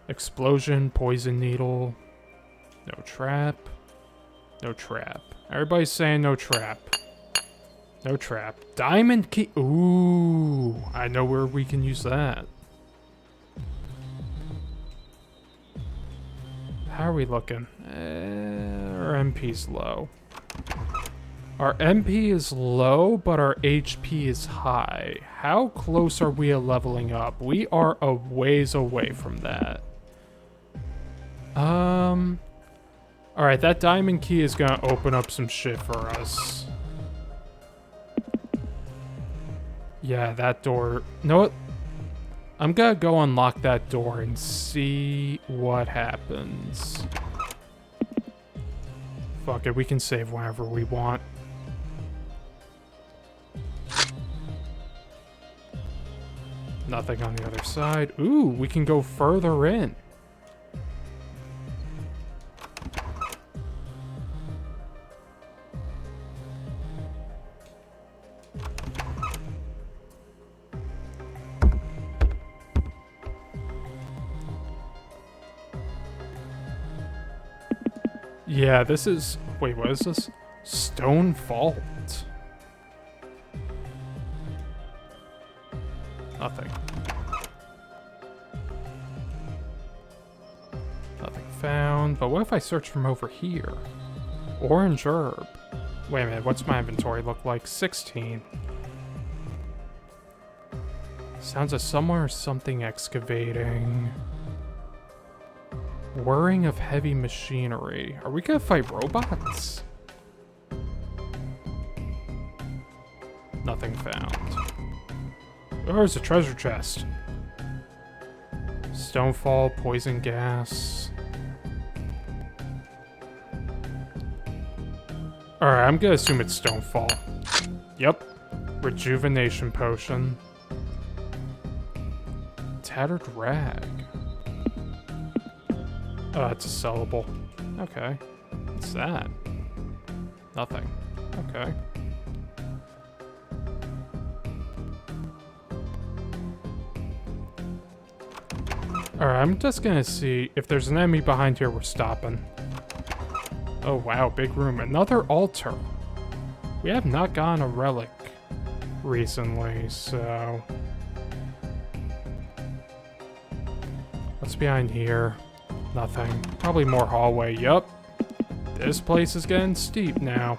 Explosion, poison needle. No trap. No trap. Everybody's saying no trap. No trap. Diamond key. Ooh. I know where we can use that. How are we looking? Our MP's low. Our MP is low, but our HP is high. How close are we to leveling up? We are a ways away from that. Alright, that diamond key is gonna open up some shit for us. Yeah, that door... No, I'm gonna go unlock that door and see what happens. Fuck it, we can save whenever we want. Nothing on the other side. Ooh, we can go further in. Yeah, this is... Wait, what is this? Stone Vault. Nothing. Nothing found. But what if I search from over here? Orange herb. Wait a minute, what's my inventory look like? 16. Sounds of someone or something excavating. Whirring of heavy machinery. Are we gonna fight robots? Nothing found. Oh, there's a treasure chest. Stonefall, poison gas. Alright, I'm gonna assume it's Stonefall. Yep. Rejuvenation potion. Tattered rag. Oh, it's a sellable. Okay. What's that? Nothing. Okay. Alright, I'm just gonna see if there's an enemy behind here, we're stopping. Oh wow, big room. Another altar. We have not gotten a relic recently, so... What's behind here? Nothing. Probably more hallway. Yup. This place is getting steep now.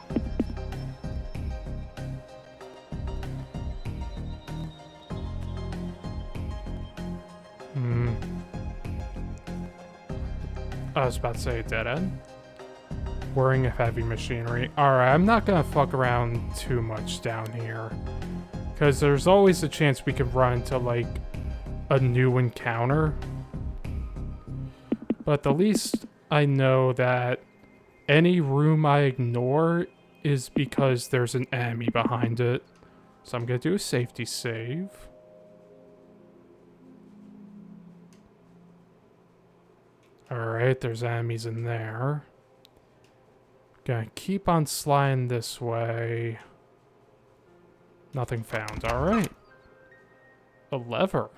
I was about to say dead end. Whirring of heavy machinery. Alright, I'm not gonna fuck around too much down here. Because there's always a chance we could run into, like, a new encounter. But the least I know that any room I ignore is because there's an enemy behind it. So I'm gonna do a safety save. Alright, there's enemies in there. Gonna keep on sliding this way. Nothing found. Alright. A lever.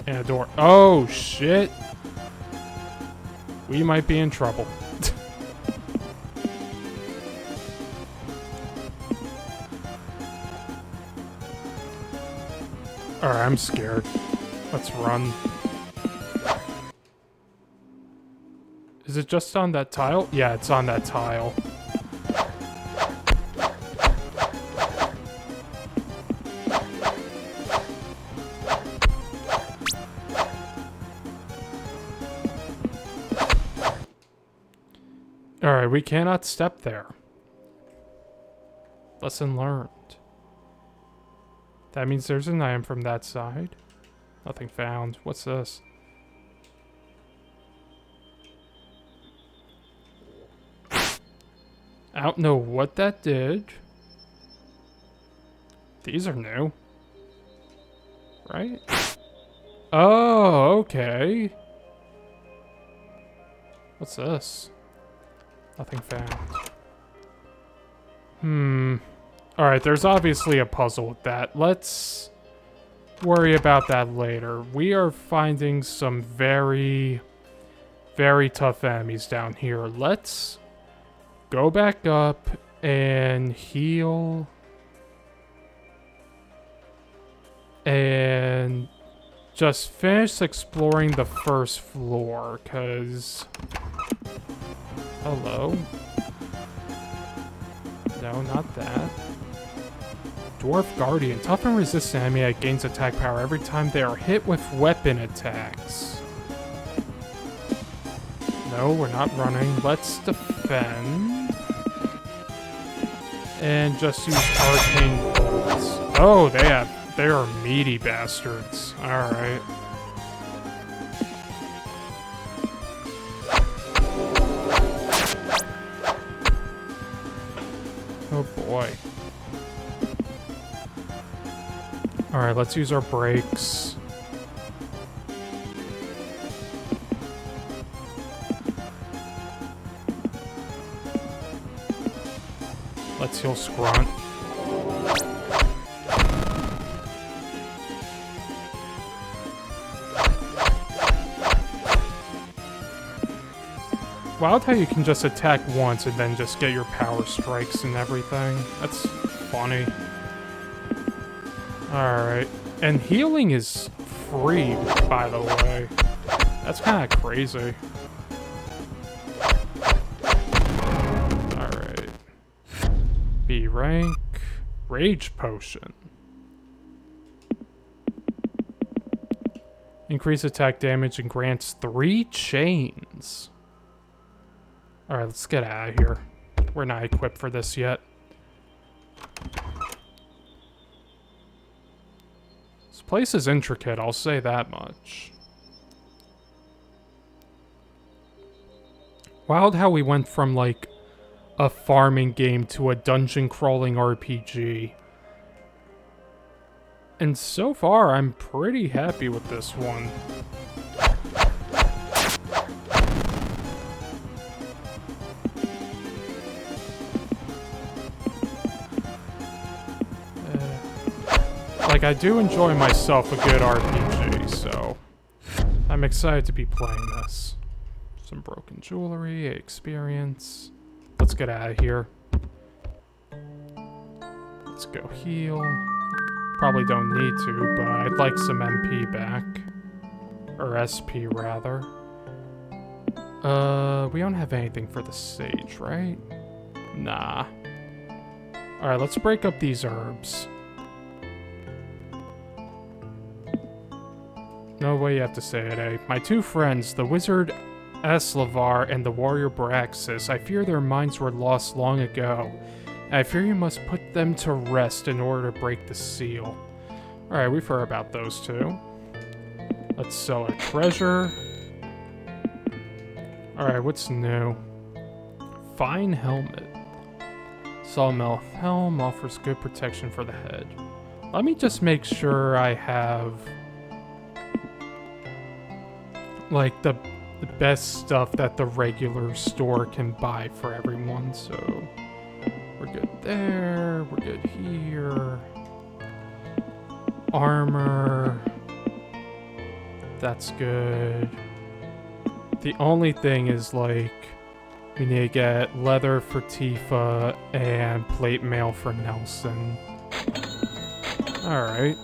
And a door. Oh, shit. We might be in trouble. Alright, I'm scared. Let's run. Is it just on that tile? Yeah, it's on that tile. Alright, we cannot step there. Lesson learned. That means there's an item from that side. Nothing found. What's this? I don't know what that did. These are new. Right? Oh, okay. What's this? Nothing found. Alright, there's obviously a puzzle with that. Let's worry about that later. We are finding some very, very tough enemies down here. Let's go back up and heal. And just finish exploring the first floor, because... Hello? No, not that. Dwarf Guardian. Tough and resistant enemy that gains attack power every time they are hit with weapon attacks. No, we're not running. Let's defend. And just use arcane bolts. Oh, they have They are meaty bastards. Alright. Oh boy. Alright, let's use our brakes. Let's heal Scrunt. Wild how you can just attack once and then just get your power strikes and everything. That's funny. Alright. And healing is free, by the way. That's kind of crazy. Alright. B rank. Rage Potion. Increase attack damage and grants 3 chains. Alright, let's get out of here. We're not equipped for this yet. This place is intricate, I'll say that much. Wild how we went from, like, a farming game to a dungeon crawling RPG. And so far, I'm pretty happy with this one. Like, I do enjoy myself a good RPG, so I'm excited to be playing this. Some broken jewelry, experience. Let's get out of here. Let's go heal. Probably don't need to, but I'd like some MP back. Or SP, rather. We don't have anything for the sage, right? Nah. Alright, let's break up these herbs. No way you have to say it, eh? My 2 friends, the wizard Aslavar and the warrior Braxis, I fear their minds were lost long ago. And I fear you must put them to rest in order to break the seal. Alright, we've heard about those 2. Let's sell our treasure. Alright, what's new? Fine helmet. Sawmill helm offers good protection for the head. Let me just make sure I have like the best stuff that the regular store can buy for everyone, so we're good there, we're good here. Armor, that's good. The only thing is, like, we need to get leather for Tifa and plate mail for Nelson. Alright.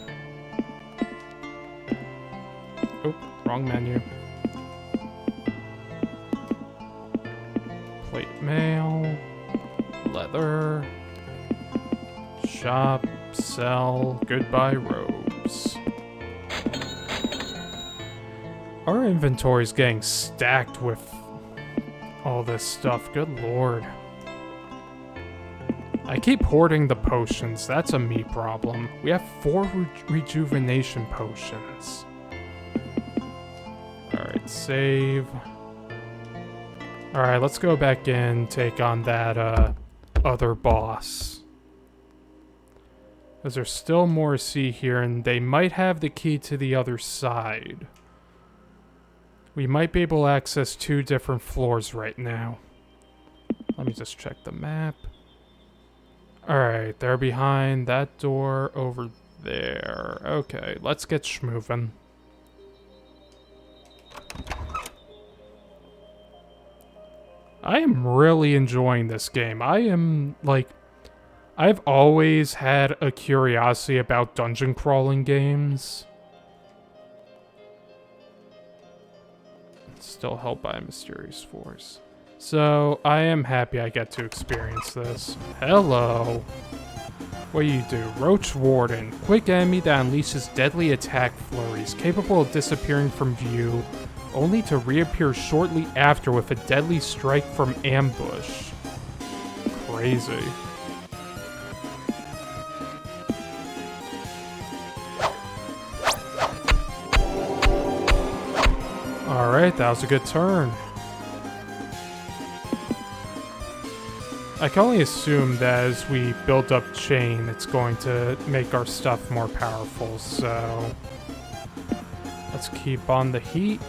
Oh, wrong menu. Plate mail, leather, shop, sell, goodbye robes. Our inventory's getting stacked with all this stuff, good lord. I keep hoarding the potions, that's a me problem. We have 4 rejuvenation potions. Alright, save. Alright, let's go back in, take on that other boss. Because there's still more to see here, and they might have the key to the other side. We might be able to access 2 different floors right now. Let me just check the map. Alright, they're behind that door over there. Okay, let's get schmoovin'. I am really enjoying this game. I've always had a curiosity about dungeon crawling games. Still held by a mysterious force. So, I am happy I get to experience this. Hello. What do you do? Roach Warden. Quick enemy that unleashes deadly attack flurries, capable of disappearing from view, only to reappear shortly after with a deadly strike from ambush. Crazy. Alright, that was a good turn. I can only assume that as we build up chain, it's going to make our stuff more powerful, so let's keep on the heat.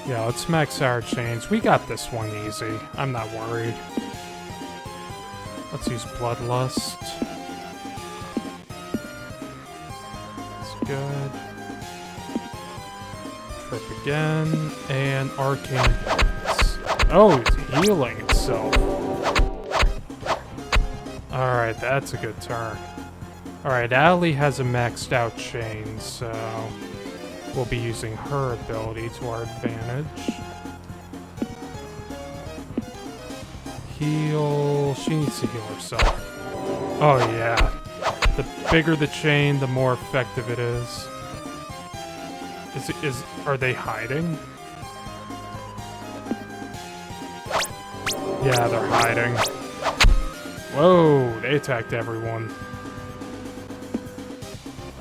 Yeah, let's max our chains. We got this one easy. I'm not worried. Let's use Bloodlust. Good. Trip again, and Arcane Bolts. Oh, it's healing itself. Alright, that's a good turn. Alright, Allie has a maxed out chain, so we'll be using her ability to our advantage. Heal. She needs to heal herself. Oh, yeah. The bigger the chain, the more effective it is. Are they hiding? Yeah, they're hiding. Whoa, they attacked everyone.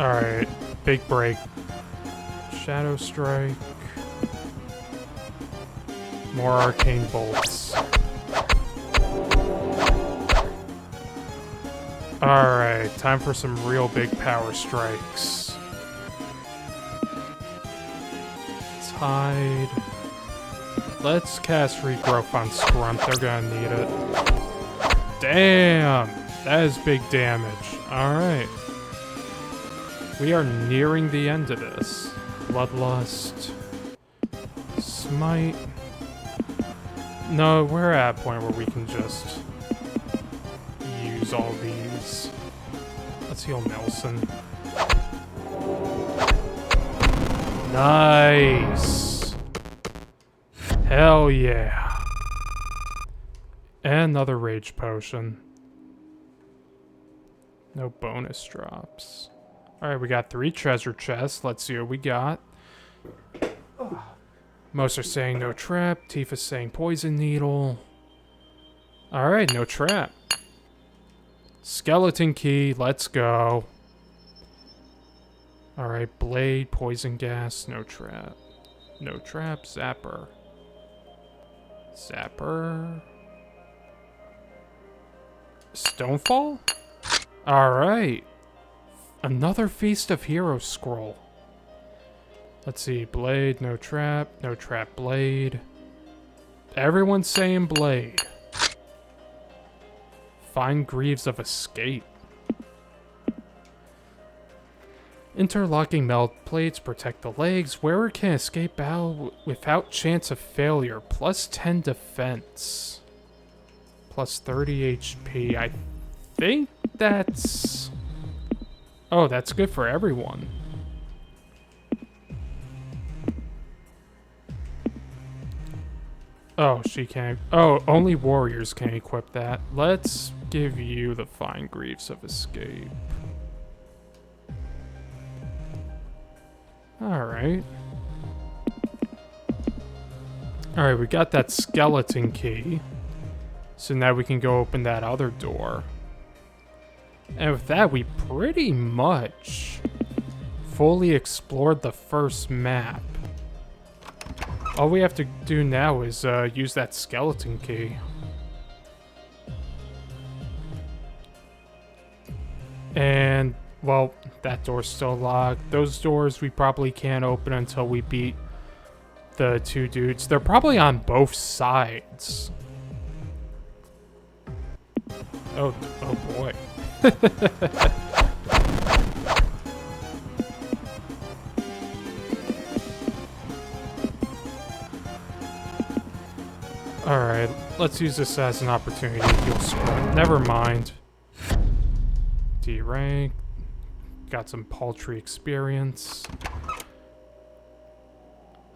Alright, big break. Shadow Strike. More Arcane Bolts. Alright, time for some real big power strikes. Let's hide. Let's cast Regrowth on Scrump. They're gonna need it. Damn! That is big damage. Alright. We are nearing the end of this. Bloodlust. Smite. No, we're at a point where we can just use all these. Let's heal Nelson. Nice! Hell yeah. And another Rage Potion. No bonus drops. Alright, we got 3 treasure chests. Let's see what we got. Most are saying no trap. Tifa's saying poison needle. Alright, no trap. Skeleton key, let's go. Alright, blade, poison gas, no trap. No trap, zapper. Zapper. Stonefall? Alright. Another Feast of Heroes scroll. Let's see, blade, no trap, blade. Everyone's saying blade. Find Greaves of Escape. Interlocking melt plates protect the legs. Wearer can escape battle without chance of failure. Plus 10 defense. Plus 30 HP. I think that's... Oh, that's good for everyone. Oh, she can't... Oh, only warriors can equip that. Let's give you the Find Greaves of Escape. Alright. Alright, we got that skeleton key. So now we can go open that other door. And with that, we pretty much fully explored the first map. All we have to do now is use that skeleton key. And, well, that door's still locked. Those doors we probably can't open until we beat the 2 dudes. They're probably on both sides. Oh boy. Alright, let's use this as an opportunity to heal Scrump. Never mind. D rank. Got some paltry experience.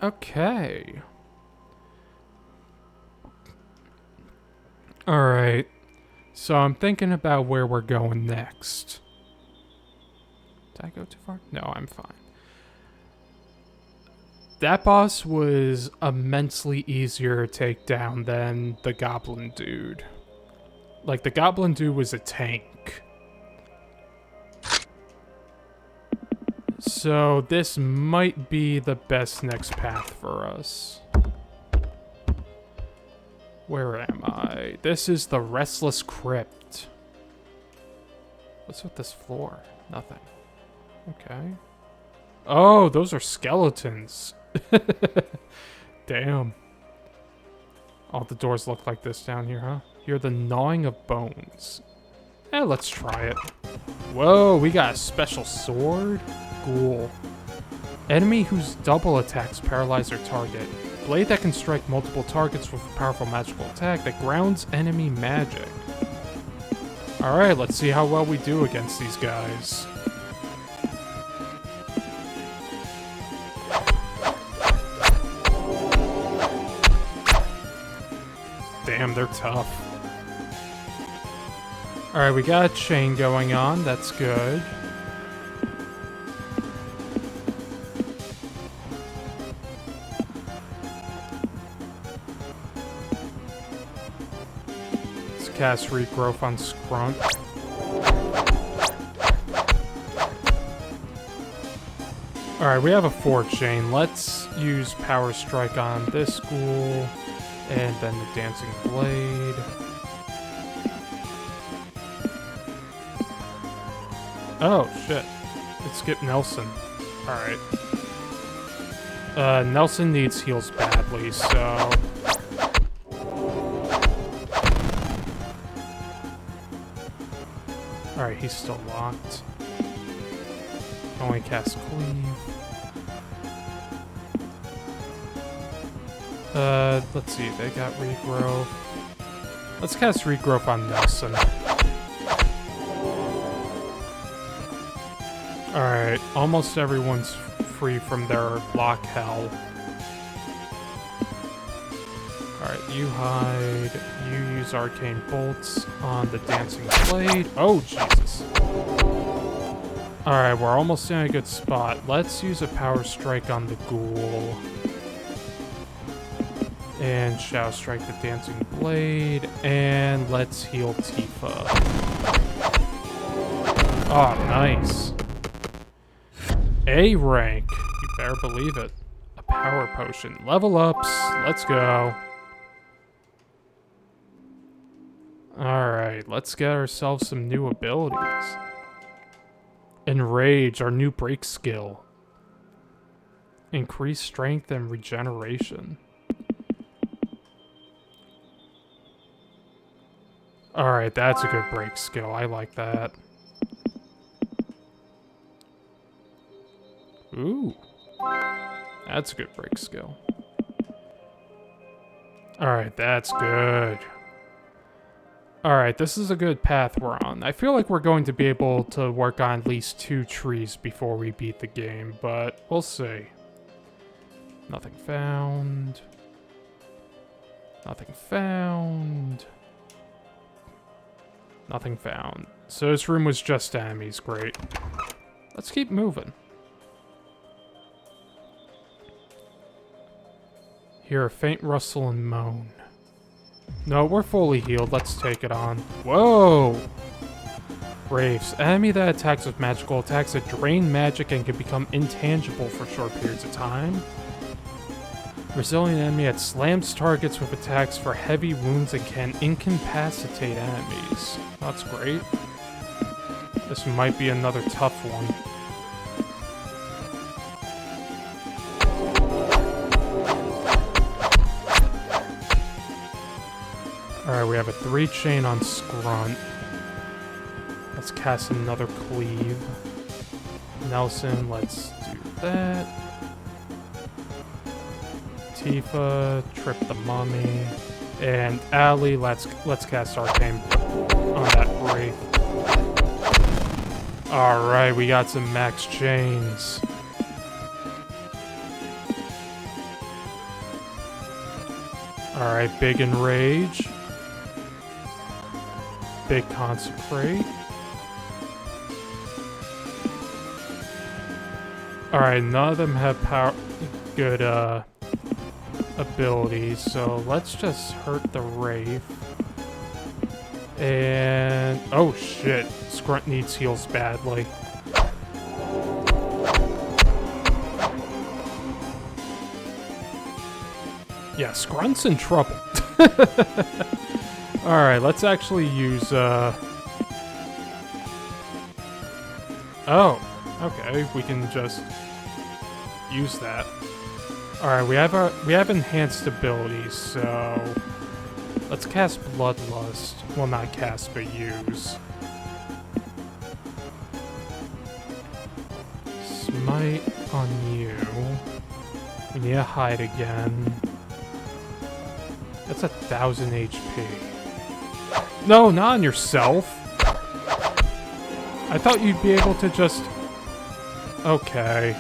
Okay. Alright. So I'm thinking about where we're going next. Did I go too far? No, I'm fine. That boss was immensely easier to take down than the goblin dude. Like, the Goblin Dude was a tank. So, this might be the best next path for us. Where am I? This is the Restless Crypt. What's with this floor? Nothing. Okay. Oh, those are skeletons. Damn. All the doors look like this down here, huh? Hear the gnawing of bones. Let's try it. Whoa, we got a special sword? Cool. Enemy whose double attacks paralyze their target. Blade that can strike multiple targets with a powerful magical attack that grounds enemy magic. Alright, let's see how well we do against these guys. Damn, they're tough. Alright, we got a chain going on. That's good. Let's cast Regrowth on Scrunt. Alright, we have a 4 chain. Let's use Power Strike on this ghoul. And then the Dancing Blade. Oh, shit. It skipped Nelson. Alright. Nelson needs heals badly, so... Alright, he's still locked. Only cast Cleave. Let's see, they got Regrowth. Let's cast Regrowth on Nelson. Alright, almost everyone's free from their lock hell. Alright, you hide. You use Arcane Bolts on the Dancing Blade. Oh, Jesus. Alright, we're almost in a good spot. Let's use a Power Strike on the Ghoul. And Shadow Strike the Dancing Blade. And let's heal Tifa. Oh, nice. A rank. You better believe it. A power potion. Level ups. Let's go. Alright, let's get ourselves some new abilities. Enrage, our new break skill. Increase strength and regeneration. Alright, that's a good break skill. I like that. Ooh. That's a good break skill. Alright, that's good. Alright, this is a good path we're on. I feel like we're going to be able to work on at least 2 trees before we beat the game, but we'll see. Nothing found. Nothing found. Nothing found. So this room was just enemies. Great. Let's keep moving. Hear a faint rustle and moan. No, we're fully healed. Let's take it on. Whoa! Wraiths. Enemy that attacks with magical attacks that drain magic and can become intangible for short periods of time. Resilient enemy that slams targets with attacks for heavy wounds and can incapacitate enemies. That's great. This might be another tough one. Alright, we have a 3 chain on Scrunt. Let's cast another Cleave. Nelson, let's do that. Tifa, trip the mummy. And Ali, let's cast Arcane on that Wraith. Alright, we got some max chains. Alright, big Enrage. Big Consecrate. Alright, none of them have good abilities, so let's just hurt the Wraith. And... oh shit. Scrunt needs heals badly. Yeah, Scrunt's in trouble. Alright, let's actually use, oh, okay, we can just use that. Alright, we have enhanced abilities, so let's cast Bloodlust. Well, not cast, but use. Smite on you. We need to hide again. That's 1,000 HP. No, not on yourself. I thought you'd be able to just... okay.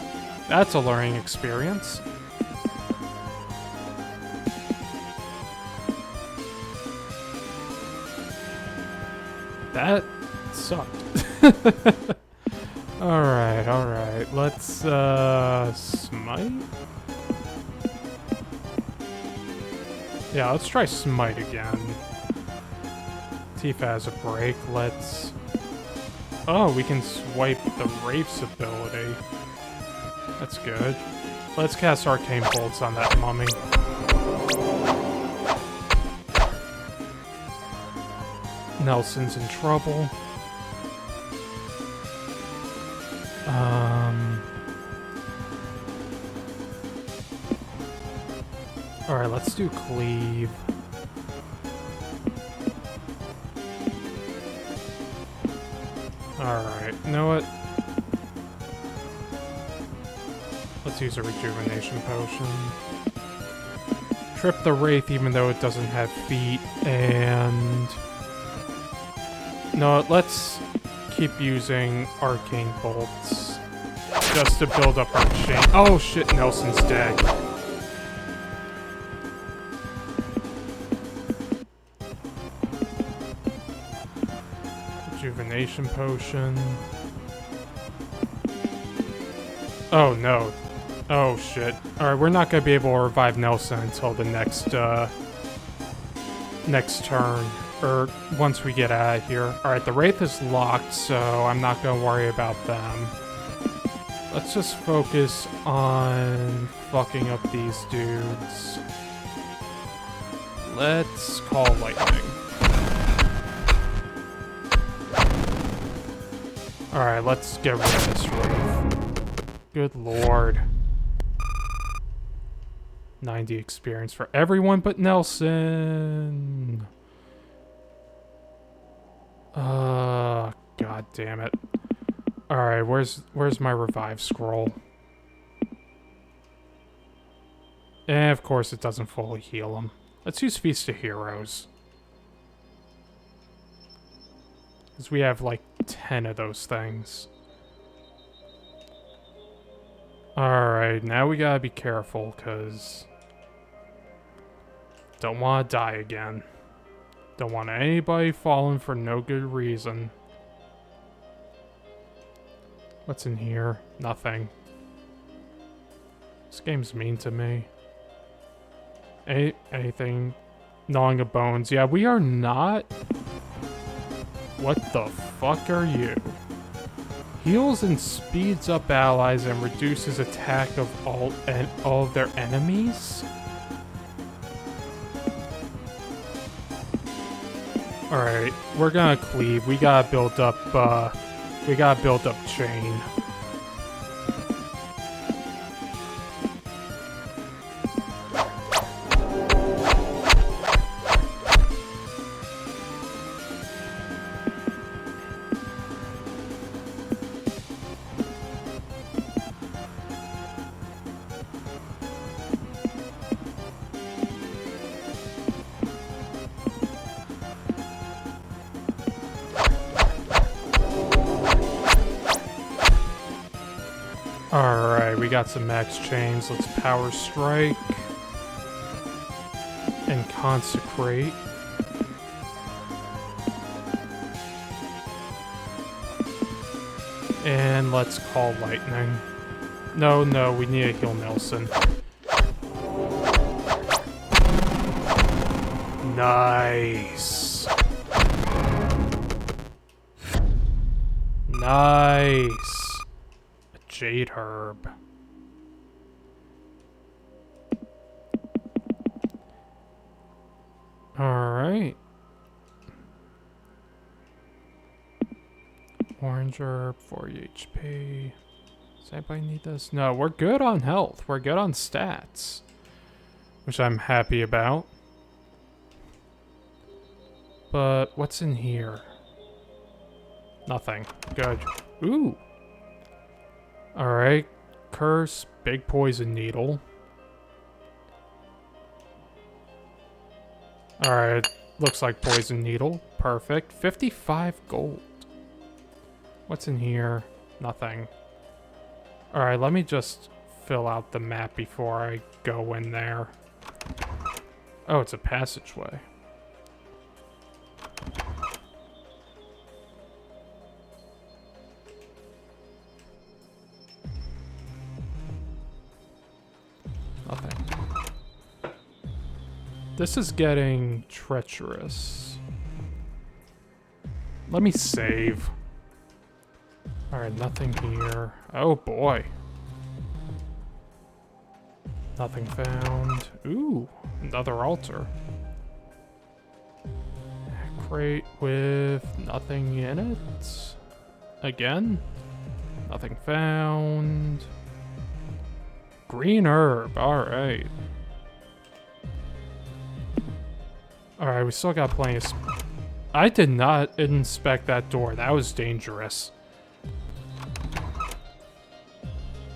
That's a learning experience. That sucked. Alright. Let's, smite? Yeah, let's try Smite again. Tifa has a break. Let's... oh, we can swipe the Wraith's ability. That's good. Let's cast Arcane Bolts on that mummy. Nelson's in trouble. Alright, let's do Cleave. Alright, you know what? Let's use a Rejuvenation Potion. Trip the Wraith even though it doesn't have feet, and... no, let's keep using Arcane Bolts. Just to build up our chain. Oh shit, Nelson's dead. Rejuvenation Potion. Oh no. Oh shit. Alright, we're not gonna be able to revive Nelson until the next, next turn. Or once we get out of here. Alright, the Wraith is locked, so I'm not gonna worry about them. Let's just focus on fucking up these dudes. Let's call lightning. Alright, let's get rid of this Wraith. Good lord. 90 experience for everyone but Nelson. God damn it. Alright, where's my revive scroll? And of course it doesn't fully heal him. Let's use Feast of Heroes. Because we have like 10 of those things. Alright, now we gotta be careful, because... don't want to die again. Don't want anybody falling for no good reason. What's in here? Nothing. This game's mean to me. Anything? Gnawing of bones. Yeah, we are not... what the fuck are you? Heals and speeds up allies and reduces attack of all of their enemies? Alright, we're gonna cleave. We gotta build up chain. Alright, we got some max chains. Let's power strike. And consecrate. And let's call lightning. No, we need to heal Nelson. Nice. Nice. A jade herb. Alright. Orange herb, 40 HP. Does anybody need this? No, we're good on health. We're good on stats. Which I'm happy about. But what's in here? Nothing. Good. Ooh. Alright. Curse. Big poison needle. Alright. Looks like poison needle. Perfect. 55 gold. What's in here? Nothing. Alright, let me just fill out the map before I go in there. Oh, it's a passageway. Nothing. This is getting treacherous. Let me save. Alright, nothing here. Oh boy. Nothing found. Ooh, another altar. Crate with nothing in it. Again. Nothing found. Green herb, alright. Alright, we still got plenty of... I did not inspect that door. That was dangerous.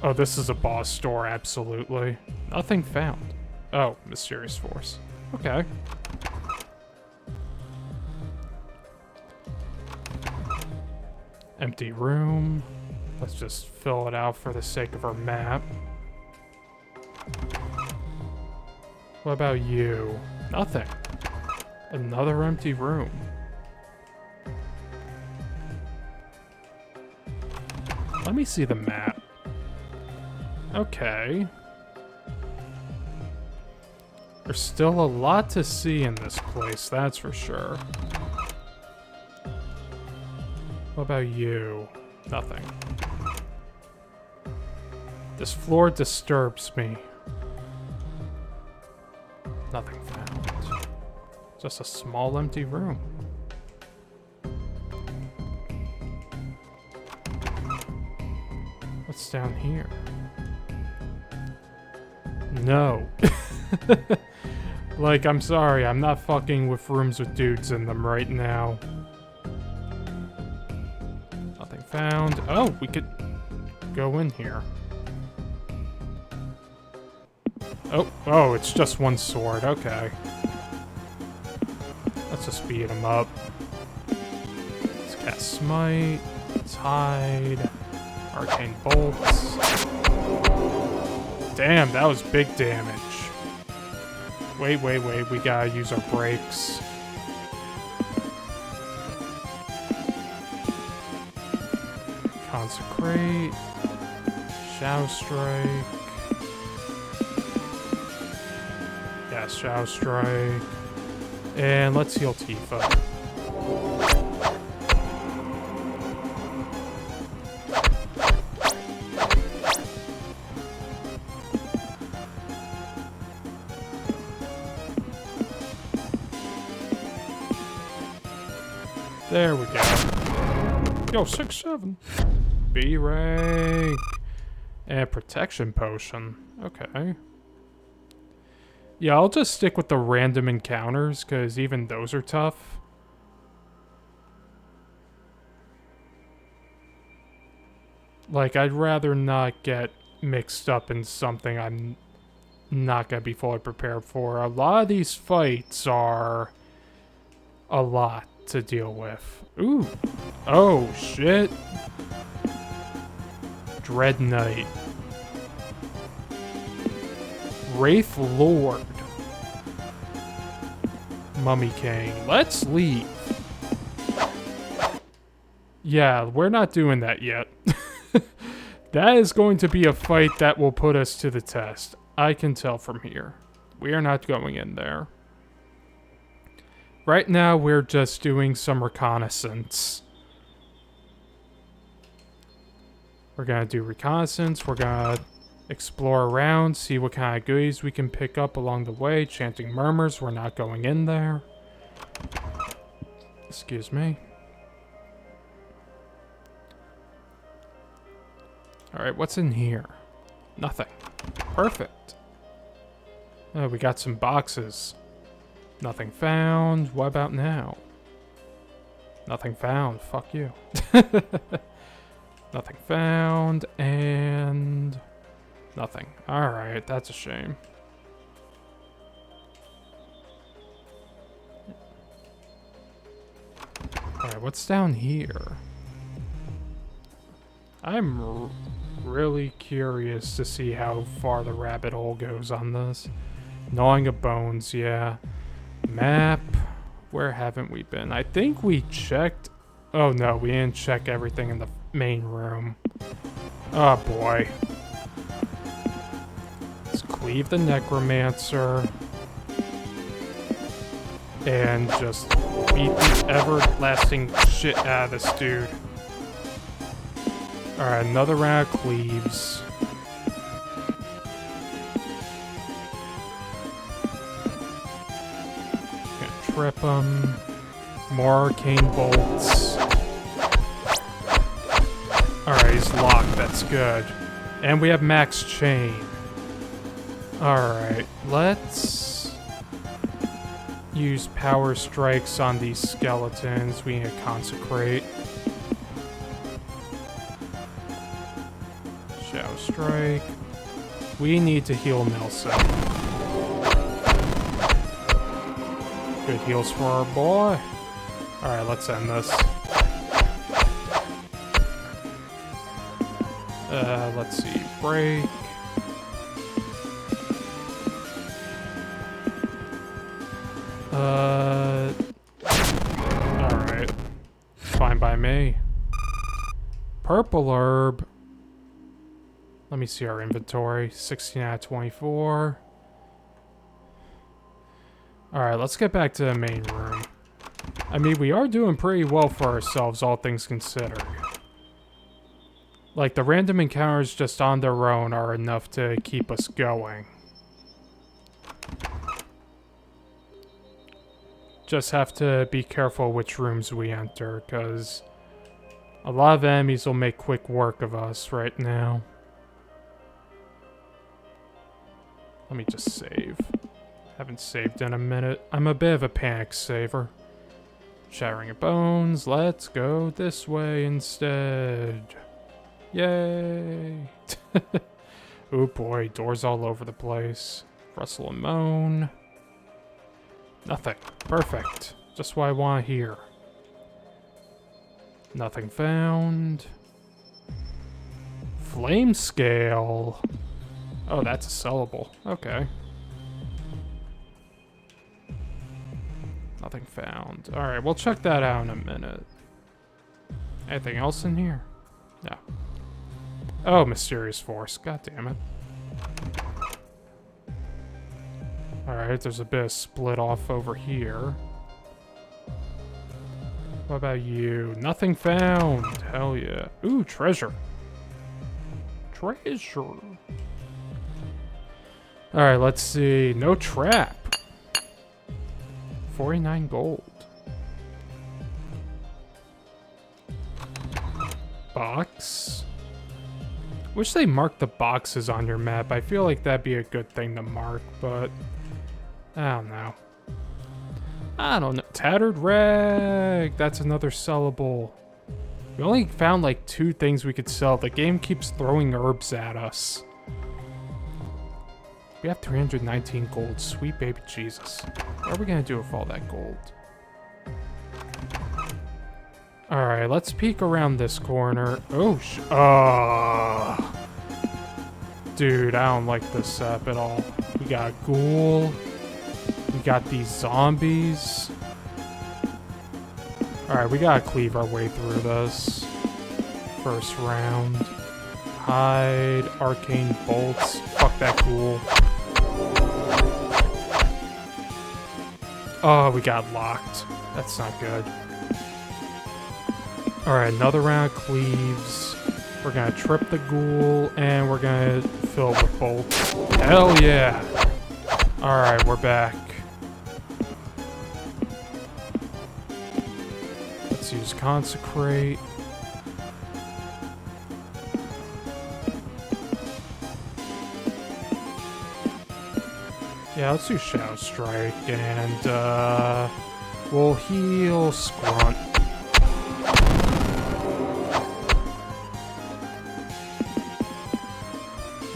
Oh, this is a boss door, absolutely. Nothing found. Oh, mysterious force. Okay. Empty room. Let's just fill it out for the sake of our map. What about you? Nothing. Another empty room. Let me see the map. Okay. There's still a lot to see in this place, that's for sure. What about you? Nothing. This floor disturbs me. Nothing found. Just a small empty room. What's down here? No. Like, I'm sorry, I'm not fucking with rooms with dudes in them right now. Nothing found. Oh, we could go in here. Oh, it's just one sword. Okay. Let's just speed him up. Let's cast Smite. Let's hide. Arcane Bolts. Damn, that was big damage. Wait, we gotta use our brakes. Consecrate. Shadow Strike. Yeah, Shadow Strike. And let's heal Tifa. There we go. Yo, 6-7. B rank. And protection potion. Okay. Yeah, I'll just stick with the random encounters, because even those are tough. Like, I'd rather not get mixed up in something I'm not going to be fully prepared for. A lot of these fights are a lot to deal with. Ooh. Oh, shit. Dread Knight. Wraith Lord. Mummy King. Let's leave. Yeah, we're not doing that yet. That is going to be a fight that will put us to the test. I can tell from here. We are not going in there. Right now, we're just doing some reconnaissance. We're gonna do reconnaissance. We're gonna explore around, see what kind of goodies we can pick up along the way. Chanting murmurs, we're not going in there. Excuse me. Alright, what's in here? Nothing. Perfect. Oh, we got some boxes. Nothing found. What about now? Nothing found. Fuck you. Nothing found, and nothing. Alright, that's a shame. Alright, what's down here? I'm really curious to see how far the rabbit hole goes on this. Gnawing of bones, yeah. Map. Where haven't we been? I think we checked. Oh no, we didn't check everything in the main room. Oh boy. Let's cleave the necromancer. And just beat the everlasting shit out of this dude. Alright, another round of cleaves. Gonna trip him. More arcane bolts. Alright, he's locked. That's good. And we have max chain. Alright, let's use power strikes on these skeletons. We need to consecrate. Shadow strike. We need to heal Nelson. Good heals for our boy. Alright, let's end this. Let's see. Break. Alright. Fine by me. Purple herb. Let me see our inventory. 16 out of 24. Alright, let's get back to the main room. I mean, we are doing pretty well for ourselves, all things considered. Like, the random encounters just on their own are enough to keep us going. Just have to be careful which rooms we enter, because a lot of enemies will make quick work of us right now. Let me just save. Haven't saved in a minute. I'm a bit of a panic saver. Shattering of bones. Let's go this way instead. Yay! Oh boy, doors all over the place. Rustle and moan. Nothing. Perfect. Just what I want to hear. Nothing found. Flame scale. Oh, that's a sellable. Okay. Nothing found. Alright, we'll check that out in a minute. Anything else in here? No. Oh, mysterious force. God damn it. Alright, there's a bit of split off over here. What about you? Nothing found. Hell yeah. Ooh, treasure. Treasure. Alright, let's see. No trap. 49 gold. Box. Wish they marked the boxes on your map. I feel like that'd be a good thing to mark, but I don't know. I don't know. Tattered rag. That's another sellable. We only found like 2 things we could sell. The game keeps throwing herbs at us. We have 319 gold. Sweet baby Jesus. What are we gonna do with all that gold? Alright, let's peek around this corner. Oh, dude, I don't like this setup at all. We got a ghoul. We got these zombies. Alright, we gotta cleave our way through this. First round. Hide. Arcane bolts. Fuck that ghoul. Oh, we got locked. That's not good. Alright, another round of cleaves. We're gonna trip the ghoul, and we're gonna fill with bolts. Hell yeah! Alright, we're back. Let's use Consecrate. Yeah, let's do Shadow Strike, and we'll heal Scrunt.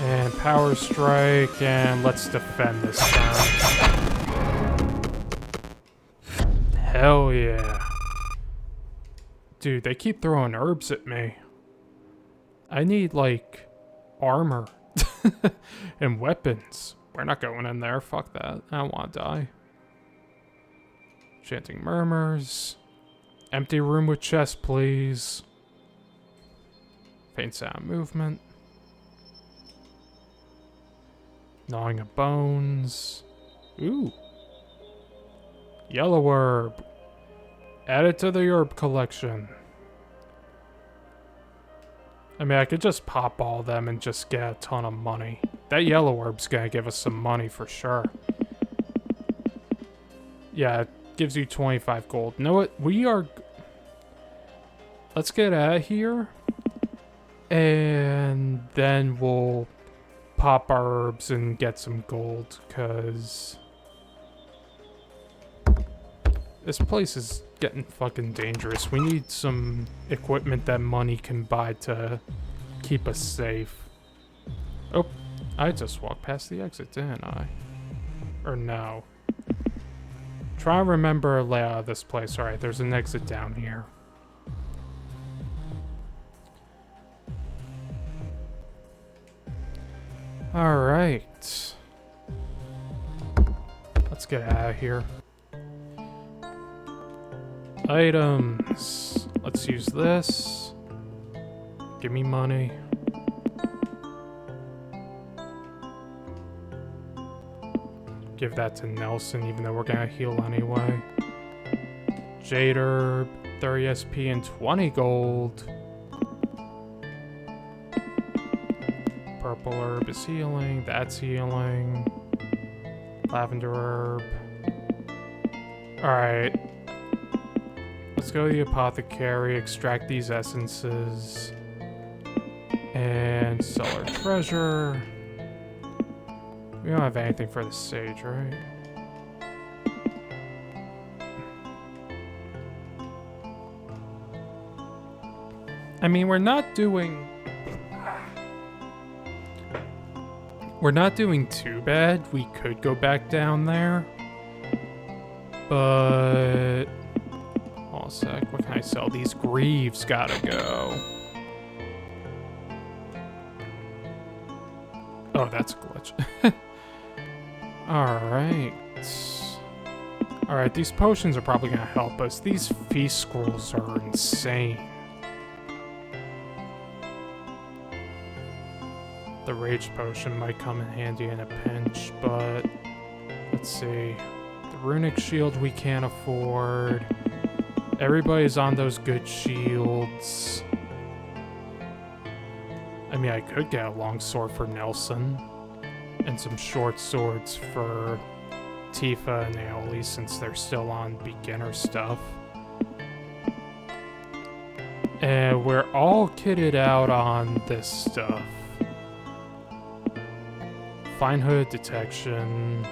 And Power Strike, and let's defend this time. Hell yeah. Dude, they keep throwing herbs at me. I need, like, armor and weapons. We're not going in there. Fuck that. I don't want to die. Chanting Murmurs. Empty room with chest, please. Faint sound movement. Gnawing of bones. Ooh. Yellow herb. Add it to the herb collection. I mean, I could just pop all of them and just get a ton of money. That yellow herb's gonna give us some money for sure. Yeah, it gives you 25 gold. You know what? We are... Let's get out of here. And then we'll pop our herbs and get some gold, because this place is getting fucking dangerous. We need some equipment that money can buy to keep us safe. Oh, I just walked past the exit, didn't I? Or no. Try and remember a layout of this place. Alright, there's an exit down here. Alright. Let's get out of here. Items. Let's use this. Give me money. Give that to Nelson, even though we're gonna heal anyway. Jade herb, 30 SP and 20 gold. Purple herb is healing. That's healing. Lavender herb. Alright. Let's go to the apothecary, extract these essences. And sell our treasure. We don't have anything for the sage, right? I mean, we're not doing too bad. We could go back down there. But... hold a sec. What can I sell? These greaves gotta go. Oh, that's a glitch. Alright. Alright, these potions are probably gonna help us. These feast scrolls are insane. The rage potion might come in handy in a pinch, but let's see. The runic shield we can't afford. Everybody's on those good shields. I mean, I could get a long sword for Nelson. And some short swords for Tifa and Aeoli, since they're still on beginner stuff. And we're all kitted out on this stuff. Fine hood detection.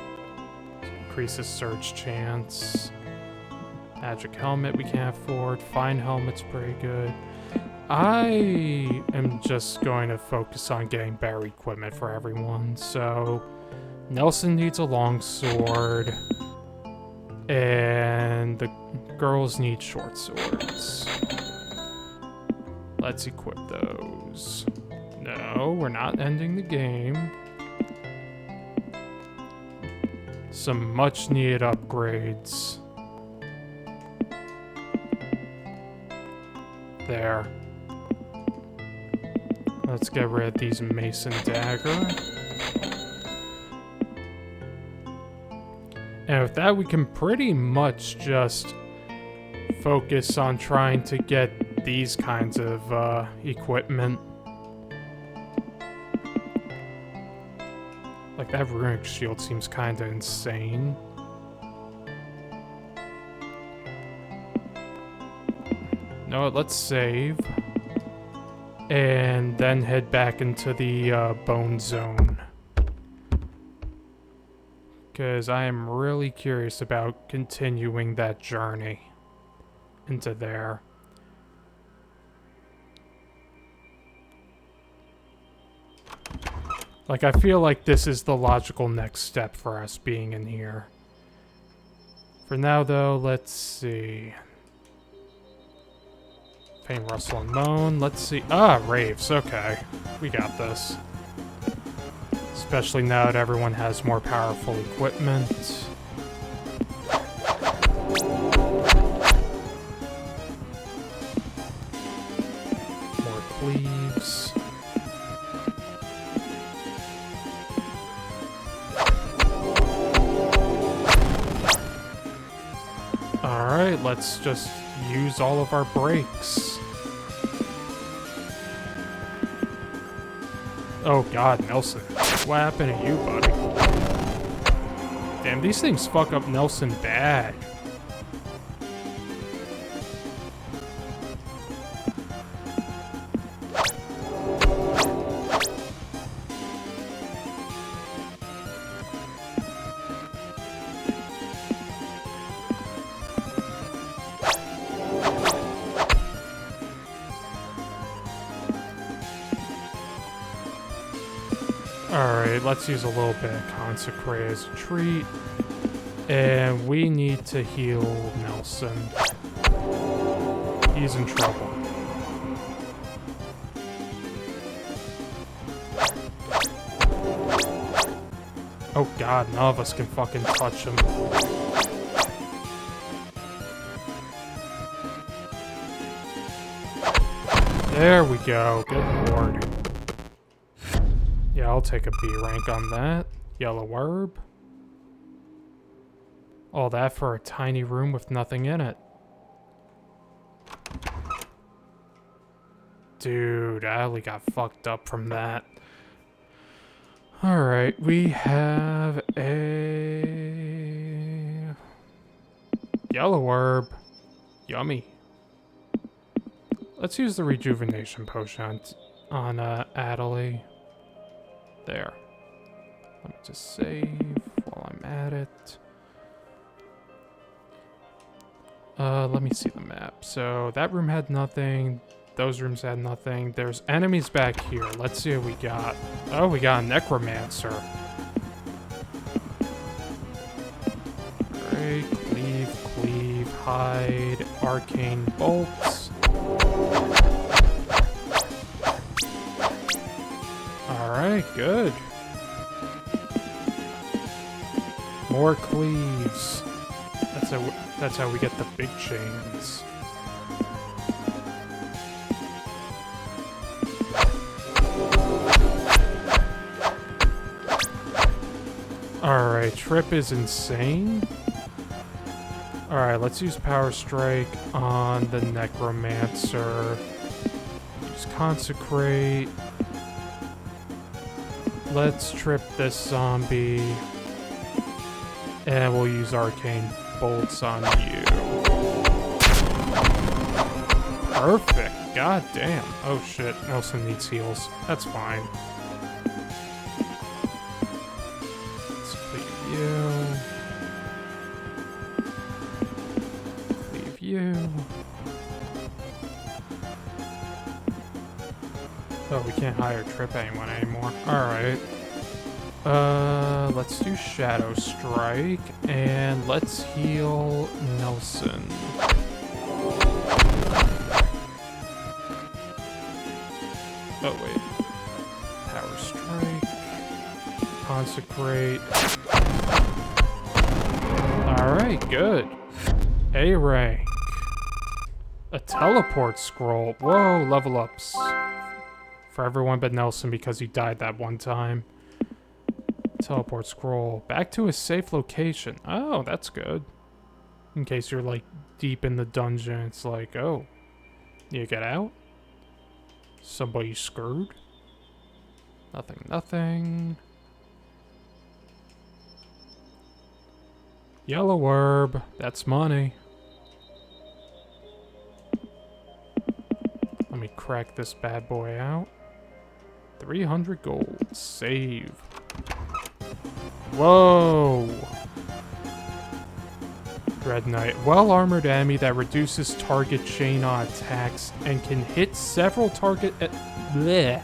Increases surge chance. Magic helmet we can't afford. Fine helmet's pretty good. I am just going to focus on getting better equipment for everyone. So, Nelson needs a long sword. And the girls need short swords. Let's equip those. No, we're not ending the game. Some much needed upgrades. There. Let's get rid of these mason dagger. And with that, we can pretty much just focus on trying to get these kinds of equipment. Like, that runic shield seems kinda insane. No, let's save. And then head back into the bone zone. Because I am really curious about continuing that journey into there. Like, I feel like this is the logical next step for us being in here. For now, though, let's see. Pain, rustle, and moan. Let's see. Ah, raves. Okay. We got this. Especially now that everyone has more powerful equipment. More cleaves. Alright, let's just use all of our breaks. Oh god, Nelson. What happened to you, buddy? Damn, these things fuck up Nelson bad. Alright, let's use a little bit of Consecrate as a treat. And we need to heal Nelson. He's in trouble. Oh god, none of us can fucking touch him. There we go, good lord. Yeah, I'll take a B rank on that. Yellow herb. All that for a tiny room with nothing in it. Dude, I only got fucked up from that. Alright, we have a... yellow herb. Yummy. Let's use the rejuvenation potion on Adelie. There. Let me just save while I'm at it. Let me see the map. So that room had nothing. Those rooms had nothing. There's enemies back here. Let's see what we got. Oh, we got a necromancer. Alright, cleave, hide, arcane bolts. Alright, good. More cleaves. That's how we get the big chains. Alright, Trip is insane. Alright, let's use Power Strike on the Necromancer. Use Consecrate. Let's trip this zombie. And we'll use Arcane Bolts on you. Perfect. God damn. Oh shit, Nelson needs heals. That's fine. Let's cleave you. Cleave you. Oh, we can't hire Trip anyone anymore. Alright. Let's do Shadow Strike, and let's heal Nelson. Oh, wait. Power Strike. Consecrate. Alright, good. A rank. A teleport scroll. Whoa, level ups. For everyone but Nelson because he died that one time. Teleport scroll. Back to a safe location. Oh, that's good. In case you're like deep in the dungeon, it's like, oh, you get out? Somebody screwed? Nothing. Yellow herb. That's money. Let me crack this bad boy out. 300 gold. Save. Whoa! Dread Knight. Well-armored enemy that reduces target chain on attacks and can hit several target... Bleh.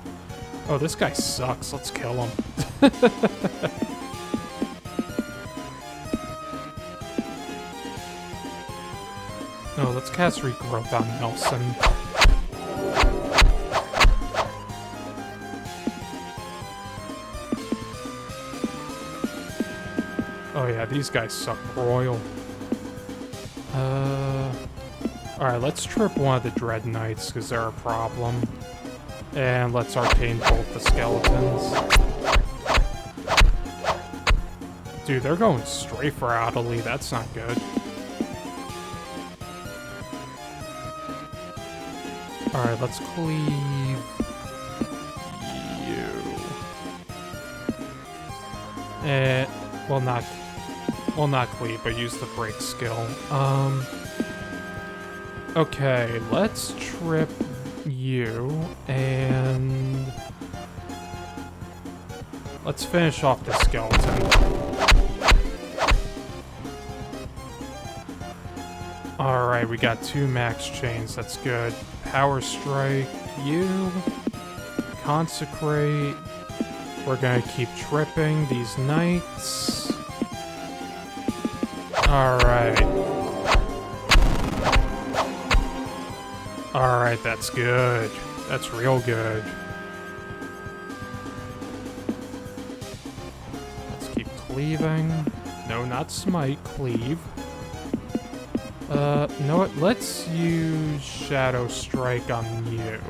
Oh, this guy sucks. Let's kill him. Oh, let's cast Regrowth on Nelson. Oh yeah, these guys suck royal. Alright, let's trip one of the Dread Knights, because they're a problem. And let's Arcane Bolt the skeletons. Dude, they're going straight for Adelie, that's not good. Alright, let's cleave you. Well, not cleave, but use the break skill. Okay, let's trip you, and let's finish off the skeleton. Alright, we got 2 max chains, that's good. Power Strike you. Consecrate. We're gonna keep tripping these knights. Alright. Alright, that's good. That's real good. Let's keep cleaving. No, not smite, cleave. You know what? Let's use Shadow Strike on you.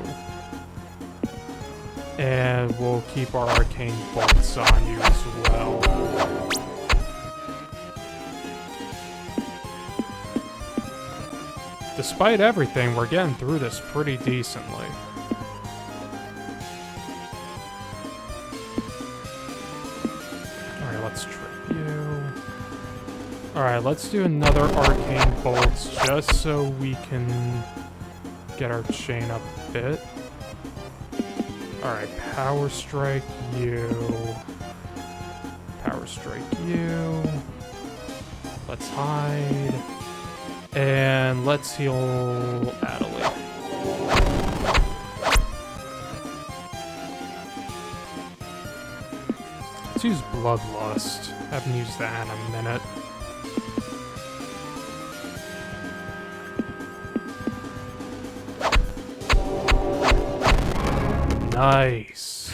And we'll keep our Arcane Bolts on you as well. Despite everything, we're getting through this pretty decently. Alright, let's trip you. Alright, let's do another Arcane Bolts just so we can get our chain up a bit. Alright, Power Strike you. Power Strike you. Let's hide. And let's heal Adelie. Let's use Bloodlust. Haven't used that in a minute. Nice.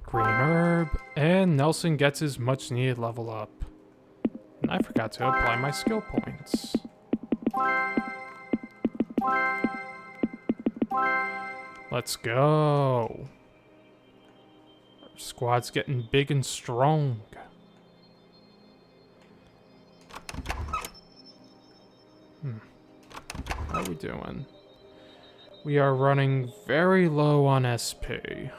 Green herb. And Nelson gets his much needed level up. And I forgot to apply my skill points. Let's go. Our squad's getting big and strong. How are we doing? We are running very low on SP.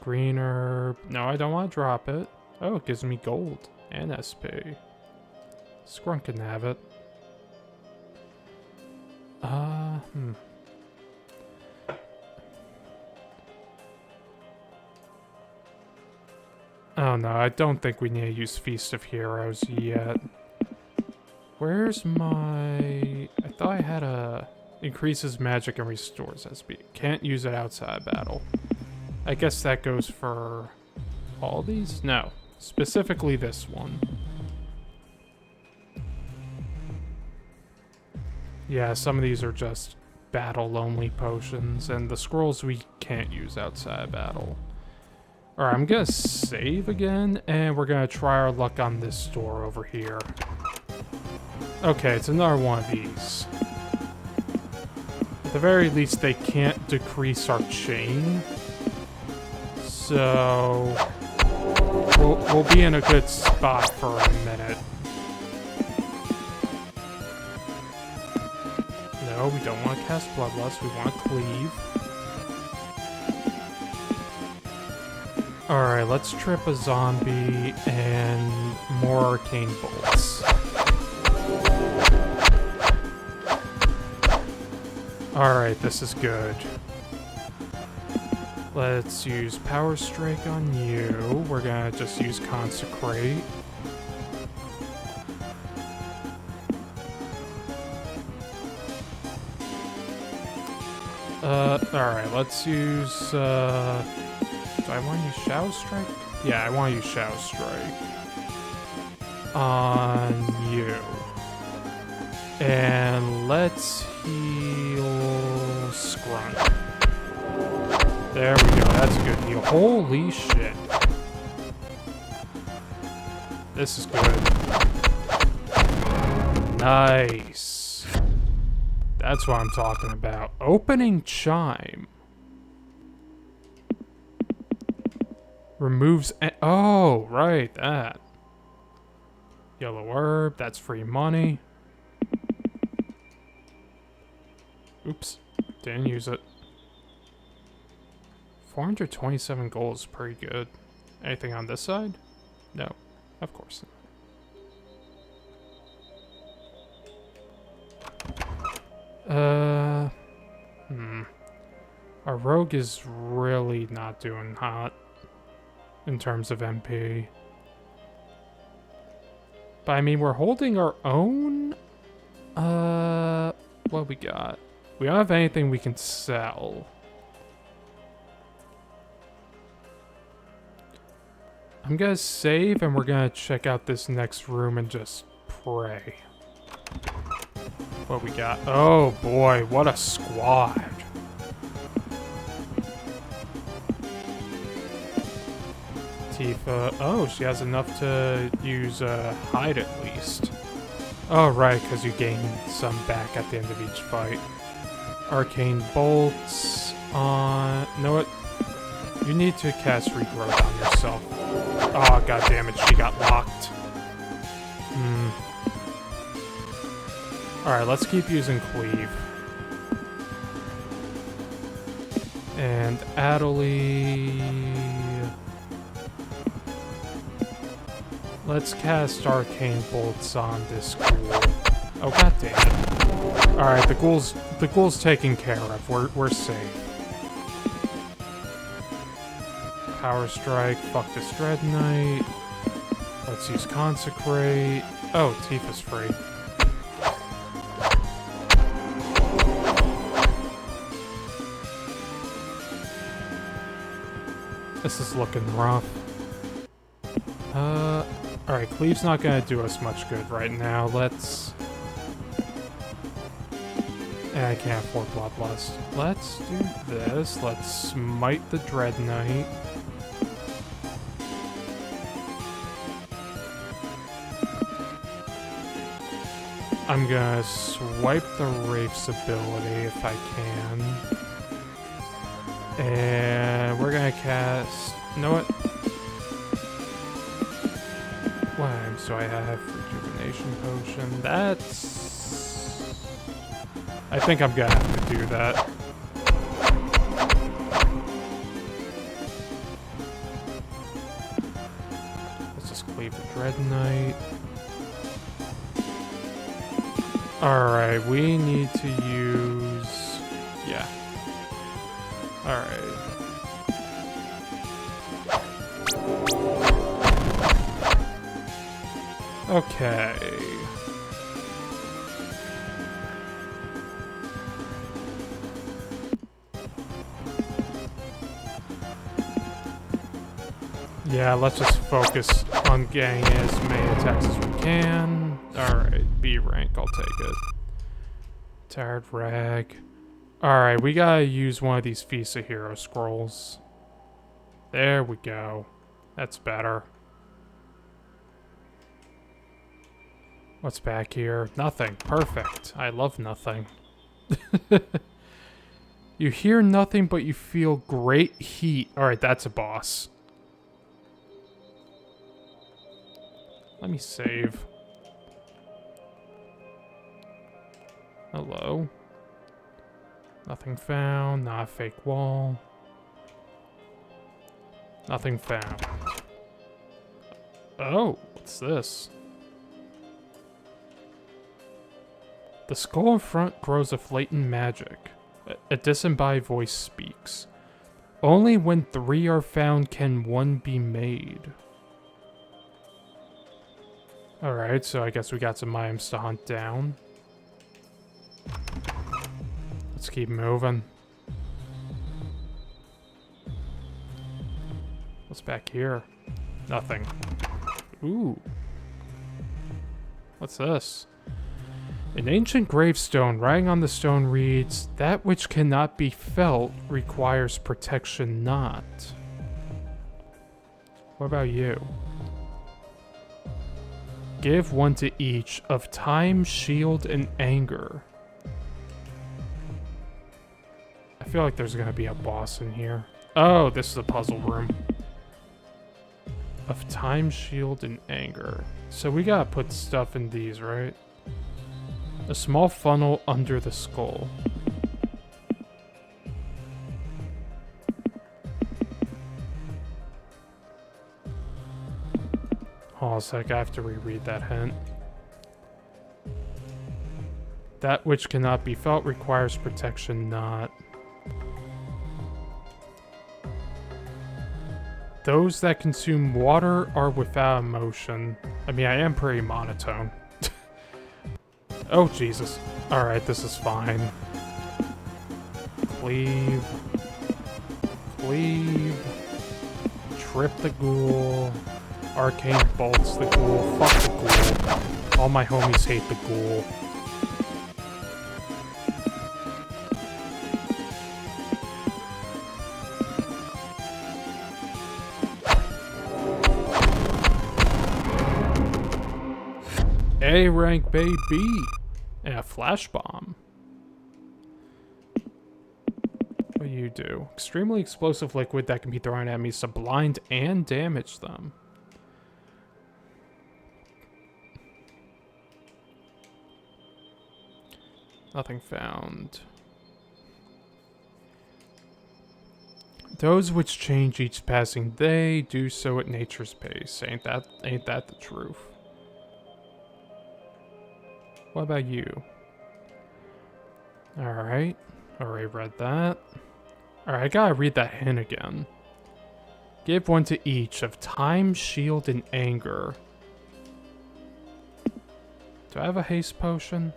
Green herb. No, I don't want to drop it. Oh, it gives me gold and SP. Scrunk can have it. Oh no, I don't think we need to use Feast of Heroes yet. Where's my... I thought I had a... Increases magic and restores SP. Can't use it outside battle. I guess that goes for all these? No. Specifically this one. Yeah, some of these are just battle-only potions, and the scrolls we can't use outside battle. Alright, I'm gonna save again, and we're gonna try our luck on this door over here. Okay, it's another one of these. At the very least, they can't decrease our chain. So we'll be in a good spot for a minute. No, we don't want to cast Bloodlust. We want to cleave. Alright, let's trip a zombie and more arcane bolts. Alright, this is good. Let's use Power Strike on you. We're gonna just use Consecrate. Alright, let's use, do I want to use Shadow Strike? Yeah, I want to use Shadow Strike. On you. And let's heal Scrunt. There we go, that's a good heal. Holy shit. This is good. Nice. That's what I'm talking about. Opening Chime. Removes... Oh, right, that. Yellow herb, that's free money. Oops, didn't use it. 427 gold is pretty good. Anything on this side? No, of course not. Our rogue is really not doing hot in terms of MP. But I mean, we're holding our own. What we got? We don't have anything we can sell. I'm gonna save and we're gonna check out this next room and just pray. What we got? Oh boy, what a squad. Tifa. Oh, she has enough to use hide at least. Oh right, because you gain some back at the end of each fight. Arcane bolts on... Know what? You need to cast regrowth on yourself. Oh god damn it, she got locked. Alright, let's keep using Cleave. And Adelie... Let's cast arcane bolts on this ghoul. Oh god damn it. Alright, the ghoul's taken care of. We're safe. Power Strike, fuck this Dread Knight. Let's use Consecrate. Oh, Tifa's free. This is looking rough. Alright, Cleave's not gonna do us much good right now. Let's... I can't afford Bloodlust. Let's do this. Let's smite the Dread Knight. I'm gonna swipe the Wraith's ability if I can. And we're gonna cast... You know what? What items do I have? Rejuvenation Potion. That's... I think I'm gonna have to do that. Let's just cleave the Dread Knight. Alright, we need to use... Yeah. Alright. Okay. Yeah, let's just focus on getting as many attacks as we can. Alright, B rank, I'll take it. Tired Rag. Alright, we gotta use one of these Feast of Hero scrolls. There we go. That's better. What's back here? Nothing. Perfect. I love nothing. You hear nothing, but you feel great heat. Alright, that's a boss. Let me save. Hello. Nothing found. Not a fake wall. Nothing found. Oh, what's this? The skull in front grows of latent magic. A disembodied voice speaks. Only when 3 are found can 1 be made. Alright, so I guess we got some items to hunt down. Let's keep moving. What's back here? Nothing. Ooh. What's this? An ancient gravestone. Writing on the stone reads, "That which cannot be felt requires protection not." What about you? Give 1 to each of time, shield, and anger. I feel like there's gonna be a boss in here. Oh, this is a puzzle room. Of time, shield, and anger. So we gotta put stuff in these, right? A small funnel under the skull. Hold on a sec, I have to reread that hint. That which cannot be felt requires protection not. Those that consume water are without emotion. I mean, I am pretty monotone. Oh, Jesus. Alright, this is fine. Cleave. Cleave. Trip the ghoul. Arcane bolts the ghoul. Fuck the ghoul. All my homies hate the ghoul. A rank, baby! And a flash bomb. What do you do? Extremely explosive liquid that can be thrown at enemies to blind and damage them. Nothing found. Those which change each passing day do so at nature's pace. Ain't that the truth? What about you? Alright. Already read that. Alright, I gotta read that hint again. Give 1 to each of time, shield, and anger. Do I have a haste potion?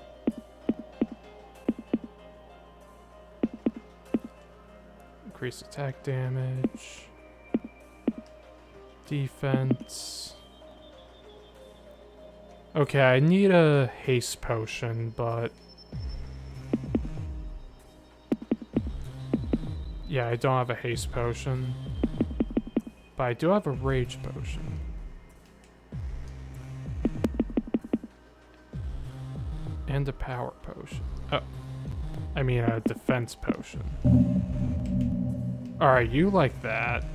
Increase attack damage. Defense. Okay, I need a haste potion, but... yeah, I don't have a haste potion. But I do have a rage potion. And a power potion. Oh. I mean, a defense potion. Alright, you like that.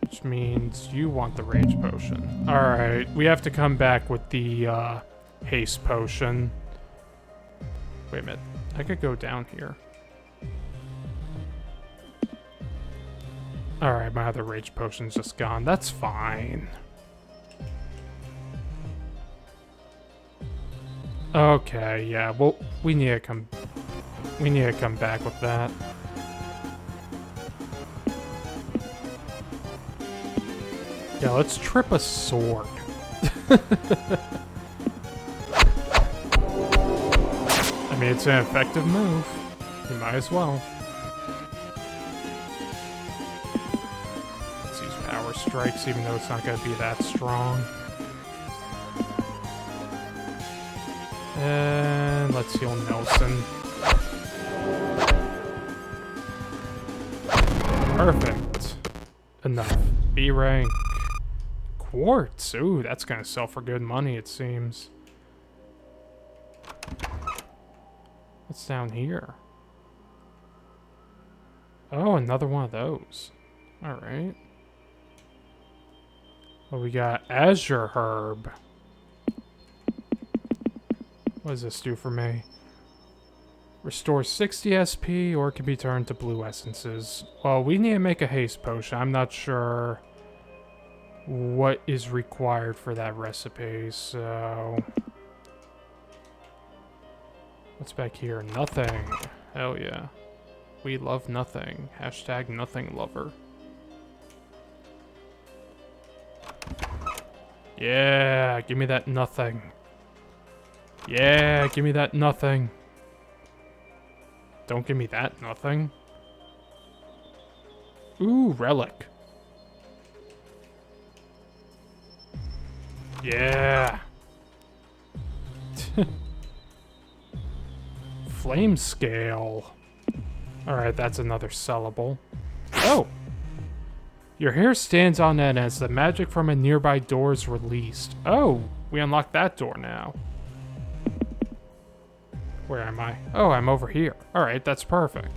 Which means you want the rage potion. Alright, we have to come back with the haste potion. Wait a minute. I could go down here. Alright, my other rage potion's just gone. That's fine. Okay, yeah, well, we need to come back with that. Yeah, let's trip a sword. I mean, it's an effective move. You might as well. Let's use power strikes, even though it's not going to be that strong. And let's heal Nelson. Perfect. Enough. B rank. Quartz. Ooh, that's gonna sell for good money, it seems. What's down here? Oh, another one of those. Alright. Well, we got Azure Herb. What does this do for me? Restores 60 SP or can be turned to blue essences. Well, we need to make a haste potion. I'm not sure what is required for that recipe, so... What's back here? Nothing. Hell yeah. We love nothing. Hashtag nothing lover. Yeah, give me that nothing. Yeah, give me that nothing. Don't give me that nothing. Ooh, relic. Yeah. Flame scale. Alright, that's another sellable. Oh! Your hair stands on end as the magic from a nearby door is released. Oh, we unlocked that door now. Where am I? Oh, I'm over here. Alright, that's perfect.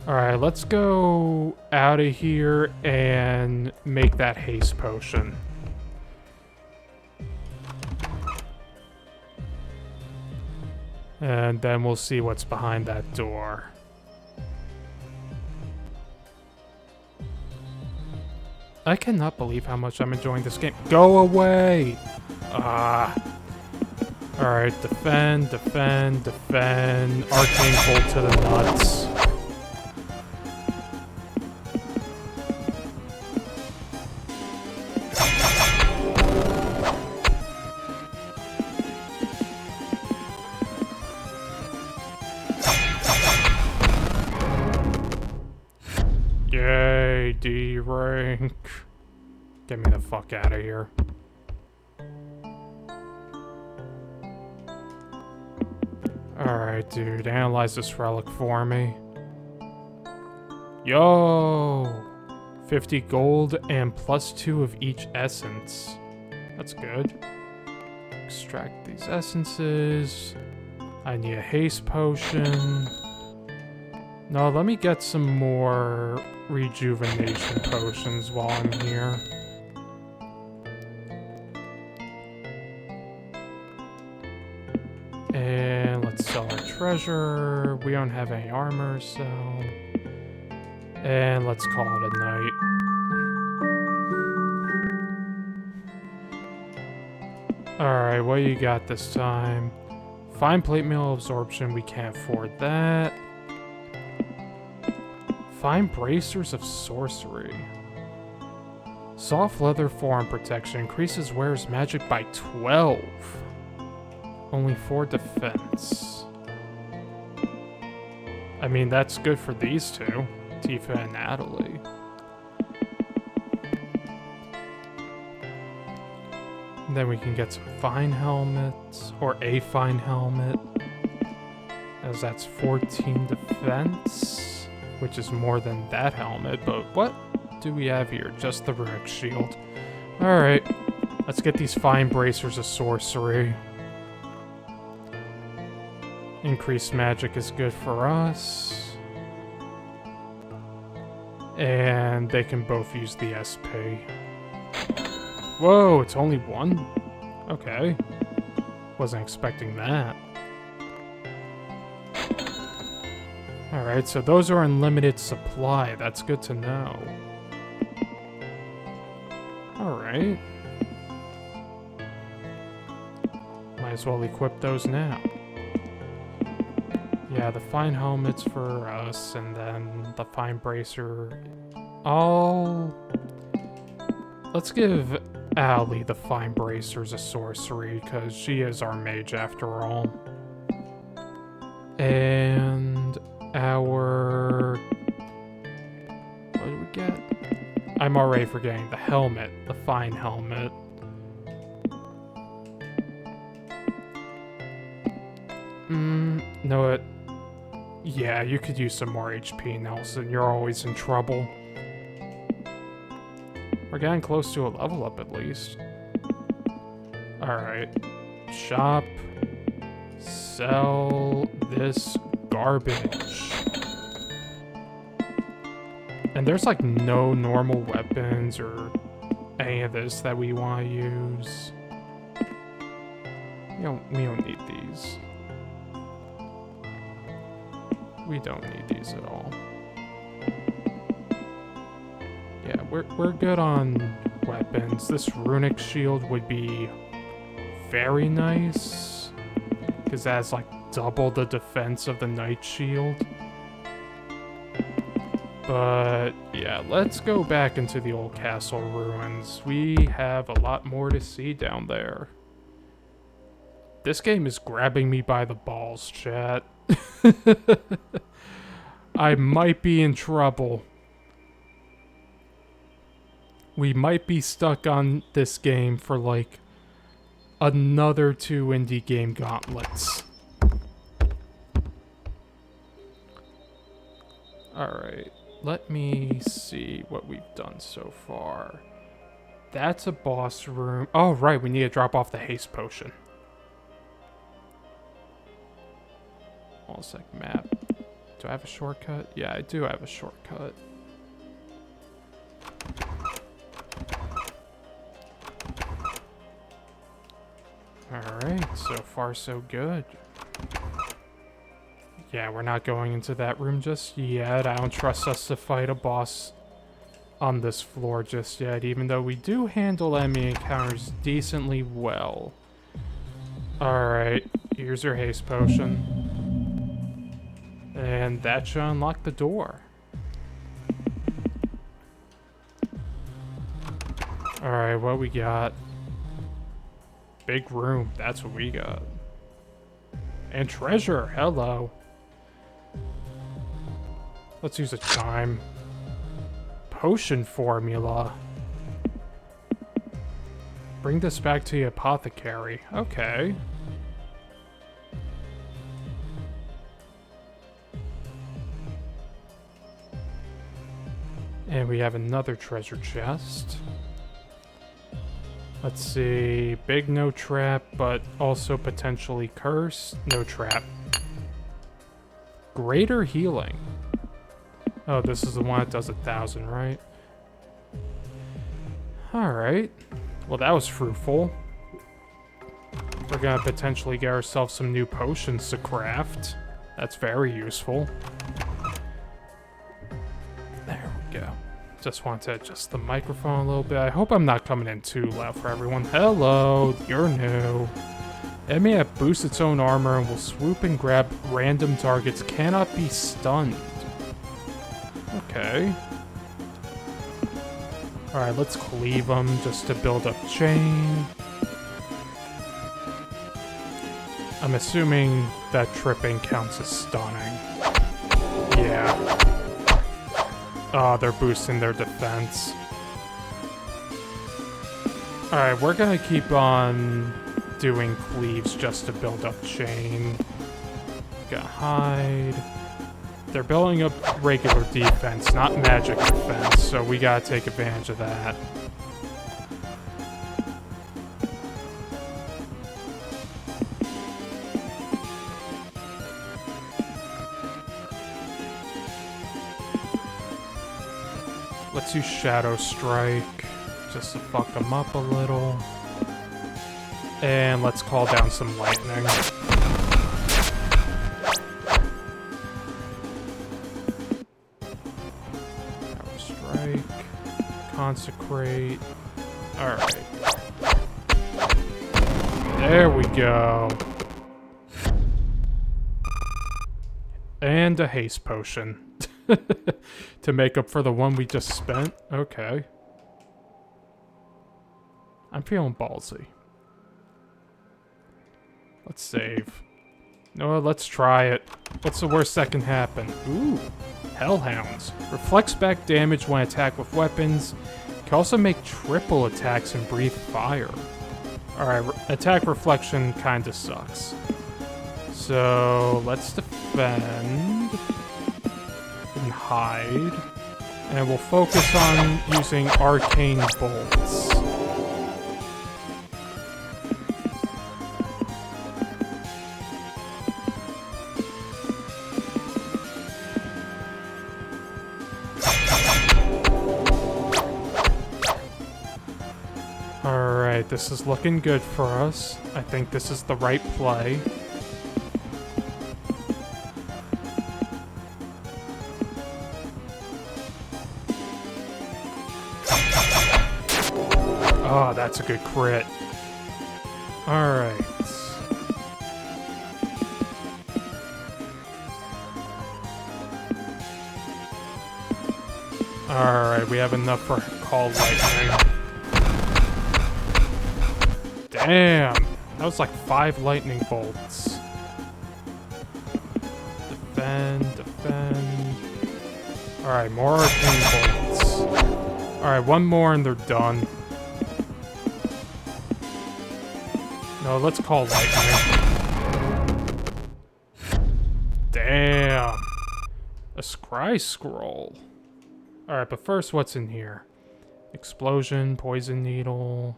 Alright, let's go out of here and make that haste potion. And then we'll see what's behind that door. I cannot believe how much I'm enjoying this game. Go away! Alright, defend, defend, defend. Arcane Bolt to the nuts. Yay, D rank. Get me the fuck out of here. Alright, dude. Analyze this relic for me. Yo! 50 gold and +2 of each essence. That's good. Extract these essences. I need a haste potion. No, let me get some more rejuvenation potions while I'm here. And let's sell our treasure. We don't have any armor, so... And let's call it a night. Alright, what you got this time? Fine plate mail absorption, we can't afford that. Fine bracers of sorcery. Soft leather forearm protection increases wearer's magic by 12. Only 4 defense. I mean, that's good for these two, Tifa and Natalie. And then we can get some fine helmets, or a fine helmet, as that's 14 defense, which is more than that helmet, but what do we have here? Just the runic shield. Alright, let's get these fine bracers of sorcery. Increased magic is good for us. And they can both use the SP. Whoa, it's only one? Okay. Wasn't expecting that. Alright, so those are in limited supply. That's good to know. Alright. Might as well equip those now. Yeah, the fine helmet's for us, and then the fine bracer... Let's give Allie the fine bracers of sorcery, because she is our mage after all. And... our... what did we get? I'm already forgetting the helmet, the fine helmet. No, it... yeah, you could use some more HP, Nelson. You're always in trouble. We're getting close to a level up, at least. Alright. Shop. Sell this garbage. And there's, like, no normal weapons or any of this that we want to use. We don't need these. we don't need these at all. Yeah, we're good on weapons. This runic shield would be very nice, because that has like double the defense of the knight shield. But yeah, let's go back into the old castle ruins. We have a lot more to see down there. This game is grabbing me by the balls, chat. I might be in trouble. We might be stuck on this game for like another 2 indie game gauntlets. Alright, let me see what we've done so far. That's a boss room. Oh, right, we need to drop off the haste potion. One sec, map. Do I have a shortcut? Yeah, I do have a shortcut. Alright, so far so good. Yeah, we're not going into that room just yet. I don't trust us to fight a boss on this floor just yet, even though we do handle enemy encounters decently well. Alright, here's your haste potion. And that should unlock the door. Alright, what we got? Big room, that's what we got. And treasure, hello. Let's use a chime. Potion formula. Bring this back to the apothecary. Okay. And we have another treasure chest. Let's see. Big no trap, but also potentially cursed. No trap. Greater healing. Oh, this is the one that does 1,000, right? Alright. Well, that was fruitful. We're gonna potentially get ourselves some new potions to craft. That's very useful. There we go. Just want to adjust the microphone a little bit. I hope I'm not coming in too loud for everyone. Hello, you're new. Enemy that boosts its own armor and will swoop and grab random targets cannot be stunned. Okay. Alright, let's cleave them just to build up chain. I'm assuming that tripping counts as stunning. Yeah. Oh, they're boosting their defense. Alright, we're gonna keep on doing cleaves just to build up chain. Gotta hide. They're building up regular defense, not magic defense, so we gotta take advantage of that. Let's use Shadow Strike, just to fuck them up a little. And let's call down some lightning. Shadow Strike. Consecrate. Alright. There we go. And a haste potion. To make up for the one we just spent? Okay. I'm feeling ballsy. Let's save. No, let's try it. What's the worst that can happen? Ooh. Hellhounds. Reflects back damage when attacked with weapons. Can also make triple attacks and breathe fire. Alright, attack reflection kinda sucks. So, let's defend. And hide. And we'll focus on using arcane bolts. Alright, this is looking good for us. I think this is the right play. Oh, that's a good crit. Alright. Alright, we have enough for Call Lightning. Damn! That was like 5 lightning bolts. Defend. Alright, more arcane bolts. Alright, one more and they're done. No, let's Call Lightning. Damn! A scry scroll. Alright, but first, what's in here? Explosion, poison needle.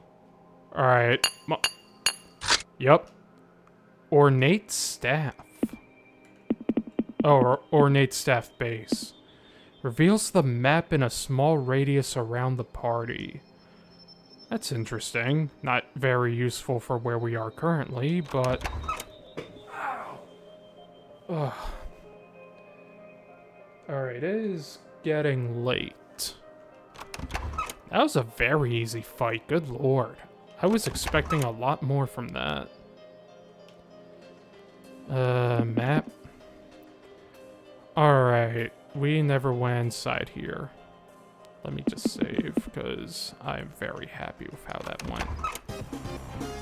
Alright. Yup. Ornate staff. Oh, ornate staff base. Reveals the map in a small radius around the party. That's interesting. Not very useful for where we are currently, but... Ugh. Alright, it is getting late. That was a very easy fight, good lord. I was expecting a lot more from that. Map. Alright, we never went inside here. Let me just save, because I'm very happy with how that went.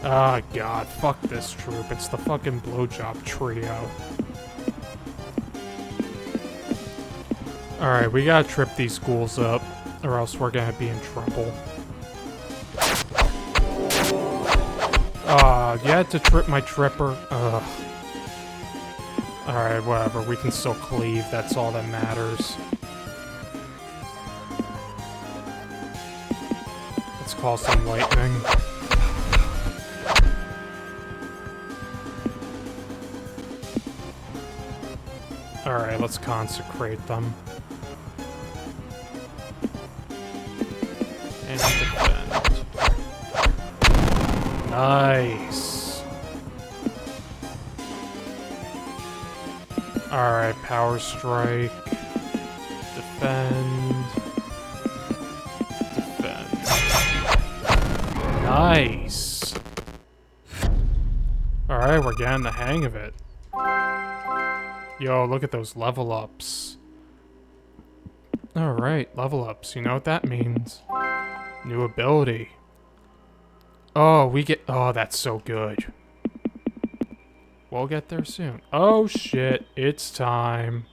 Ah, god, fuck this troop. It's the fucking blowjob trio. Alright, we gotta trip these ghouls up, or else we're gonna be in trouble. You had to trip my tripper? Ugh. Alright, whatever. We can still cleave. That's all that matters. Let's call some lightning. Alright, let's consecrate them. And defend. Nice. Alright, power strike. Defend. Nice. Alright, we're getting the hang of it. Yo, look at those level ups. Alright, level ups. You know what that means. New ability. Oh, we get... Oh, that's so good. We'll get there soon. Oh, shit. It's time.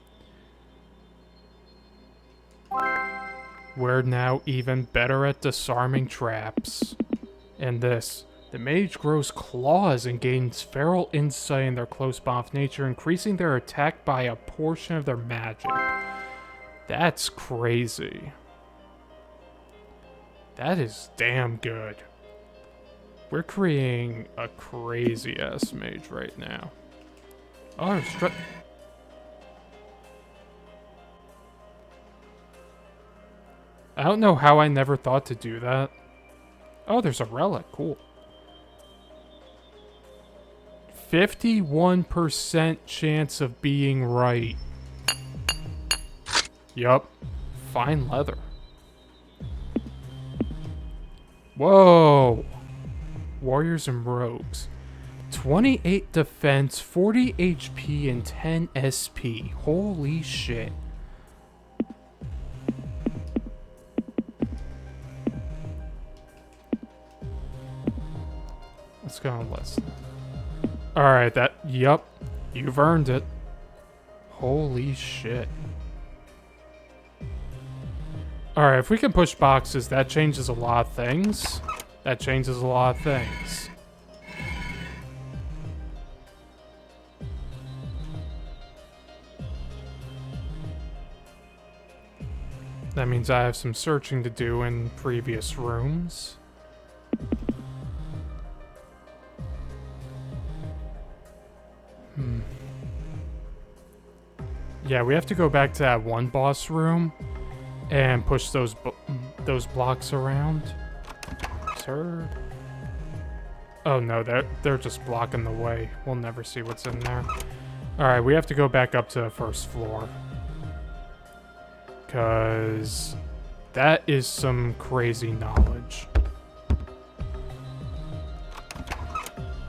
We're now even better at disarming traps. And this. The mage grows claws and gains feral insight in their close bond of nature, increasing their attack by a portion of their magic. That's crazy. That is damn good. We're creating a crazy-ass mage right now. Oh, I don't know how I never thought to do that. Oh, there's a relic. Cool. 51% chance of being right. Yup. Fine leather. Whoa. Warriors and rogues. 28 defense, 40 HP, and 10 SP. Holy shit. Let's go on list. Alright, yup. You've earned it. Holy shit. Alright, if we can push boxes, that changes a lot of things. That changes a lot of things. That means I have some searching to do in previous rooms. Yeah, we have to go back to that one boss room and push those blocks around. Sir? Oh no, they're just blocking the way. We'll never see what's in there. Alright, we have to go back up to the first floor. Because that is some crazy knowledge.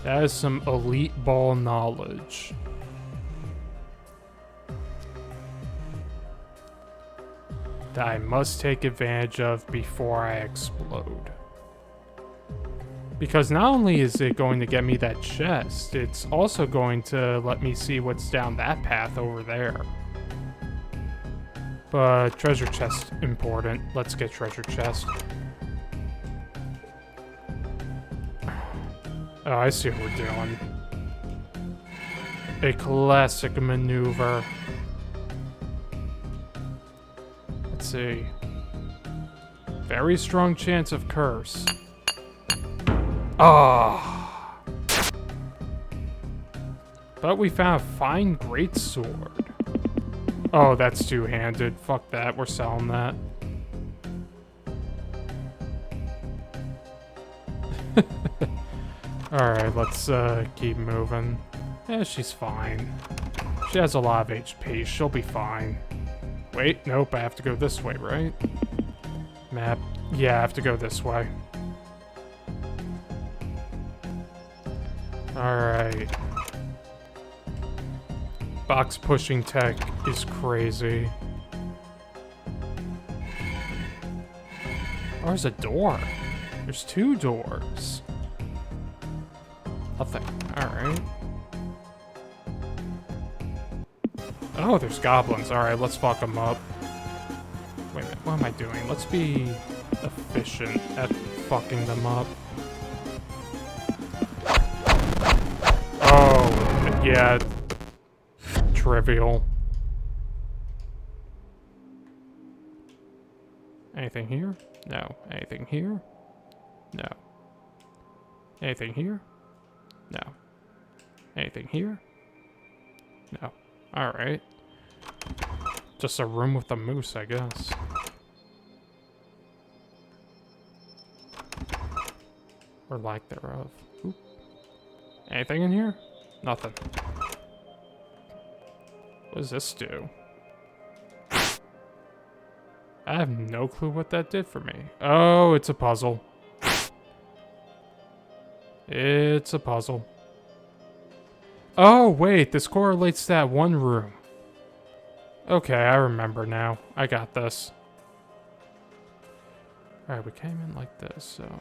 That is some elite ball knowledge. That I must take advantage of before I explode. Because not only is it going to get me that chest, it's also going to let me see what's down that path over there. But treasure chest important. Let's get treasure chest. Oh, I see what we're doing. A classic maneuver. Let's see. Very strong chance of curse. Ah. But we found a fine greatsword. Oh, that's two-handed. Fuck that. We're selling that. Alright, let's keep moving. Yeah, she's fine. She has a lot of HP. She'll be fine. Wait, nope. I have to go this way, right? Map. Yeah, I have to go this way. Alright. Box pushing tech is crazy. Oh, there's a door. There's two doors. Nothing. Alright. Oh, there's goblins. Alright, let's fuck them up. Wait a minute, what am I doing? Let's be efficient at fucking them up. Oh, yeah. Trivial. Anything here? No. Anything here? No. Anything here? No. Anything here? No. Alright. Just a room with a moose, I guess. Or lack thereof. Oop. Anything in here? Nothing. What does this do? I have no clue what that did for me. Oh, it's a puzzle. It's a puzzle. Oh, wait, this correlates to that one room. Okay, I remember now. I got this. Alright, we came in like this, so...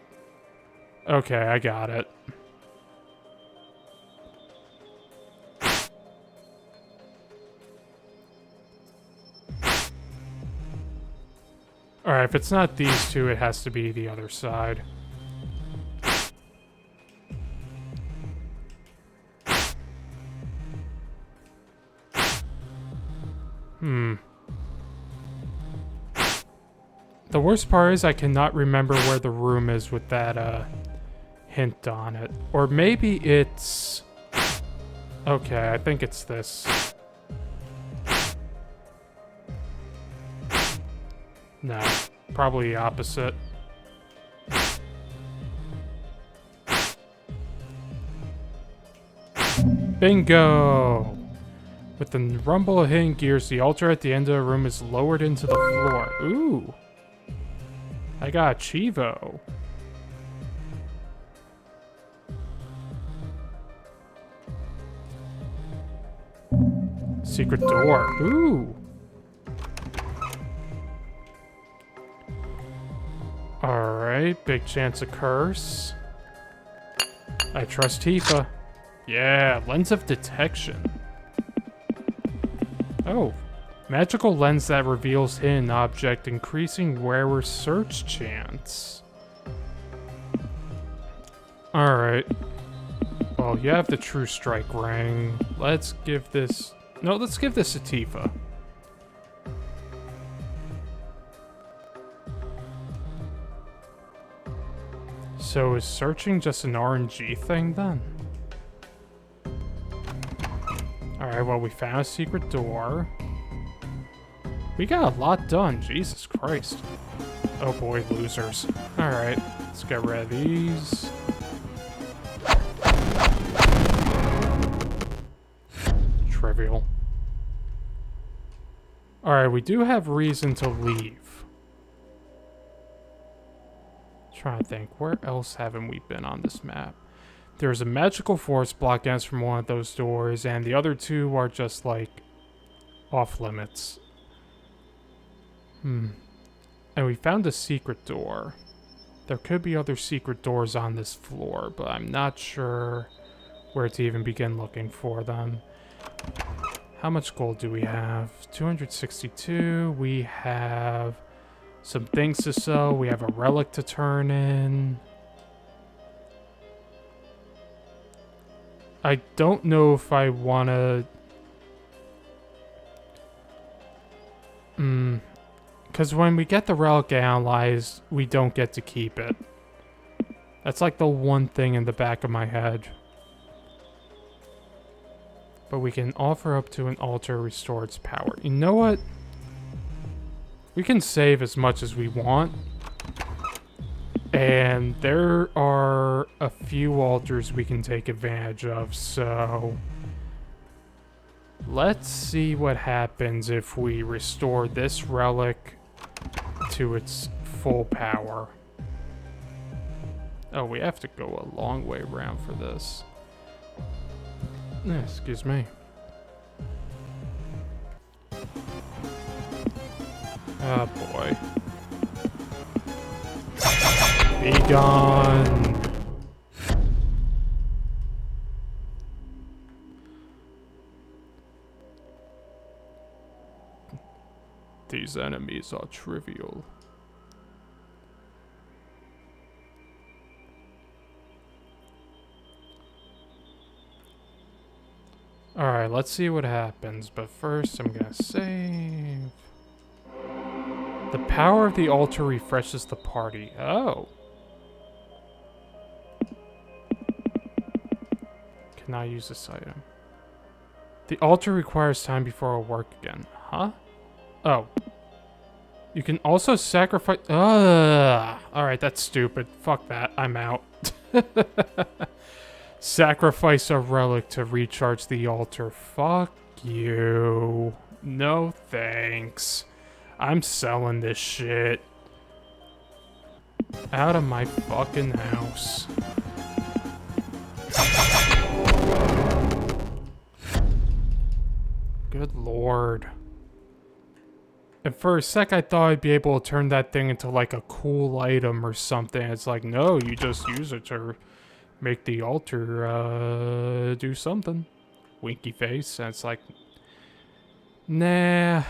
Okay, I got it. Alright, if it's not these two, it has to be the other side. The worst part is I cannot remember where the room is with that, hint on it. Or maybe it's... Okay, I think it's this. No, probably the opposite. Bingo! With the rumble of hidden gears, the altar at the end of the room is lowered into the floor. Ooh! I got a Chivo. Secret door. Ooh! Alright, big chance of curse. I trust Tifa. Yeah, lens of detection. Oh, magical lens that reveals hidden object, increasing wearer search chance. Alright. Well, you have the true strike ring. Let's give this... No, let's give this to Tifa. So is searching just an RNG thing then? Alright, well, we found a secret door. We got a lot done, Jesus Christ. Oh boy, losers. Alright, let's get rid of these. Trivial. Alright, we do have reason to leave. Trying to think, where else haven't we been on this map? There's a magical force blocking us from one of those doors, and the other two are just, like, off limits. And we found a secret door. There could be other secret doors on this floor, but I'm not sure where to even begin looking for them. How much gold do we have? 262. We have some things to sell. We have a relic to turn in. I don't know if I want to... Because when we get the relic analyzed, we don't get to keep it. That's like the one thing in the back of my head. But we can offer up to an altar restore its power. You know what? We can save as much as we want. And there are a few altars we can take advantage of, so... Let's see what happens if we restore this relic to its full power. Oh, we have to go a long way around for this. Excuse me. Oh boy. Be gone! These enemies are trivial. Alright, let's see what happens, but first I'm gonna save. The power of the altar refreshes the party. Oh. Cannot use this item. The altar requires time before it'll work again. Huh? Oh. You can also sacrifice... Alright, that's stupid. Fuck that. I'm out. Sacrifice a relic to recharge the altar. Fuck you. No thanks. I'm selling this shit. Out of my fucking house. Good lord. And for a sec I thought I'd be able to turn that thing into like a cool item or something. It's like, no, you just use it to make the altar do something. Winky face. And it's like, nah.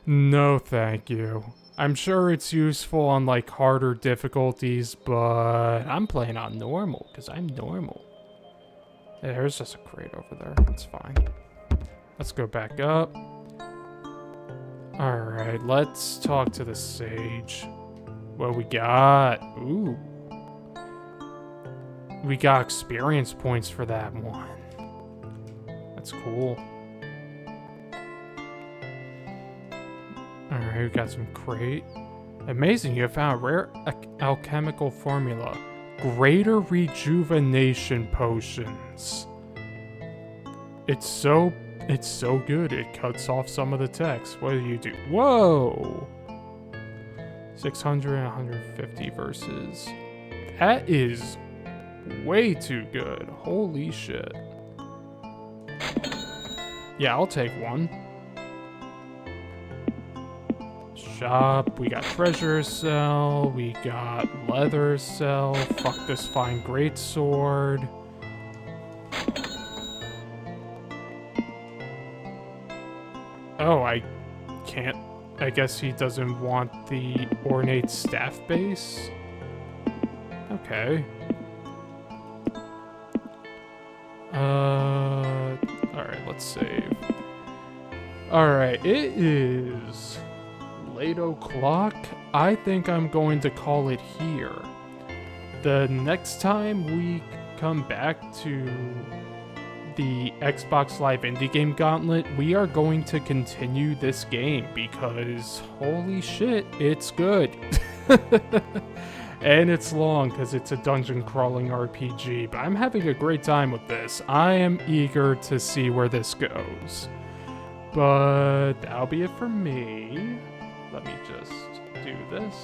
No thank you. I'm sure it's useful on like harder difficulties, but I'm playing on normal because I'm normal. There's just a crate over there. That's fine. Let's go back up. Alright, let's talk to the sage. What we got? Ooh. We got experience points for that one. That's cool. Alright, we got some crate. Amazing, you have found a rare alchemical formula. Greater rejuvenation potions. It's so good, it cuts off some of the text. What do you do? Whoa! 600 and 150 versus... That is way too good. Holy shit. Yeah, I'll take one. Shop. We got treasure sell. We got leather sell. Fuck this fine greatsword. Oh, I can't. I guess he doesn't want the ornate staff base. Okay. Alright, let's save. Alright, it is late o'clock. I think I'm going to call it here. The next time we come back to the Xbox Live Indie Game Gauntlet, we are going to continue this game because holy shit, it's good. And it's long because it's a dungeon crawling RPG, but I'm having a great time with this. I am eager to see where this goes. But that'll be it for me. Let me just do this.